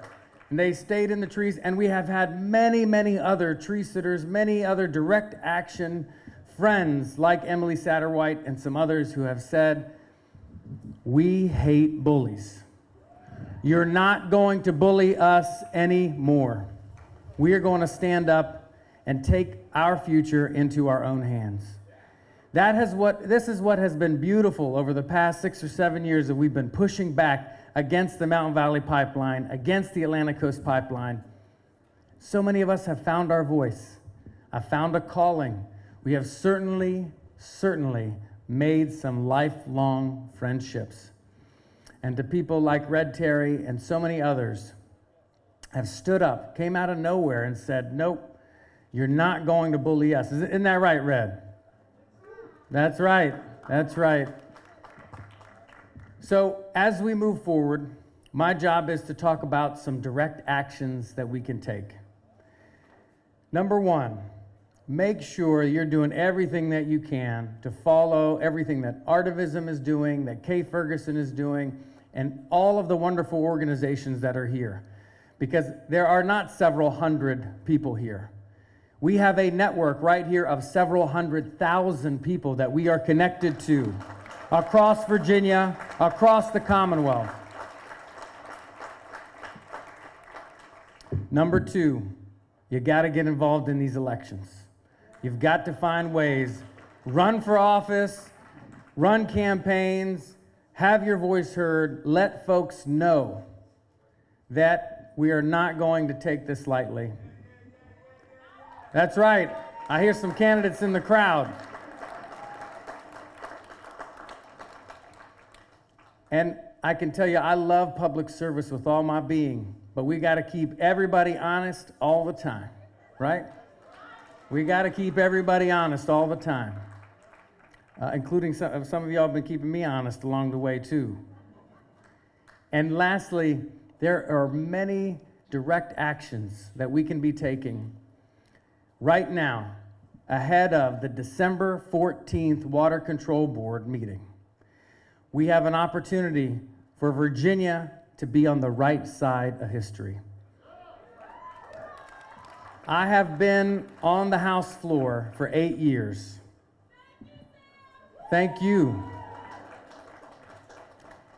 Speaker 13: And they stayed in the trees, and we have had many, many other tree sitters, many other direct action friends like Emily Satterwhite and some others who have said, we hate bullies. You're not going to bully us anymore. We are going to stand up and take our future into our own hands. This is what has been beautiful over the past 6 or 7 years that we've been pushing back against the Mountain Valley Pipeline, against the Atlantic Coast Pipeline. So many of us have found our voice. I found a calling. We have certainly made some lifelong friendships. And to people like Red Terry and so many others have stood up, came out of nowhere and said, nope, you're not going to bully us. Isn't that right, Red? That's right. That's right. So as we move forward, my job is to talk about some direct actions that we can take. Number one, make sure you're doing everything that you can to follow everything that Artivism is doing, that Kay Ferguson is doing, and all of the wonderful organizations that are here. Because there are not several hundred people here. We have a network right here of several 100,000 people that we are connected to across Virginia, across the Commonwealth. Number two, you got to get involved in these elections. You've got to find ways. Run for office, run campaigns, have your voice heard, let folks know that we are not going to take this lightly. That's right. I hear some candidates in the crowd. And I can tell you, I love public service with all my being, but we got to keep everybody honest all the time, right? We got to keep everybody honest all the time, including some of y'all have been keeping me honest along the way too. And lastly, there are many direct actions that we can be taking right now ahead of the December 14th Water Control Board meeting. We have an opportunity for Virginia to be on the right side of history. I have been on the House floor for 8 years. Thank you.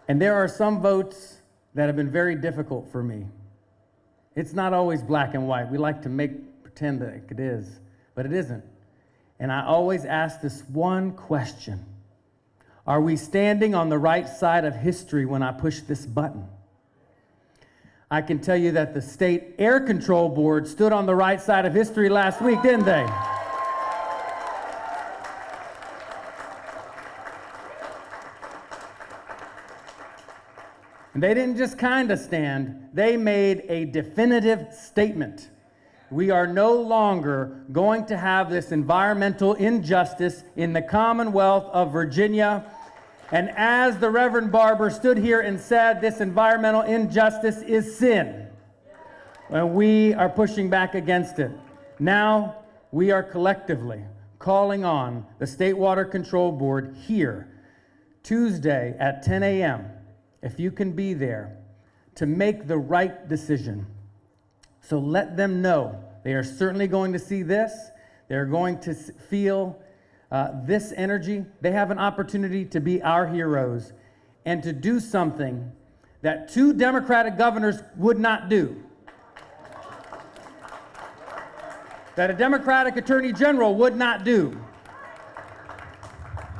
Speaker 13: And there are some votes that have been very difficult for me. It's not always black and white. We like to pretend that it is, but it isn't. And I always ask this one question. Are we standing on the right side of history when I push this button? I can tell you that the State Air Control Board stood on the right side of history last week, didn't they? And they didn't just kind of stand, they made a definitive statement. We are no longer going to have this environmental injustice in the Commonwealth of Virginia. And as the Reverend Barber stood here and said, this environmental injustice is sin. And we are pushing back against it. Now, we are collectively calling on the State Water Control Board here, Tuesday at 10 a.m., if you can be there, to make the right decision. So let them know they are certainly going to see this. They're going to feel this energy. They have an opportunity to be our heroes and to do something that 2 Democratic governors would not do, that a Democratic Attorney General would not do,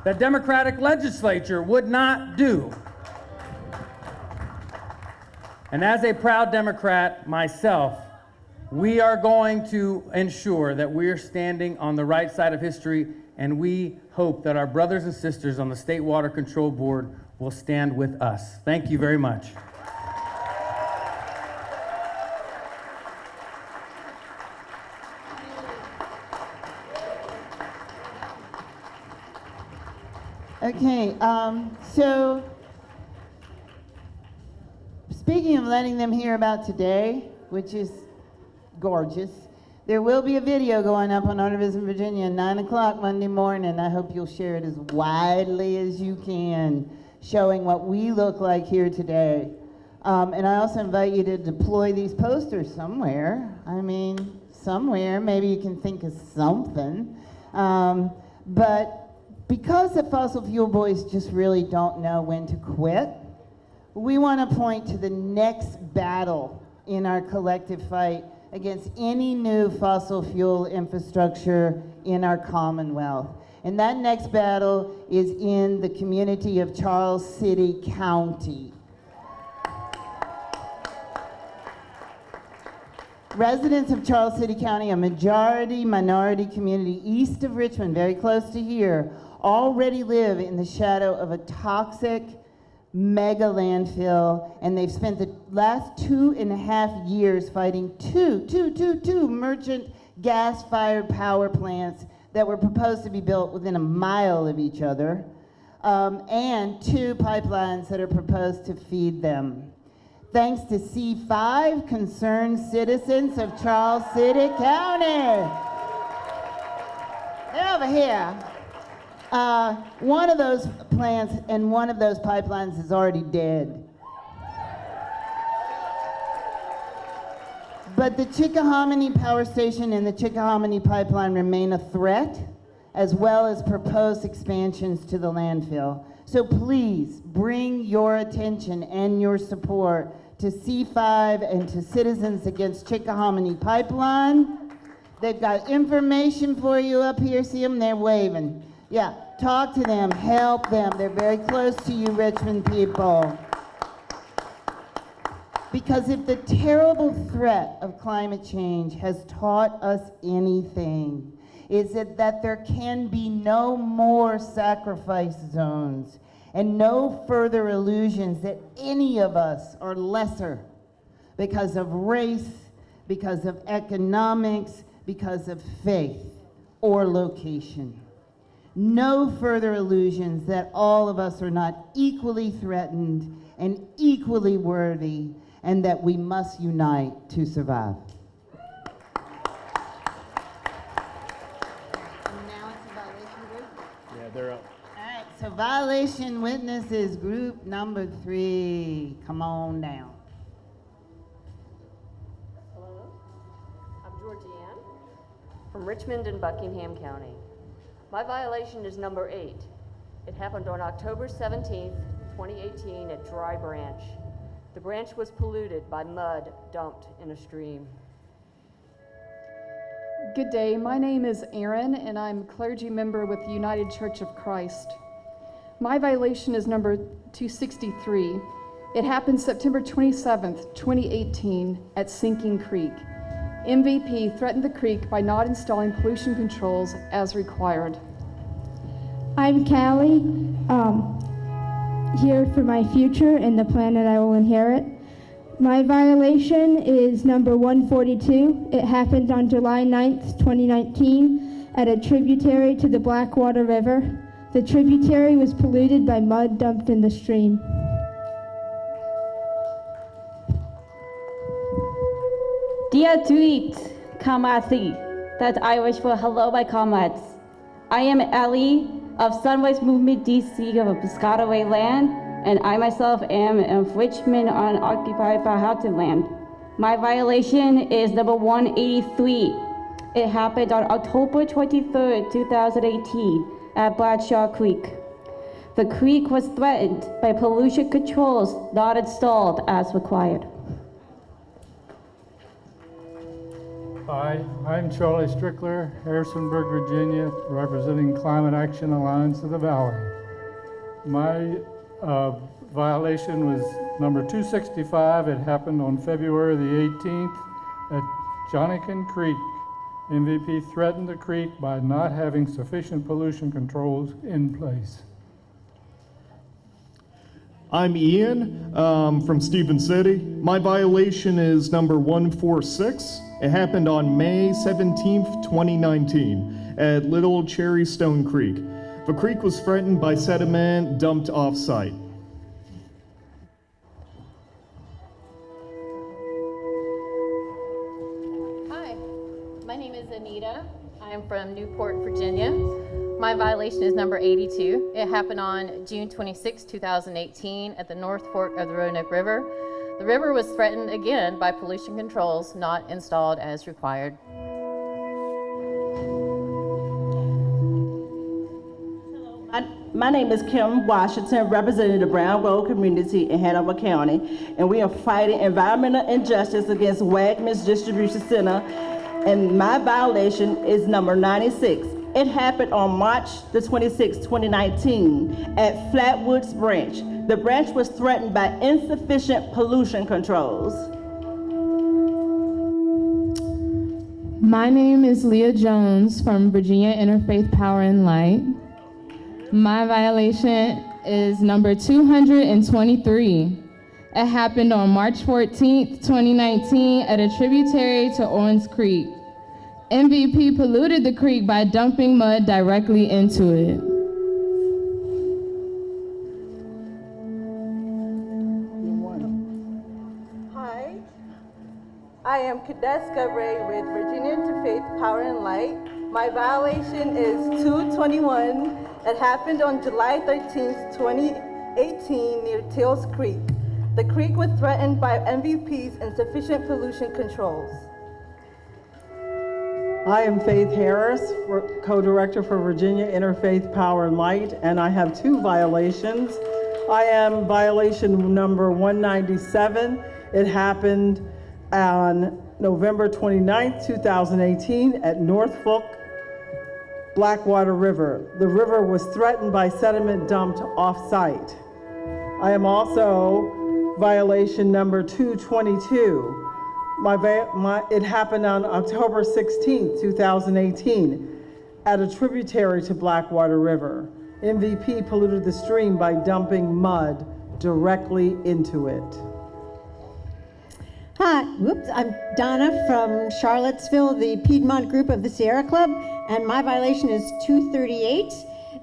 Speaker 13: that Democratic legislature would not do. And as a proud Democrat myself, we are going to ensure that we are standing on the right side of history, and we hope that our brothers and sisters on the State Water Control Board will stand with us. Thank you very much.
Speaker 4: Okay, so speaking of letting them hear about today, which is gorgeous, there will be a video going up on Artivism Virginia at 9 o'clock Monday morning. I hope you'll share it as widely as you can, showing what we look like here today. And I also invite you to deploy these posters somewhere. I mean, somewhere. Maybe you can think of something. But because the fossil fuel boys just really don't know when to quit, we want to point to the next battle in our collective fight against any new fossil fuel infrastructure in our Commonwealth. And that next battle is in the community of Charles City County. Residents of Charles City County, a majority-minority community east of Richmond, very close to here, already live in the shadow of a toxic mega landfill, and they've spent the last 2.5 years fighting two merchant gas-fired power plants that were proposed to be built within a mile of each other, and 2 pipelines that are proposed to feed them. Thanks to C5, concerned citizens of Charles City County. They're over here. One of those plants and one of those pipelines is already dead. But the Chickahominy Power Station and the Chickahominy Pipeline remain a threat, as well as proposed expansions to the landfill. So please bring your attention and your support to C5 and to Citizens Against Chickahominy Pipeline. They've got information for you up here. See them? They're waving. Yeah, talk to them, help them. They're very close to you, Richmond people. Because if the terrible threat of climate change has taught us anything, is it that there can be no more sacrifice zones and no further illusions that any of us are lesser because of race, because of economics, because of faith or location. No further illusions that all of us are not equally threatened and equally worthy, and that we must unite to survive. So violation witnesses group number 3, come on down.
Speaker 2: Hello, I'm Georgianne from Richmond and Buckingham County. My violation is number 8. It happened on October 17th, 2018 at Dry Branch. The branch was polluted by mud dumped in a stream.
Speaker 15: Good day, my name is Erin and I'm a clergy member with the United Church of Christ. My violation is number 263. It happened September 27th, 2018 at Sinking Creek. MVP threatened the creek by not installing pollution controls as required.
Speaker 16: I'm Callie, here for my future and the planet I will inherit. My violation is number 142. It happened on July 9th, 2019 at a tributary to the Blackwater River. The tributary was polluted by mud dumped in the stream.
Speaker 17: Dear tweet, Kamasi, that's Irish for hello, my comrades. I am Ellie of Sunrise Movement DC of Piscataway land, and I myself am of Richmond unoccupied Powhatan land. My violation is number 183. It happened on October 23rd, 2018 at Bradshaw Creek. The creek was threatened by pollution controls not installed as required.
Speaker 18: Hi, I'm Charlie Strickler, Harrisonburg, Virginia, representing Climate Action Alliance of the Valley. My violation was number 265. It happened on February the 18th at Johnnican Creek. MVP threatened the creek by not having sufficient pollution controls in place.
Speaker 19: I'm Ian from Stevens City. My violation is number 146. It happened on May 17th, 2019 at Little Cherry Stone Creek. The creek was threatened by sediment dumped off-site.
Speaker 20: Hi, my name is Anita. I am from Newport, Virginia. My violation is number 82. It happened on June 26, 2018 at the North Fork of the Roanoke River. The river was threatened again by pollution controls not installed as required.
Speaker 21: My name is Kim Washington, representing the Brown Road community in Hanover County, and we are fighting environmental injustice against Wegmans Distribution Center, and my violation is number 96. It happened on March the 26th, 2019 at Flatwoods Branch. The branch was threatened by insufficient pollution controls.
Speaker 22: My name is Leah Jones from Virginia Interfaith Power and Light. My violation is number 223. It happened on March 14th, 2019 at a tributary to Owens Creek. MVP polluted the creek by dumping mud directly into it.
Speaker 28: Hi, I am Kadeska Ray with Virginia Interfaith Power and Light. My violation is 221. It happened on July 13th, 2018 near Tills Creek. The creek was threatened by MVP's insufficient pollution controls.
Speaker 25: I am Faith Harris, co-director for Virginia Interfaith Power and Light, and I have 2 violations. I am violation number 197. It happened on November 29th, 2018 at North Fork, Blackwater River. The river was threatened by sediment dumped off-site. I am also violation number 222. It happened on October 16th, 2018 at a tributary to Blackwater River. MVP polluted the stream by dumping mud directly into it.
Speaker 29: Hi, I'm Donna from Charlottesville, the Piedmont group of the Sierra Club, and my violation is 238.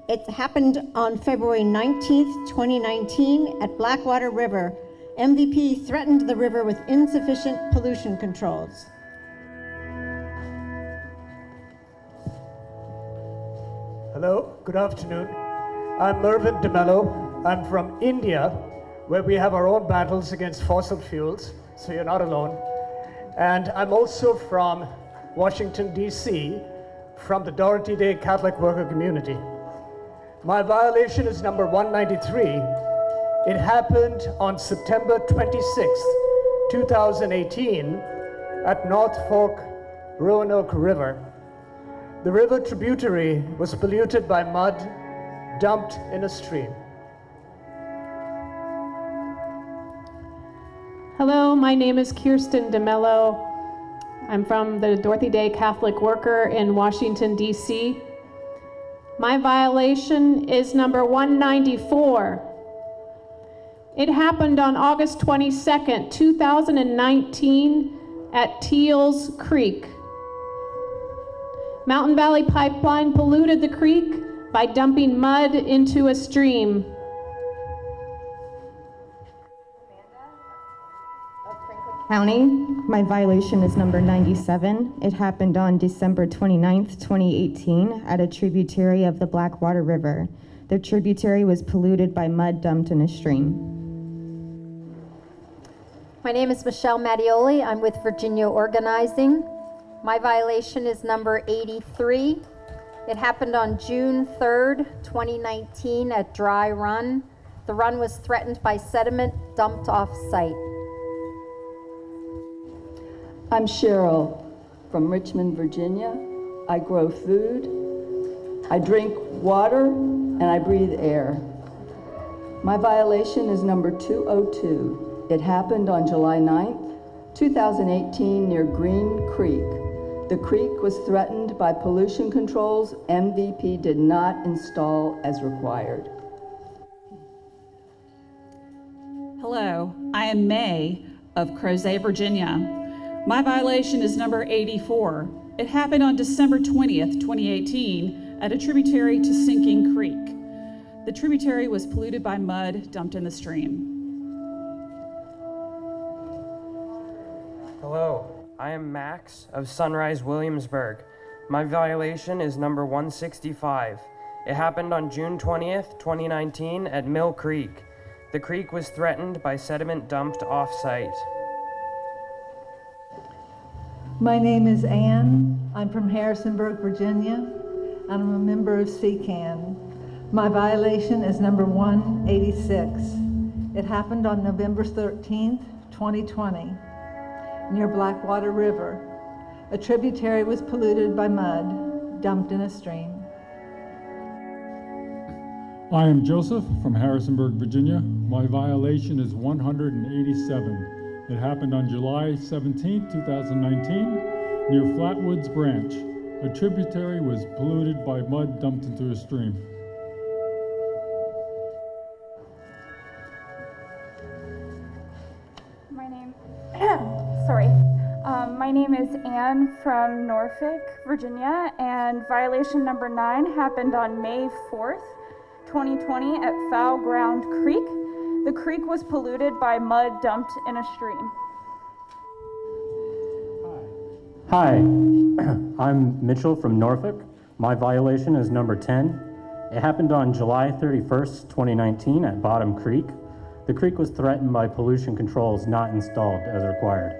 Speaker 29: It happened on February 19th, 2019 at Blackwater River. MVP threatened the river with insufficient pollution controls.
Speaker 32: Hello, good afternoon.
Speaker 5: I'm Mervyn DeMello. I'm from India, where we have our own battles against fossil fuels, so you're not alone. And I'm also from Washington, D.C., from the Dorothy Day Catholic Worker Community. My violation is number 193. It happened on September 26th, 2018, at North Fork Roanoke River. The river tributary was polluted by mud dumped in a stream.
Speaker 6: Hello, my name is Kirsten DeMello. I'm from the Dorothy Day Catholic Worker in Washington, D.C. My violation is number 194. It happened on August 22nd, 2019 at Teals Creek. Mountain Valley Pipeline polluted the creek by dumping mud into a stream.
Speaker 8: County, my violation is number 97. It happened on December 29th, 2018 at a tributary of the Blackwater River. The tributary was polluted by mud dumped in a stream.
Speaker 9: My name is Michelle Mattioli. I'm with Virginia Organizing. My violation is number 83. It happened on June 3rd, 2019 at Dry Run. The run was threatened by sediment dumped off-site.
Speaker 11: I'm Cheryl from Richmond, Virginia. I grow food, I drink water, and I breathe air. My violation is number 202. It happened on July 9th, 2018 near Green Creek. The creek was threatened by pollution controls MVP did not install as required.
Speaker 14: Hello, I am May of Crozet, Virginia. My violation is number 84. It happened on December 20th, 2018 at a tributary to Sinking Creek. The tributary was polluted by mud dumped in the stream.
Speaker 23: Hello, I am Max of Sunrise, Williamsburg. My violation is number 165. It happened on June 20th, 2019 at Mill Creek. The creek was threatened by sediment dumped off-site.
Speaker 24: My name is Ann. I'm from Harrisonburg, Virginia, and I'm a member of CCAN. My violation is number 186. It happened on November 13th, 2020, near Blackwater River. A tributary was polluted by mud dumped in a stream.
Speaker 26: I am Joseph from Harrisonburg, Virginia. My violation is 187. It happened on July 17, 2019, near Flatwoods Branch. A tributary was polluted by mud dumped into a stream.
Speaker 27: My name is Anne from Norfolk, Virginia, and violation number 9 happened on May 4th, 2020 at Foul Ground Creek. The creek was polluted by mud dumped in a stream.
Speaker 31: Hi, I'm Mitchell from Norfolk. My violation is number 10. It happened on July 31st, 2019 at Bottom Creek. The creek was threatened by pollution controls not installed as required.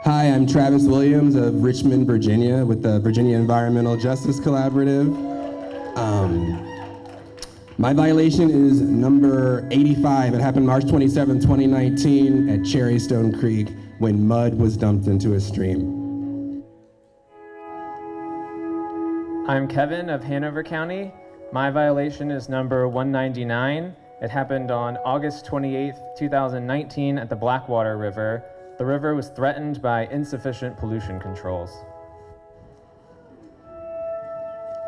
Speaker 32: Hi, I'm Travis Williams of Richmond, Virginia with the Virginia Environmental Justice Collaborative. My violation is number 85. It happened March 27, 2019 at Cherrystone Creek when mud was dumped into a stream.
Speaker 33: I'm Kevin of Hanover County. My violation is number 199. It happened on August 28, 2019 at the Blackwater River. The river was threatened by insufficient pollution controls.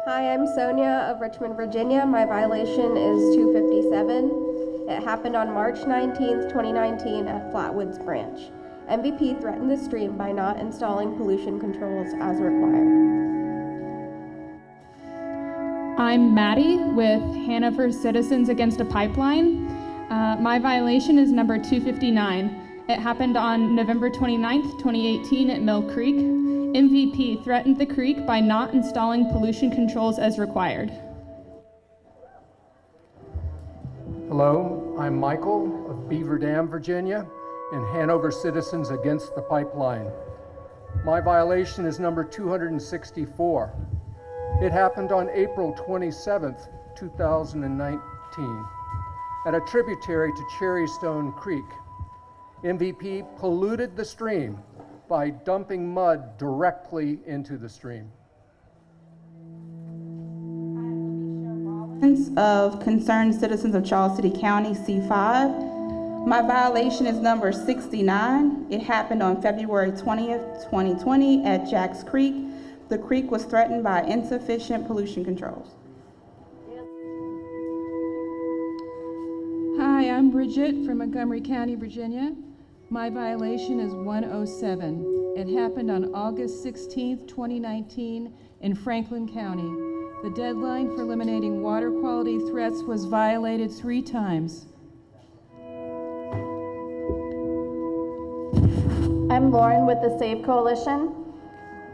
Speaker 34: Hi, I'm Sonia of Richmond, Virginia. My violation is 257. It happened on March 19th, 2019 at Flatwoods Branch. MVP threatened the stream by not installing pollution controls as required.
Speaker 22: I'm Maddie with Hanover Citizens Against a Pipeline. My violation is number 259. It happened on November 29th, 2018 at Mill Creek. MVP threatened the creek by not installing pollution controls as required.
Speaker 1: Hello, I'm Michael of Beaver Dam, Virginia, and Hanover Citizens Against the Pipeline. My violation is number 264. It happened on April 27th, 2019, at a tributary to Cherrystone Creek. MVP polluted the stream by dumping mud directly into the stream.
Speaker 2: Of Concerned Citizens of Charles City County, C5. My violation is number 69. It happened on February 20th, 2020 at Jacks Creek. The creek was threatened by insufficient pollution controls.
Speaker 3: Hi, I'm Bridget from Montgomery County, Virginia. My violation is 107. It happened on August 16th, 2019 in Franklin County. The deadline for eliminating water quality threats was violated 3 times.
Speaker 4: I'm Lauren with the SAVE Coalition.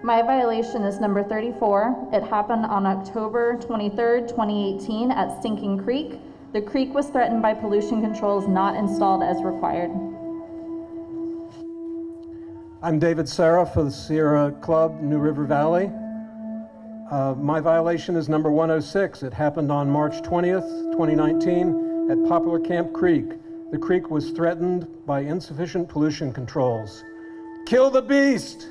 Speaker 4: My violation is number 34. It happened on October 23rd, 2018 at Sinking Creek. The creek was threatened by pollution controls not installed as required.
Speaker 1: I'm David Serra for the Sierra Club, New River Valley. My violation is number 106. It happened on March 20th, 2019 at Poplar Camp Creek. The creek was threatened by insufficient pollution controls. Kill the beast!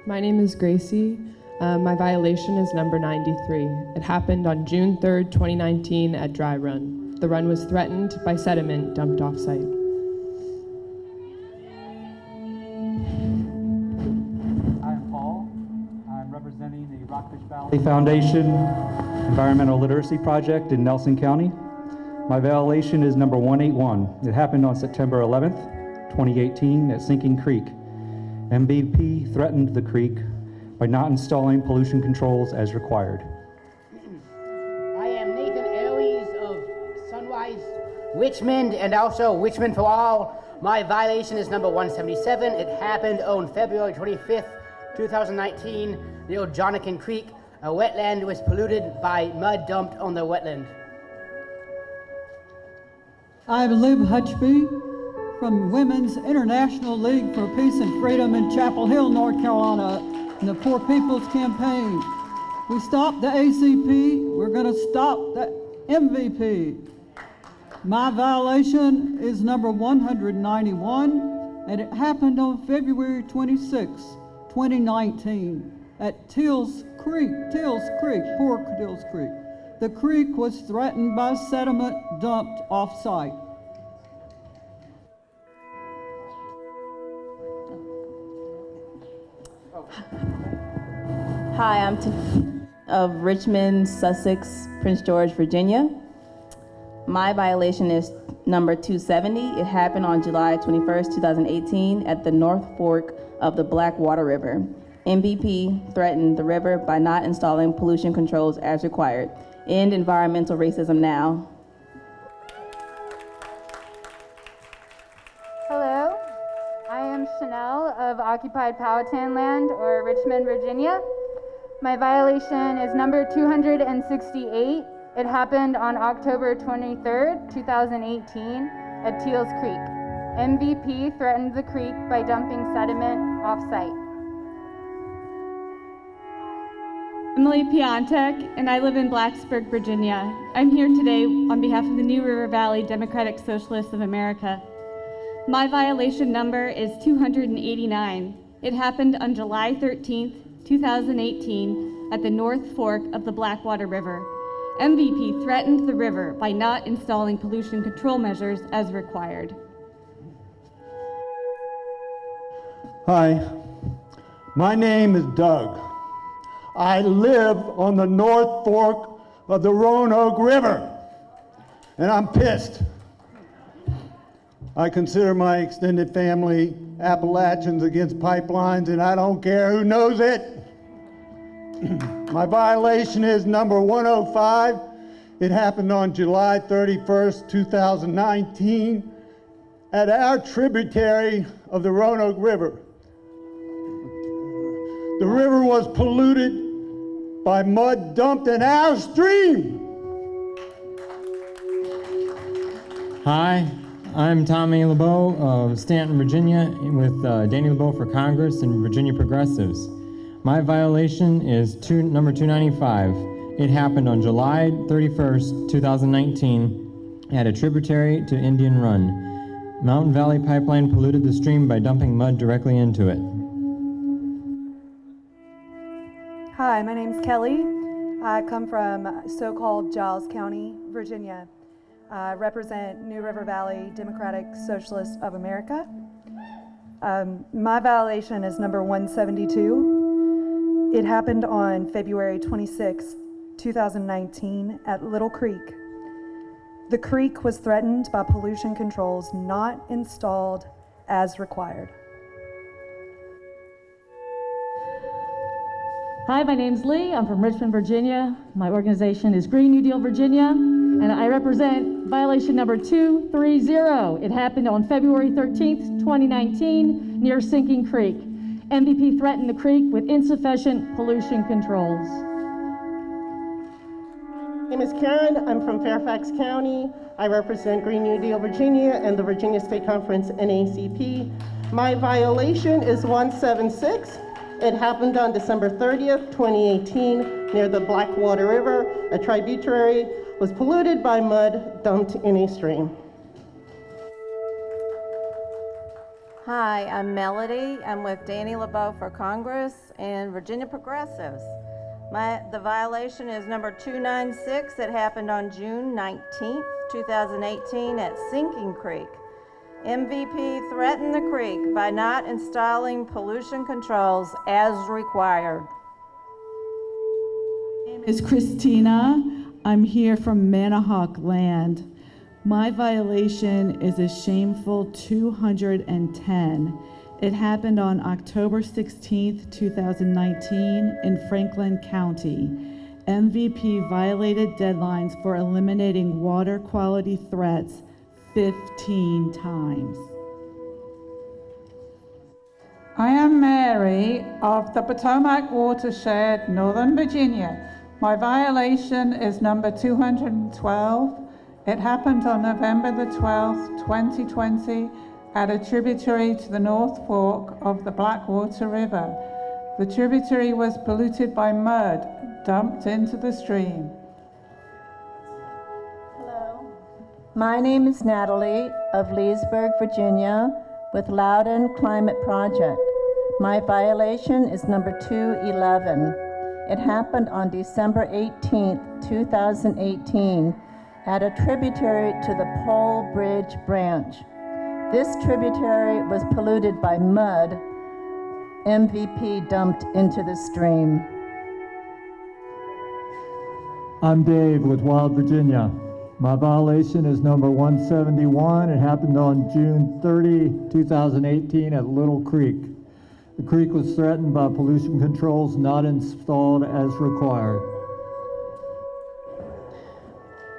Speaker 7: My name is Gracie. My violation is number 93. It happened on June 3rd, 2019 at Dry Run. The run was threatened by sediment dumped off-site.
Speaker 10: Valley Foundation Environmental Literacy Project in Nelson County. My violation is number 181. It happened on September 11th, 2018 at Sinking Creek. MVP threatened the creek by not installing pollution controls as required.
Speaker 12: I am Nathan Airways of Sunrise, Richmond, and also Richmond for All. My violation is number 177. It happened on February 25th, 2019 near Jonathan Creek. A wetland was polluted by mud dumped on the wetland.
Speaker 13: I'm Lib Hutchby from Women's International League for Peace and Freedom in Chapel Hill, North Carolina, and the Poor People's Campaign. We stopped the ACP, we're going to stop the MVP. My violation is number 191, and it happened on February 26, 2019 at Tills Creek, Poor Tills Creek. The creek was threatened by sediment dumped off-site.
Speaker 2: Hi, I'm of Richmond, Sussex, Prince George, Virginia. My violation is number 270. It happened on July 21st, 2018 at the North Fork of the Blackwater River. MVP threatened the river by not installing pollution controls as required. End environmental racism now.
Speaker 34: Hello, I am Chanel of Occupied Powhatan Land, or Richmond, Virginia. My violation is number 268. It happened on October 23rd, 2018 at Teals Creek. MVP threatened the creek by dumping sediment off-site.
Speaker 22: Emily Piontek, and I live in Blacksburg, Virginia. I'm here today on behalf of the New River Valley Democratic Socialists of America. My violation number is 289. It happened on July 13th, 2018 at the North Fork of the Blackwater River. MVP threatened the river by not installing pollution control measures as required.
Speaker 15: Hi, my name is Doug. I live on the North Fork of the Roanoke River, and I'm pissed. I consider my extended family Appalachians against pipelines, and I don't care who knows it. My violation is number 105. It happened on July 31st, 2019 at our tributary of the Roanoke River. The river was polluted by mud dumped in our stream.
Speaker 5: Hi, I'm Tommy LeBeau of Stanton, Virginia, with Danny LeBeau for Congress and Virginia Progressives. My violation is number 295. It happened on July 31st, 2019, at a tributary to Indian Run. Mountain Valley Pipeline polluted the stream by dumping mud directly into it.
Speaker 6: Hi, my name's Kelly. I come from so-called Giles County, Virginia. I represent New River Valley Democratic Socialist of America. My violation is number 172. It happened on February 26, 2019 at Little Creek. The creek was threatened by pollution controls not installed as required.
Speaker 8: Hi, my name's Lee. I'm from Richmond, Virginia. My organization is Green New Deal Virginia, and I represent violation number 230. It happened on February 13th, 2019, near Sinking Creek. MVP threatened the creek with insufficient pollution controls.
Speaker 9: My name is Karen. I'm from Fairfax County. I represent Green New Deal Virginia and the Virginia State Conference NACP. My violation is 176. It happened on December 30th, 2018, near the Blackwater River. A tributary was polluted by mud dumped in a stream.
Speaker 16: Hi, I'm Melody. I'm with Danny LeBeau for Congress and Virginia Progressives. The violation is number 296. It happened on June 19th, 2018 at Sinking Creek. MVP threatened the creek by not installing pollution controls as required.
Speaker 17: My name is Christina. I'm here from Manahawk Land. My violation is a shameful 210. It happened on October 16th, 2019 in Franklin County. MVP violated deadlines for eliminating water quality threats 15 times.
Speaker 18: I am Mary of the Potomac Watershed, Northern Virginia. My violation is number 212. It happened on November the 12th, 2020 at a tributary to the North Fork of the Blackwater River. The tributary was polluted by mud dumped into the stream.
Speaker 19: My name is Natalie of Leesburg, Virginia, with Loudon Climate Project. My violation is number 211. It happened on December 18th, 2018, at a tributary to the Pole Bridge Branch. This tributary was polluted by mud MVP dumped into the stream.
Speaker 20: I'm Dave with Wild, Virginia. My violation is number 171. It happened on June 30, 2018 at Little Creek. The creek was threatened by pollution controls not installed as required.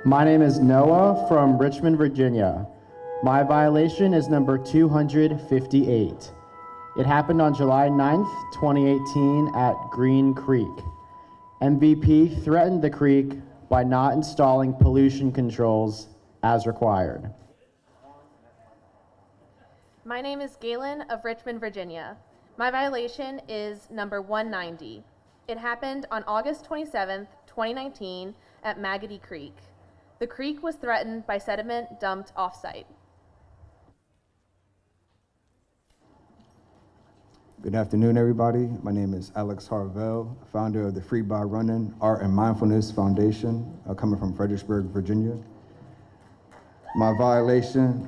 Speaker 21: My name is Noah from Richmond, Virginia. My violation is number 258. It happened on July 9th, 2018 at Green Creek. MVP threatened the creek by not installing pollution controls as required.
Speaker 25: My name is Galen of Richmond, Virginia. My violation is number 190. It happened on August 27th, 2019 at Magotty Creek. The creek was threatened by sediment dumped off-site.
Speaker 28: Good afternoon, everybody. My name is Alex Harvell, founder of the Free by Running Art and Mindfulness Foundation, coming from Fredericksburg, Virginia. My violation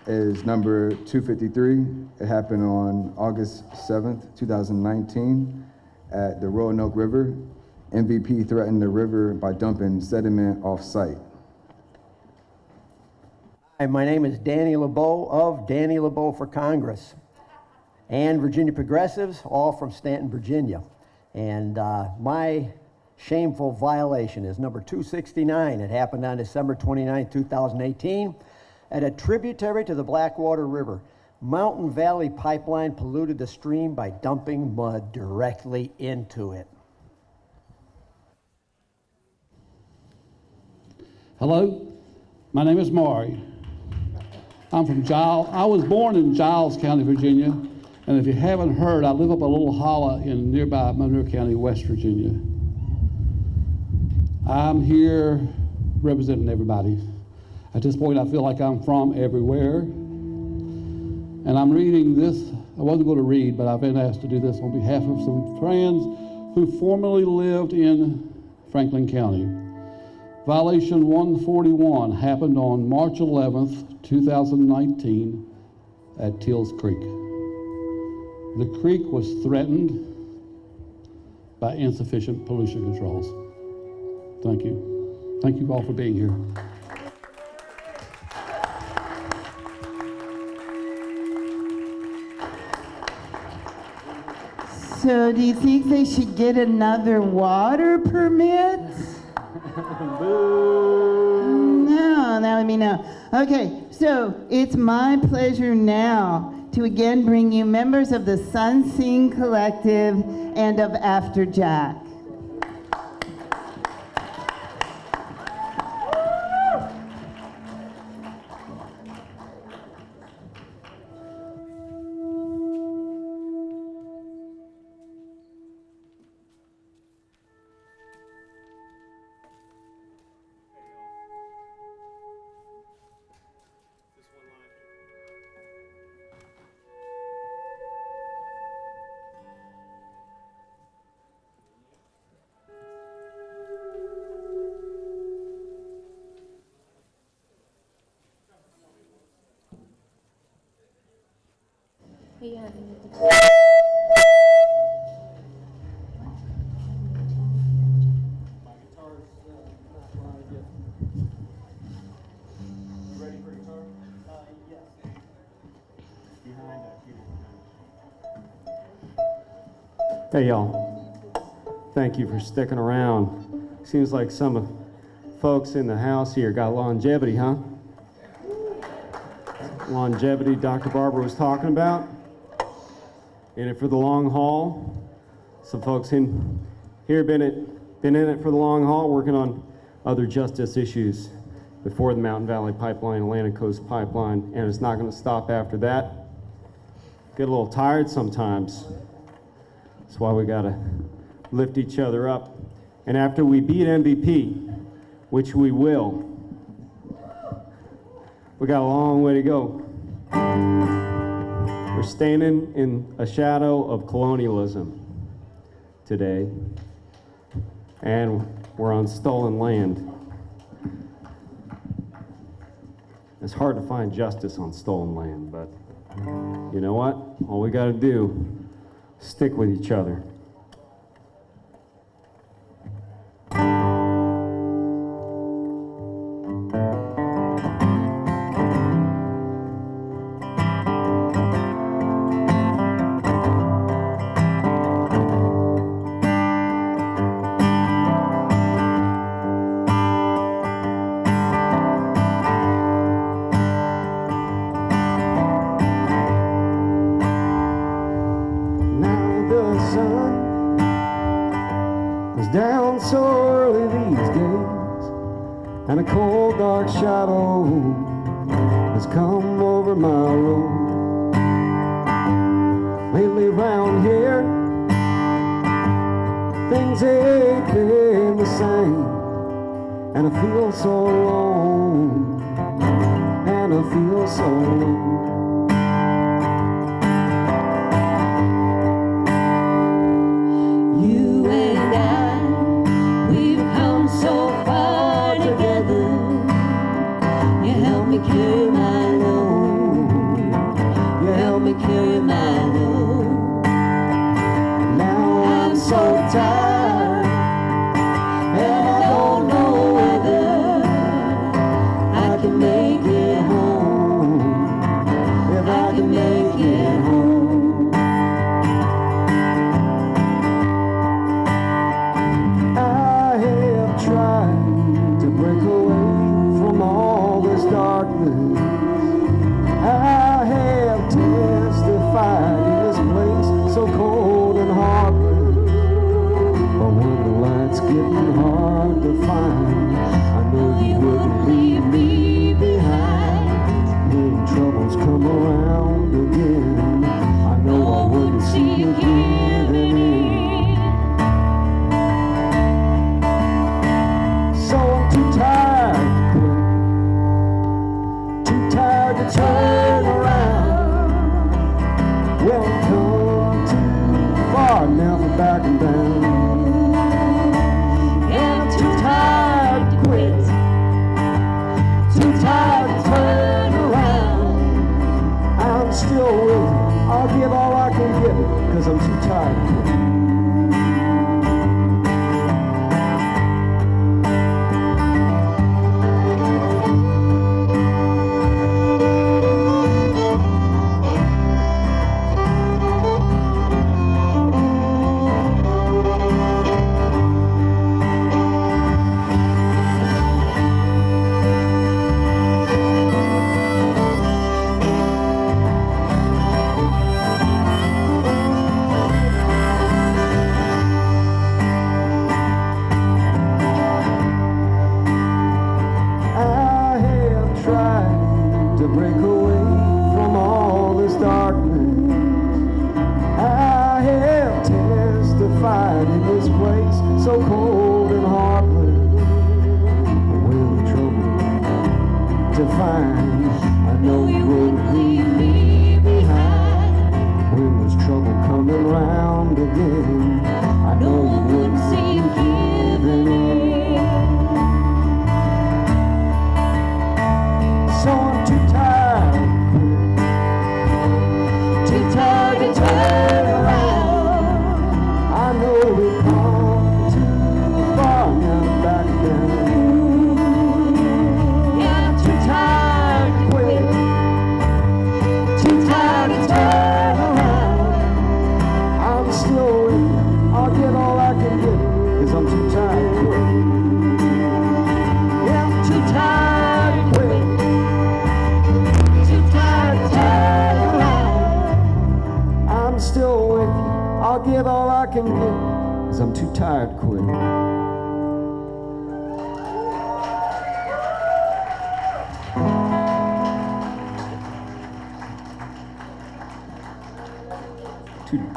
Speaker 28: is number 253. It happened on August 7th, 2019 at the Roanoke River. MVP threatened the river by dumping sediment off-site.
Speaker 29: Hi, my name is Danny LeBeau of Danny LeBeau for Congress and Virginia Progressives, all from Stanton, Virginia. And my shameful violation is number 269. It happened on December 29, 2018 at a tributary to the Blackwater River. Mountain Valley Pipeline polluted the stream by dumping mud directly into it.
Speaker 1: Hello, my name is Maury. I'm from Giles. I was born in Giles County, Virginia, and if you haven't heard, I live up a little hollow in nearby Monroe County, West Virginia. I'm here representing everybody. At this point, I feel like I'm from everywhere. And I'm reading this. I wasn't going to read, but I've been asked to do this on behalf of some friends who formerly lived in Franklin County. Violation 141 happened on March 11th, 2019 at Teals Creek. The creek was threatened by insufficient pollution controls. Thank you. Thank you all for being here.
Speaker 3: So do you think they should get another water permit? No, that would be no. Okay, so it's my pleasure now to again bring you members of the Sun Sing Collective and of After Jack.
Speaker 4: Hey y'all, thank you for sticking around. Seems like some of folks in the house here got longevity, huh? Longevity Dr. Barber was talking about. In it for the long haul. Some folks in here been in it for the long haul, working on other justice issues before the Mountain Valley Pipeline, Atlantic Coast Pipeline, and it's not going to stop after that. Get a little tired sometimes. That's why we got to lift each other up. And after we beat MVP, which we will, we got a long way to go. We're standing in a shadow of colonialism today, and we're on stolen land. It's hard to find justice on stolen land, but you know what? All we got to do is stick with each other. And a cold dark shadow has come over my road. Lately round here, things ain't been the same, and I feel so alone, and I feel so alone.
Speaker 7: You and I, we've come so far together. You help me carry my load. You help me carry my load. Now I'm so tired, and I don't know whether I can make it home. to turn around.
Speaker 4: Well, I've come too far now for backing down.
Speaker 7: And I'm too tired to quit, too tired to turn around.
Speaker 4: I'm still with you. I'll give all I can give it, 'cause I'm too tired to quit.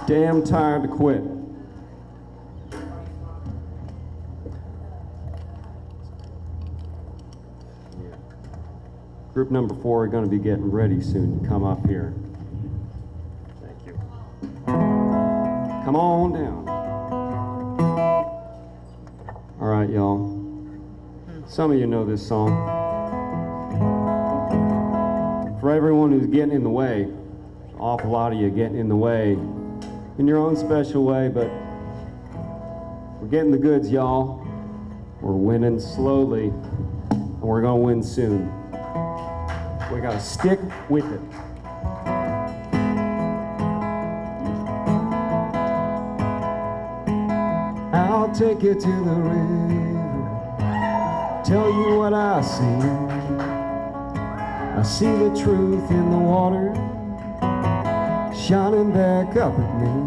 Speaker 4: Damn tired to quit. Group number 4 are going to be getting ready soon to come up here. Thank you. Come on down. All right, y'all. Some of you know this song. For everyone who's getting in the way, an awful lot of you getting in the way in your own special way, but we're getting the goods, y'all. We're winning slowly, and we're gonna win soon. We gotta stick with it. I'll take you to the river, tell you what I see. I see the truth in the water, shining back up at me.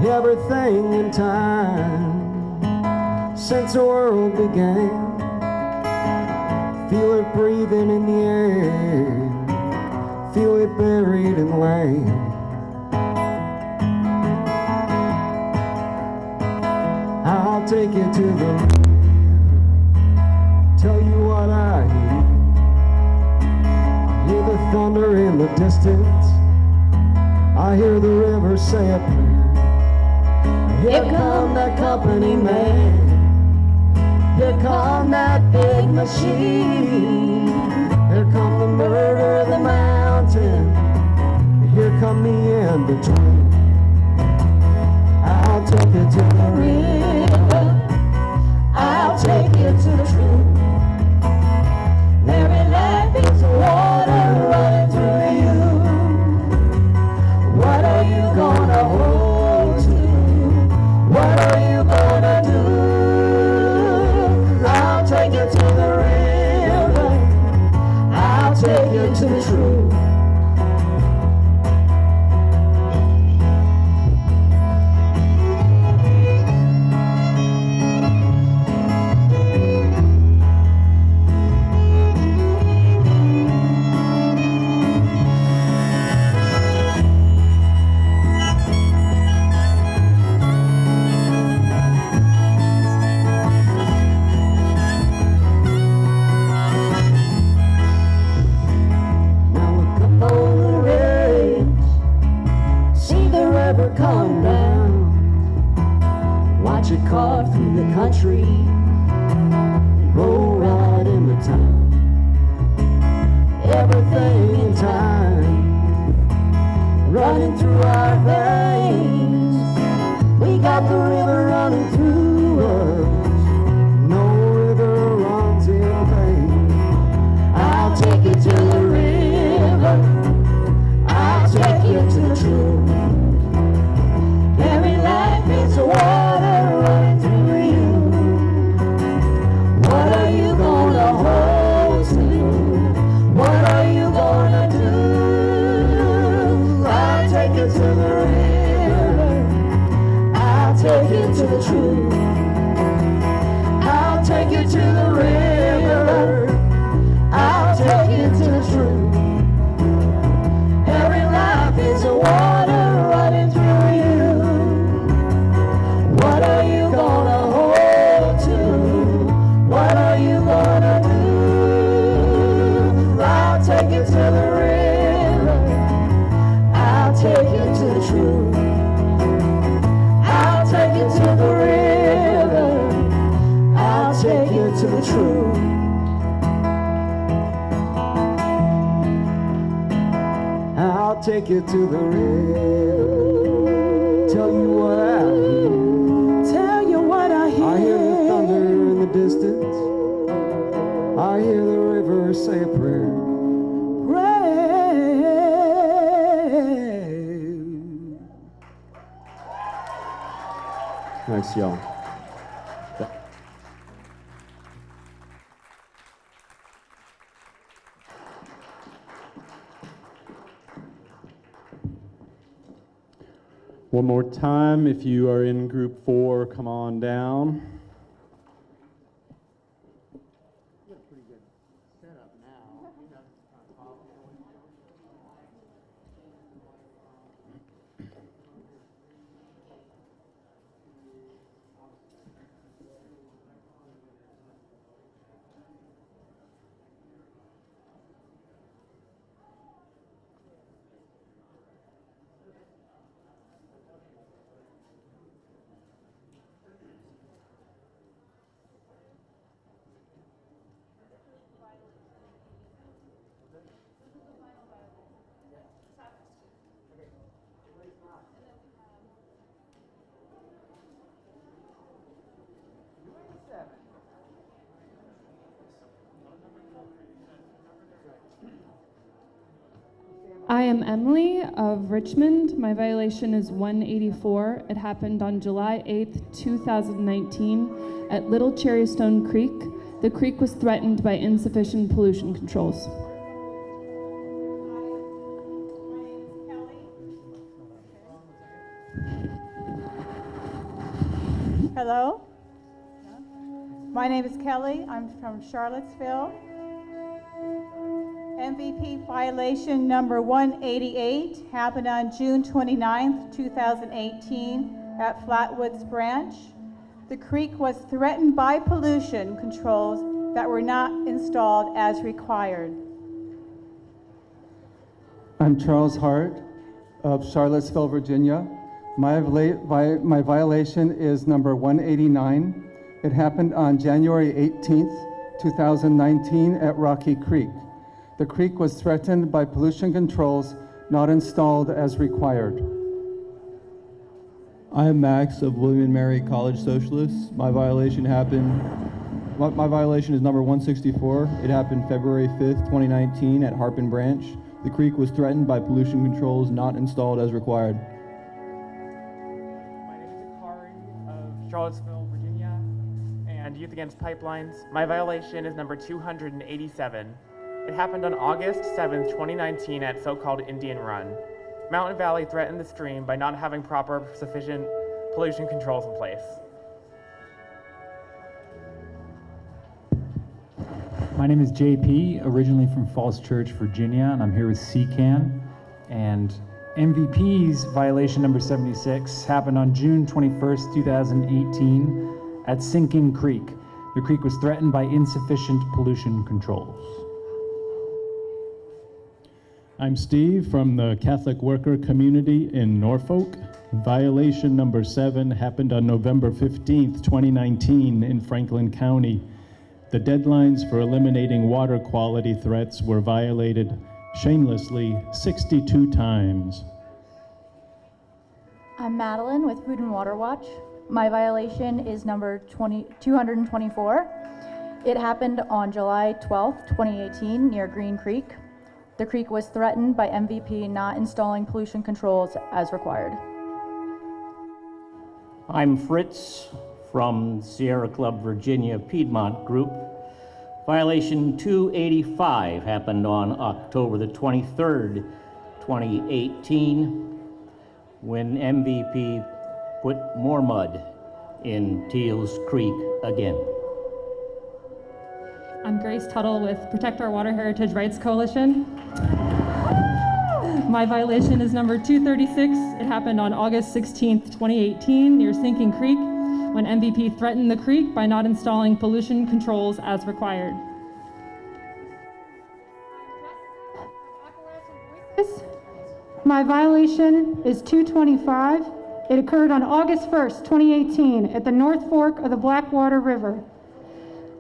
Speaker 4: Everything in time since the world began. Feel it breathing in the air, feel it buried in land. I'll take you to the river, tell you what I hear. I hear the thunder in the distance, I hear the river say a prayer. Here come that company man, here come that big machine, here come the murder of the mountain, here come the in-between. I'll take you to the river, I'll take you to the truth. Very life is water running through you. What are you gonna hold to? What are you gonna do? I'll take you to the river, I'll take you to the truth.
Speaker 2: tree, roll right into town. Everything in time, running through our veins. We got the river running through us. No river runs in vain. I'll take you to the river. I'll take you to the truth. Every life is water running through you. What are you gonna hold to? What are you gonna do? I'll take you to the river. I'll take you to the truth. I'll take you to the river. I'll take you to the truth. Every life is a water running through you. What are you gonna hold to? What are you gonna do? I'll take you to the river. I'll take you to the truth. I'll take you to the river. I'll take you to the truth. I'll take you to the river. Tell you what I hear. Tell you what I hear. I hear the thunder in the distance. I hear the river say a prayer.
Speaker 4: Thanks, y'all. One more time, if you are in group 4, come on down.
Speaker 22: I am Emily of Richmond. My violation is 184. It happened on July 8th, 2019 at Little Cherrystone Creek. The creek was threatened by insufficient pollution controls.
Speaker 18: Hello. My name is Kelly. I'm from Charlottesville. MVP violation number 188 happened on June 29th, 2018 at Flatwoods Branch. The creek was threatened by pollution controls that were not installed as required.
Speaker 10: I'm Charles Hart of Charlottesville, Virginia. My violation is number 189. It happened on January 18th, 2019 at Rocky Creek. The creek was threatened by pollution controls not installed as required.
Speaker 11: I am Max of William and Mary College Socialists. My violation is number 164. It happened February 5th, 2019 at Harpin Branch. The creek was threatened by pollution controls not installed as required.
Speaker 12: Charlottesville, Virginia, and Youth Against Pipelines. My violation is number 287. It happened on August 7th, 2019 at so-called Indian Run. Mountain Valley threatened the stream by not having proper, sufficient pollution controls in place.
Speaker 13: My name is JP, originally from Falls Church, Virginia, and I'm here with CCAN. And MVP's violation number 76 happened on June 21st, 2018 at Sinking Creek. The creek was threatened by insufficient pollution controls.
Speaker 5: I'm Steve from the Catholic Worker Community in Norfolk. Violation number 7 happened on November 15th, 2019 in Franklin County. The deadlines for eliminating water quality threats were violated shamelessly 62 times.
Speaker 6: I'm Madeline with Food and Water Watch. My violation is number 224. It happened on July 12th, 2018 near Green Creek. The creek was threatened by MVP not installing pollution controls as required.
Speaker 8: I'm Fritz from Sierra Club Virginia Piedmont Group. Violation 285 happened on October the 23rd, 2018, when MVP put more mud in Teals Creek again.
Speaker 14: I'm Grace Tuttle with Protect Our Water Heritage Rights Coalition. My violation is number 236. It happened on August 16th, 2018 near Sinking Creek when MVP threatened the creek by not installing pollution controls as required.
Speaker 15: My violation is 225. It occurred on August 1st, 2018 at the North Fork of the Blackwater River.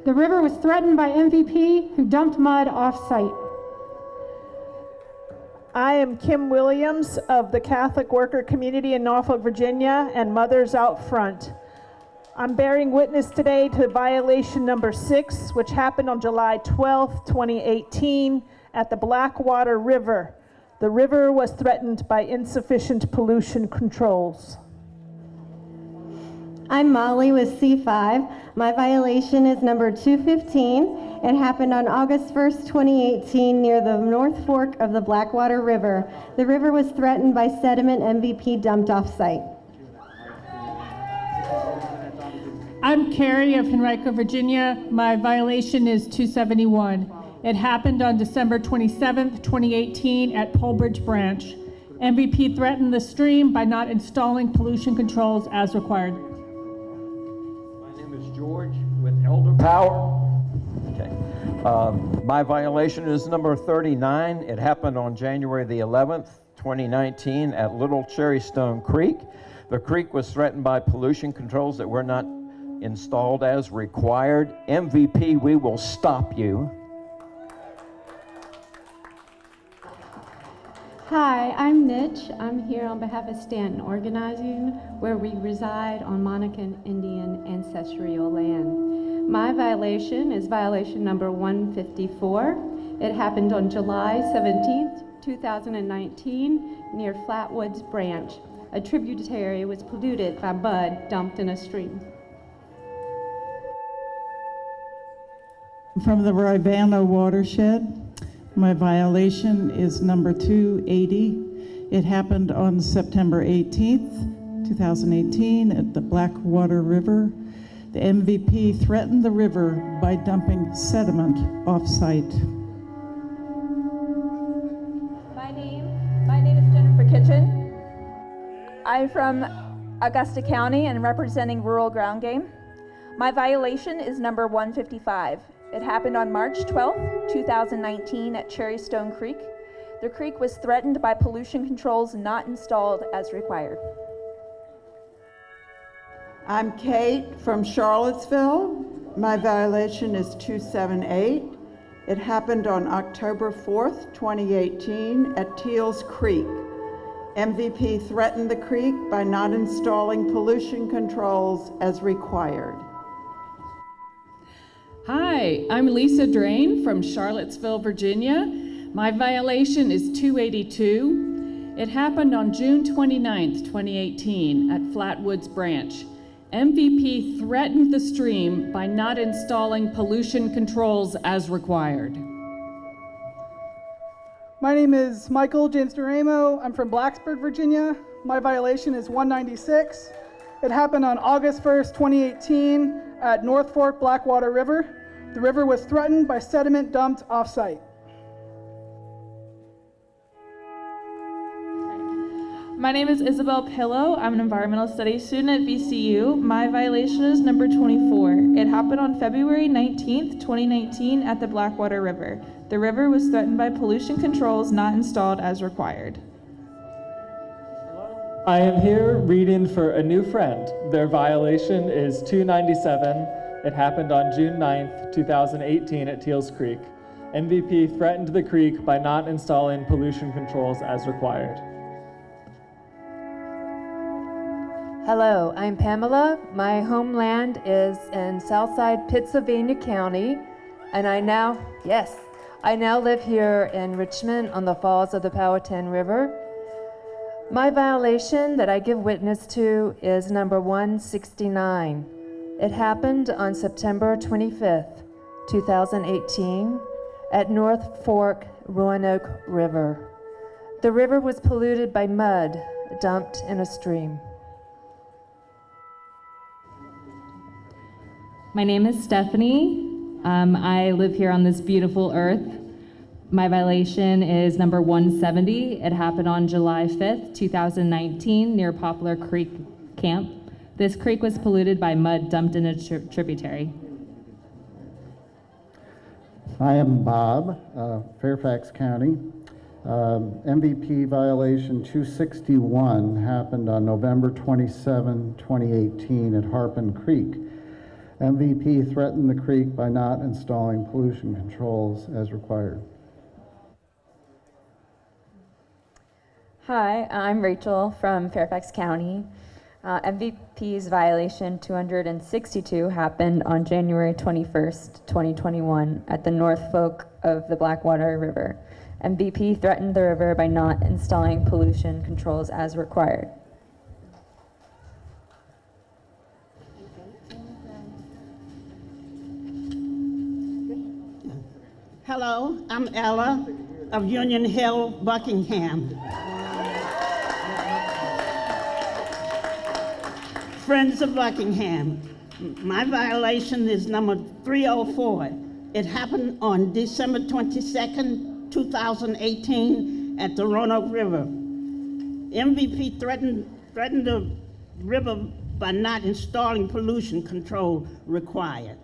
Speaker 15: The river was threatened by MVP who dumped mud off-site.
Speaker 23: I am Kim Williams of the Catholic Worker Community in Norfolk, Virginia, and Mothers Out Front. I'm bearing witness today to violation number 6, which happened on July 12, 2018 at the Blackwater River. The river was threatened by insufficient pollution controls.
Speaker 24: I'm Molly with C5. My violation is number 215. It happened on August 1st, 2018 near the North Fork of the Blackwater River. The river was threatened by sediment MVP dumped off-site.
Speaker 15: I'm Carrie of Henrico, Virginia. My violation is 271. It happened on December 27th, 2018 at Polebridge Branch. MVP threatened the stream by not installing pollution controls as required.
Speaker 26: My name is George with Elder Power. Okay. My violation is number 39. It happened on January the 11th, 2019 at Little Cherrystone Creek. The creek was threatened by pollution controls that were not installed as required. MVP, we will stop you.
Speaker 27: Hi, I'm Nitch. I'm here on behalf of Stanton Organizing, where we reside on Monacan Indian ancestral land. My violation is violation number 154. It happened on July 17th, 2019, near Flatwoods Branch. A tributary was polluted by mud dumped in a stream.
Speaker 30: From the Rivanna watershed. My violation is number 280. It happened on September 18th, 2018 at the Blackwater River. The MVP threatened the river by dumping sediment off-site.
Speaker 31: My name is Jennifer Kitchen. I'm from Augusta County and representing Rural Ground Game. My violation is number 155. It happened on March 12, 2019 at Cherrystone Creek. The creek was threatened by pollution controls not installed as required.
Speaker 32: I'm Kate from Charlottesville. My violation is 278. It happened on October 4th, 2018 at Teals Creek. MVP threatened the creek by not installing pollution controls as required.
Speaker 33: Hi, I'm Lisa Drain from Charlottesville, Virginia. My violation is 282. It happened on June 29th, 2018 at Flatwoods Branch. MVP threatened the stream by not installing pollution controls as required.
Speaker 34: My name is Michael James Dreama. I'm from Blacksburg, Virginia. My violation is 196. It happened on August 1st, 2018 at North Fork Blackwater River. The river was threatened by sediment dumped off-site.
Speaker 1: My name is Isabel Pillow. I'm an environmental studies student at VCU. My violation is number 24. It happened on February 19th, 2019 at the Blackwater River. The river was threatened by pollution controls not installed as required.
Speaker 2: I am here reading for a new friend. Their violation is 297. It happened on June 9th, 2018 at Teals Creek. MVP threatened the creek by not installing pollution controls as required.
Speaker 3: Hello, I'm Pamela. My homeland is in Southside Pittsylvania County, and I now live here in Richmond on the falls of the Powhatan River. My violation that I give witness to is number 169. It happened on September 25th, 2018 at North Fork Roanoke River. The river was polluted by mud dumped in a stream.
Speaker 4: My name is Stephanie. I live here on this beautiful earth. My violation is number 170. It happened on July 5th, 2019 near Poplar Creek Camp. This creek was polluted by mud dumped in a tributary.
Speaker 7: I am Bob, Fairfax County. MVP violation 261 happened on November 27, 2018 at Harpin Creek. MVP threatened the creek by not installing pollution controls as required.
Speaker 9: Hi, I'm Rachel from Fairfax County. MVP's violation 262 happened on January 21st, 2021 at the North Fork of the Blackwater River. MVP threatened the river by not installing pollution controls as required.
Speaker 16: Hello, I'm Ella of Union Hill, Buckingham. Friends of Buckingham, my violation is number 304. It happened on December 22nd, 2018 at the Roanoke River. MVP threatened the river by not installing pollution control required.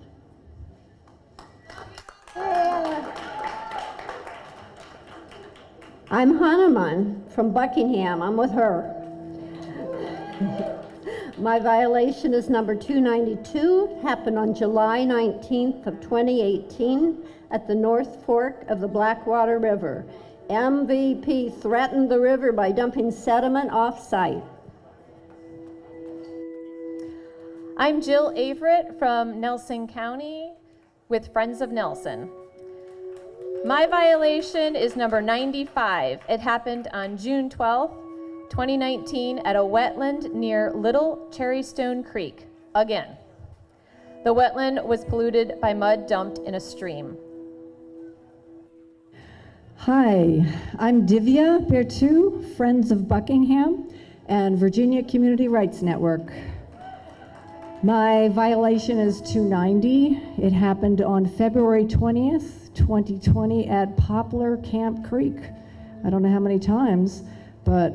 Speaker 17: I'm Hanuman from Buckingham. I'm with her. My violation is number 292, happened on July 19th of 2018 at the North Fork of the Blackwater River. MVP threatened the river by dumping sediment off-site.
Speaker 19: I'm Jill Averett from Nelson County with Friends of Nelson. My violation is number 95. It happened on June 12th, 2019 at a wetland near Little Cherrystone Creek, again. The wetland was polluted by mud dumped in a stream.
Speaker 20: Hi, I'm Divya Bertu, Friends of Buckingham and Virginia Community Rights Network. My violation is 290. It happened on February 20th, 2020 at Poplar Camp Creek. I don't know how many times, but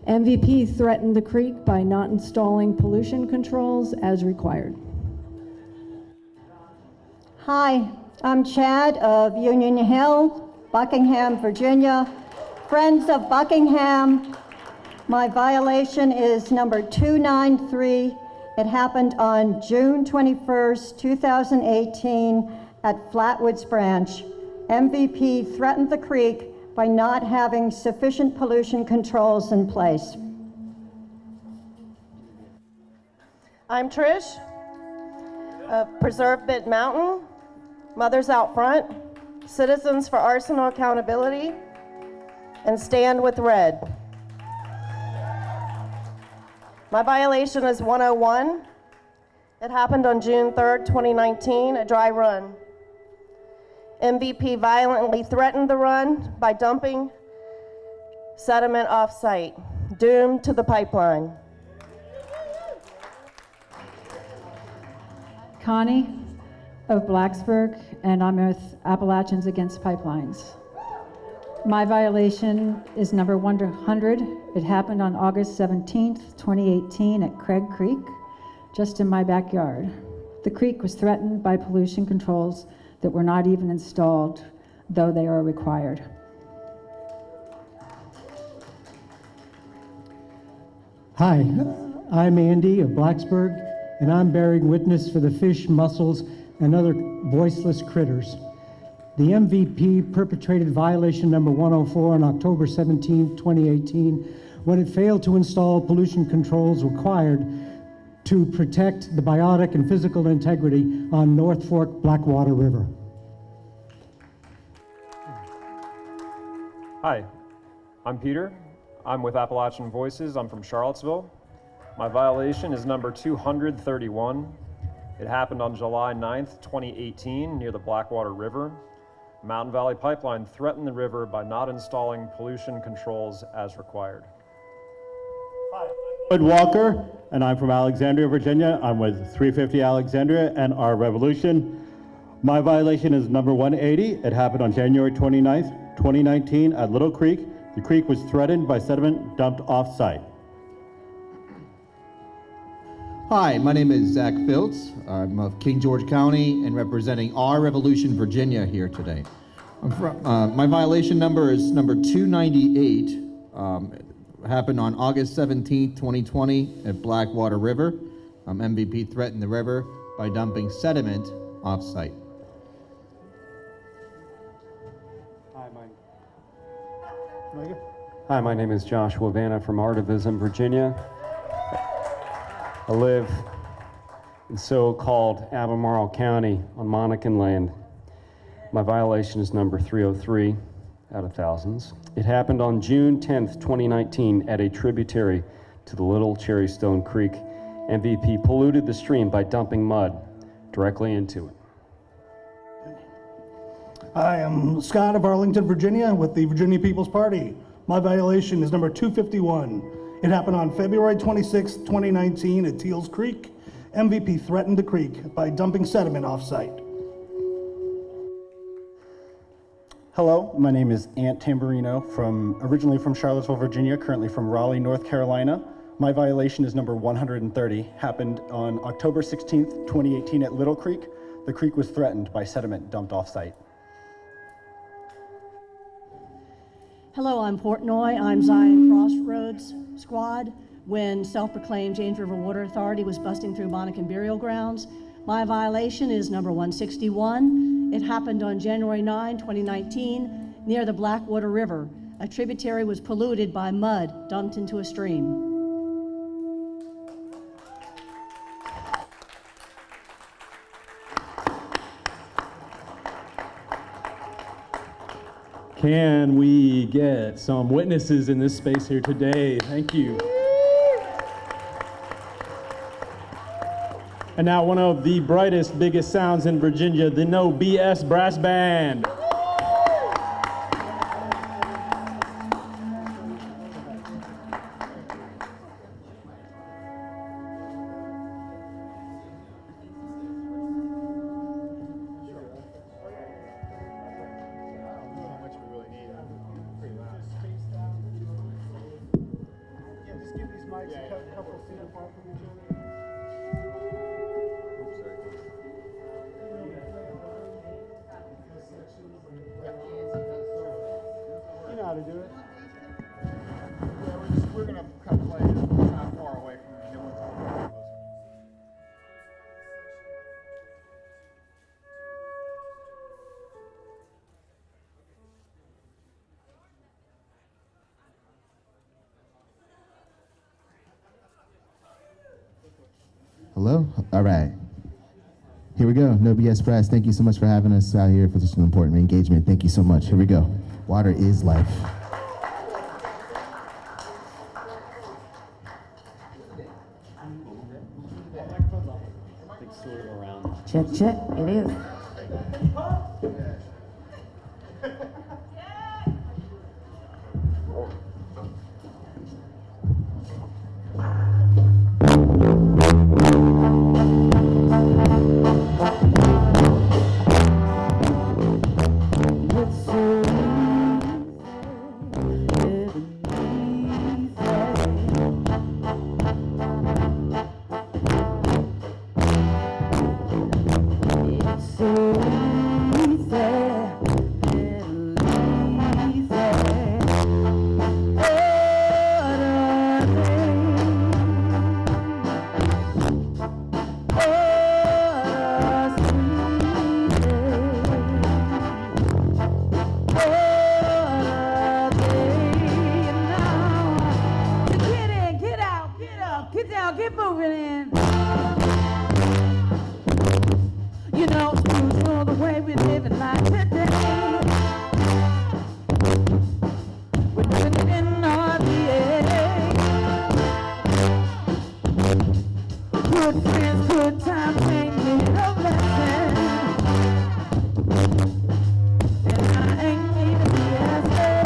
Speaker 20: MVP threatened the creek by not installing pollution controls as required.
Speaker 24: Hi, I'm Chad of Union Hill, Buckingham, Virginia. Friends of Buckingham, my violation is number 293. It happened on June 21st, 2018 at Flatwoods Branch. MVP threatened the creek by not having sufficient pollution controls in place.
Speaker 21: I'm Trish of Preserve Bent Mountain, Mothers Out Front, Citizens for Arsenal Accountability, and Stand with Red. My violation is 101. It happened on June 3rd, 2019, a dry run. MVP violently threatened the run by dumping sediment off-site, doomed to the pipeline.
Speaker 25: Connie of Blacksburg, and I'm with Appalachians Against Pipelines.
Speaker 20: My violation is number 100. It happened on August 17th, 2018 at Craig Creek, just in my backyard. The creek was threatened by pollution controls that were not even installed, though they are required.
Speaker 5: Hi, I'm Andy of Blacksburg, and I'm bearing witness for the fish, mussels, and other voiceless critters. The MVP perpetrated violation number 104 on October 17, 2018, when it failed to install pollution controls required to protect the biotic and physical integrity on North Fork Blackwater River.
Speaker 6: Hi, I'm Peter. I'm with Appalachian Voices. I'm from Charlottesville. My violation is number 231. It happened on July 9th, 2018, near the Blackwater River. Mountain Valley Pipeline threatened the river by not installing pollution controls as required.
Speaker 8: Hi, I'm Walker, and I'm from Alexandria, Virginia. I'm with 350 Alexandria and Our Revolution. My violation is number 180. It happened on January 29th, 2019 at Little Creek. The creek was threatened by sediment dumped off-site.
Speaker 10: Hi, my name is Zach Filtz. I'm of King George County and representing Our Revolution, Virginia here today. My violation number is number 298. It happened on August 17, 2020 at Blackwater River. MVP threatened the river by dumping sediment off-site.
Speaker 11: Hi, my name is Joshua Vanna from Artivism, Virginia. I live in so-called Albemarle County on Monacan land. My violation is number 303 out of thousands. It happened on June 10th, 2019 at a tributary to the Little Cherrystone Creek. MVP polluted the stream by dumping mud directly into it.
Speaker 12: I am Scott of Arlington, Virginia with the Virginia People's Party. My violation is number 251. It happened on February 26, 2019 at Teals Creek. MVP threatened the creek by dumping sediment off-site.
Speaker 13: Hello, my name is Ant Tamburino, originally from Charlottesville, Virginia, currently from Raleigh, North Carolina. My violation is number 130, happened on October 16th, 2018 at Little Creek. The creek was threatened by sediment dumped off-site.
Speaker 14: Hello, I'm Portnoy. I'm Zion Crossroads Squad when self-proclaimed James River Water Authority was busting through Monacan burial grounds. My violation is number 161. It happened on January 9, 2019, near the Blackwater River. A tributary was polluted by mud dumped into a stream.
Speaker 18: Can we get some witnesses in this space here today? Thank you. And now one of the brightest, biggest sounds in Virginia, the No BS Brass Band.
Speaker 12: You know how to do it.
Speaker 22: Yeah, we're gonna kind of play it not far away from the new ones.
Speaker 23: Hello? All right. Here we go. No BS Brass. Thank you so much for having us out here for such an important engagement. Thank you so much. Here we go. Water is life.
Speaker 25: Check, check. It is.
Speaker 1: moving in. You know, it's crucial the way we live in life today. We're living it in RVA. Good friends, good times, ain't need a blessing. And I ain't need a blessing.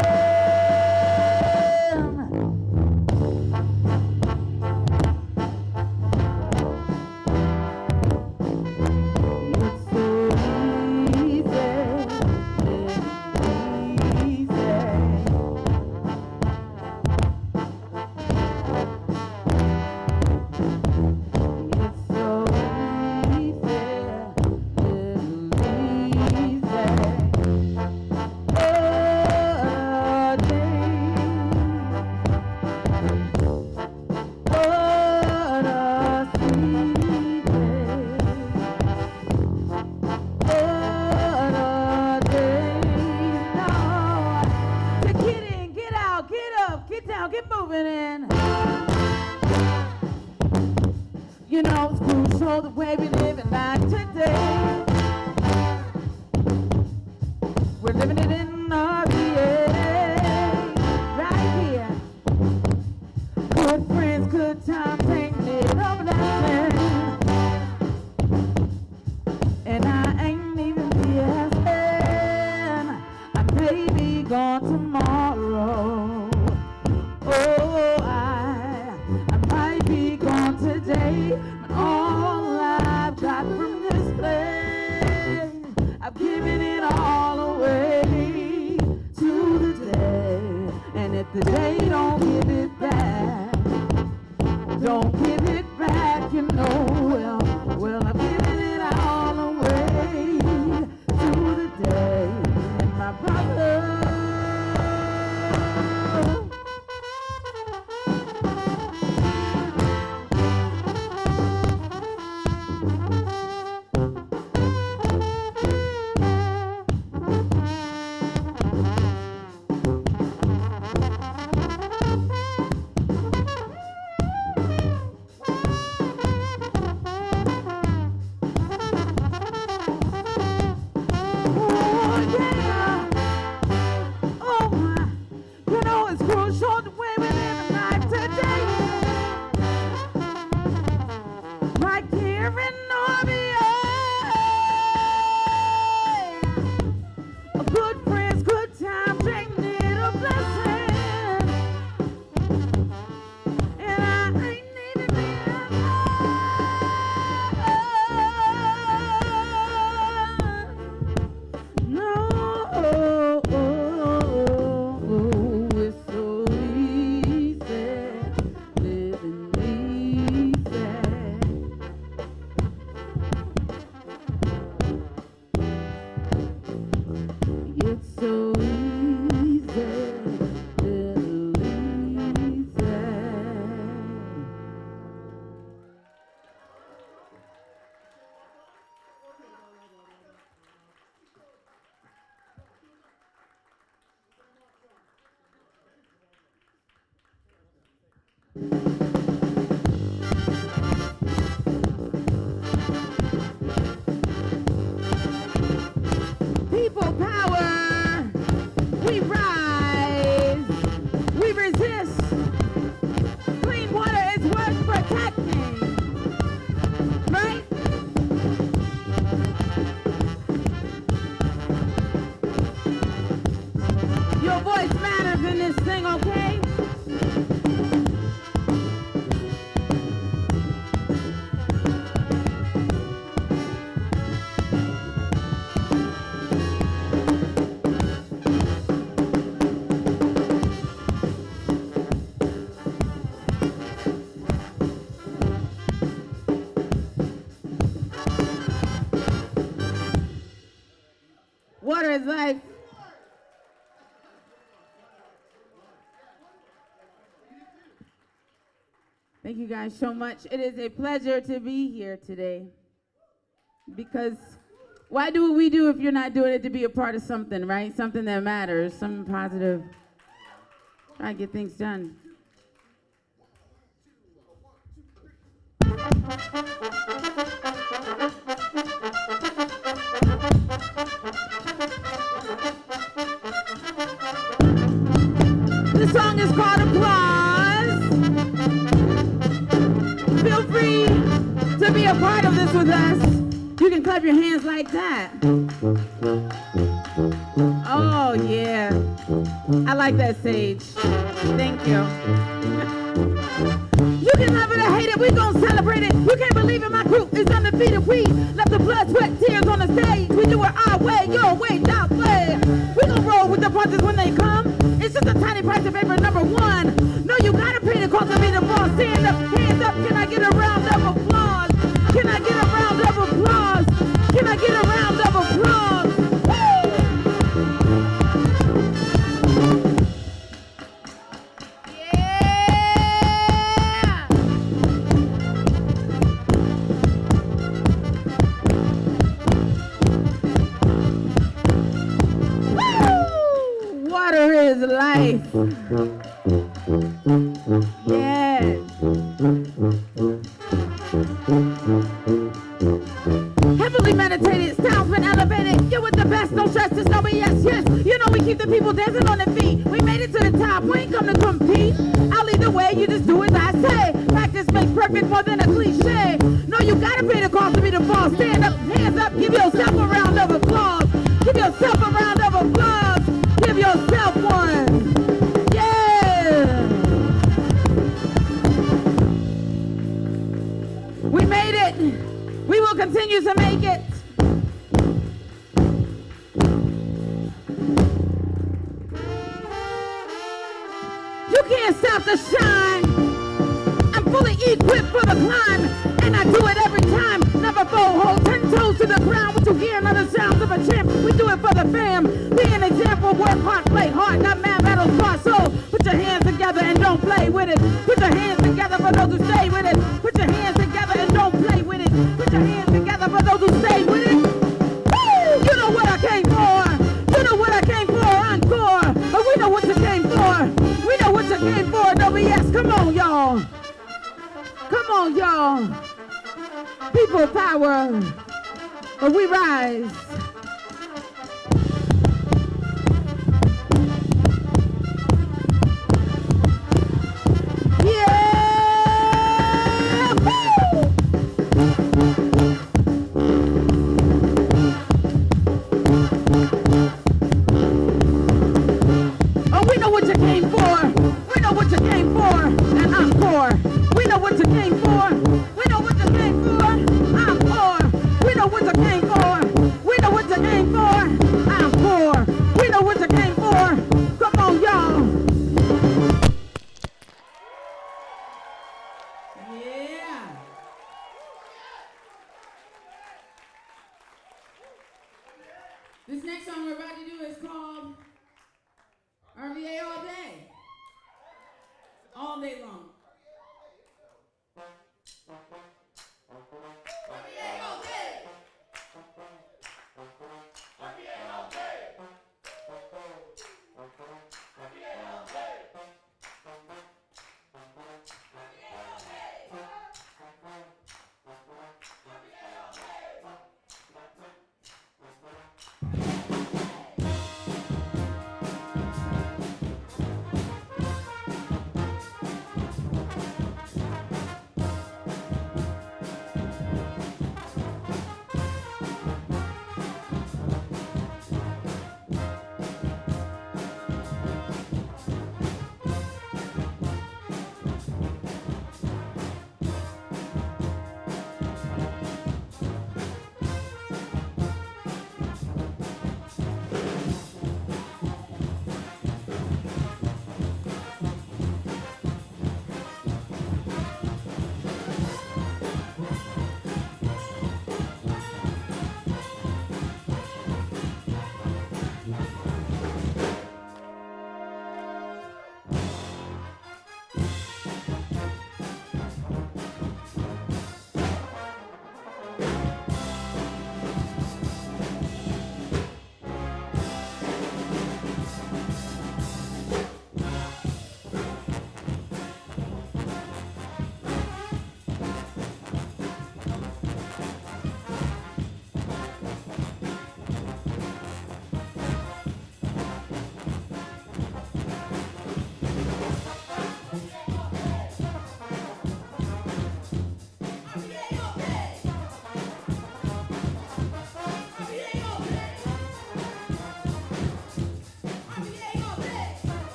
Speaker 1: You know, it's crucial the way we live in life today. We're living it in RVA, right here. Good friends, good times, ain't little blessing. And I ain't even BSing. I may be gone tomorrow. Oh, I might be gone today. All I've got from this place, I've given it all away to the day. And if the day don't give it back, don't give it back, you know, well, I've given it all away to the day. And my brother, people power, we rise, we resist. Clean water is worth protecting, right? Your voice matters in this thing, okay? Water is life. Thank you guys so much. It is a pleasure to be here today. Because why do what we do if you're not doing it to be a part of something, right? Something that matters, something positive. Try to get things done. This song is called Applause. Feel free to be a part of this with us. You can clap your hands like that. Oh, yeah. I like that, Sage. Thank you. You can love it or hate it, we gon' celebrate it. You can't believe it, my group is undefeated. We left the blood, sweat, tears on the stage. We do it our way, your way, that way. We gon' roll with the punches when they come. It's just a tiny price of paper, number one. No, you gotta pay the cost of me to fall. Stand up, hands up, can I get a round of applause? Can I get a round of applause? Can I get a round of applause? Water is life. Yeah. Heavily meditated, style's been elevated. You're with the best, no stress, there's no BS, yes. You know we keep the people dancing on their feet. We made it to the top, we ain't come to compete. I'll lead the way, you just do as I say. Practice makes perfect more than a cliche. No, you gotta pay the cost of me to fall. Stand up, hands up, give yourself a round of applause. Give yourself a round of applause. Give yourself one. Yeah. We made it. We will continue to make it. You can't stop the shine. I'm fully equipped for the climb, and I do it every time. Never fold, hold 10 toes to the ground. What you hear, another sounds of a champ. We do it for the fam. Be an example, work hard, play hard, not mad battles, far. So put your hands together and don't play with it. Put your hands together for those who stay with it. Put your hands together and don't play with it. Put your hands together for those who stay with it. Woo! You know what I came for. You know what I came for. Encore. But we know what you came for. We know what you came for. No BS. Come on, y'all. Come on, y'all. People power. But we rise. Yeah! Woo! Oh, we know what you came for. We know what you came for. And I'm for. We know what you came for. We know what you came for. I'm for. We know what you came for. We know what you came for. I'm for. We know what you came for. Come on, y'all. Yeah. This next song we're about to do is called RVA All Day. All day long. RVA all day. RVA all day. RVA all day.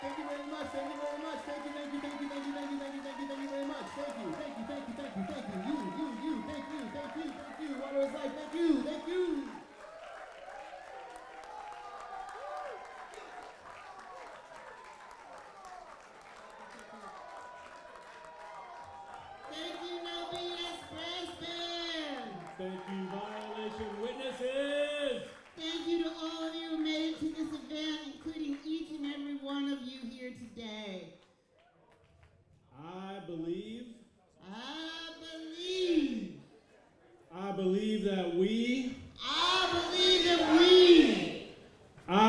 Speaker 23: Thank you very much. Thank you very much. Thank you, thank you, thank you, thank you, thank you, thank you, thank you, thank you very much. Thank you, thank you, thank you, thank you, thank you. You, thank you, thank you, thank you. Water is life. Thank you, thank you.
Speaker 2: Thank you, No BS Brass Band.
Speaker 18: Thank you, violation witnesses.
Speaker 2: Thank you to all of you who made it to this event, including each and every one of you here today.
Speaker 18: I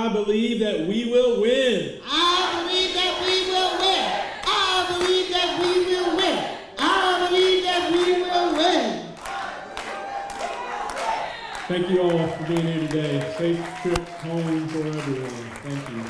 Speaker 18: believe that we will win.
Speaker 2: I believe that we will win. I believe that we will win. I believe that we will win.
Speaker 18: Thank you all for being here today. Safe trip home for everyone. Thank you.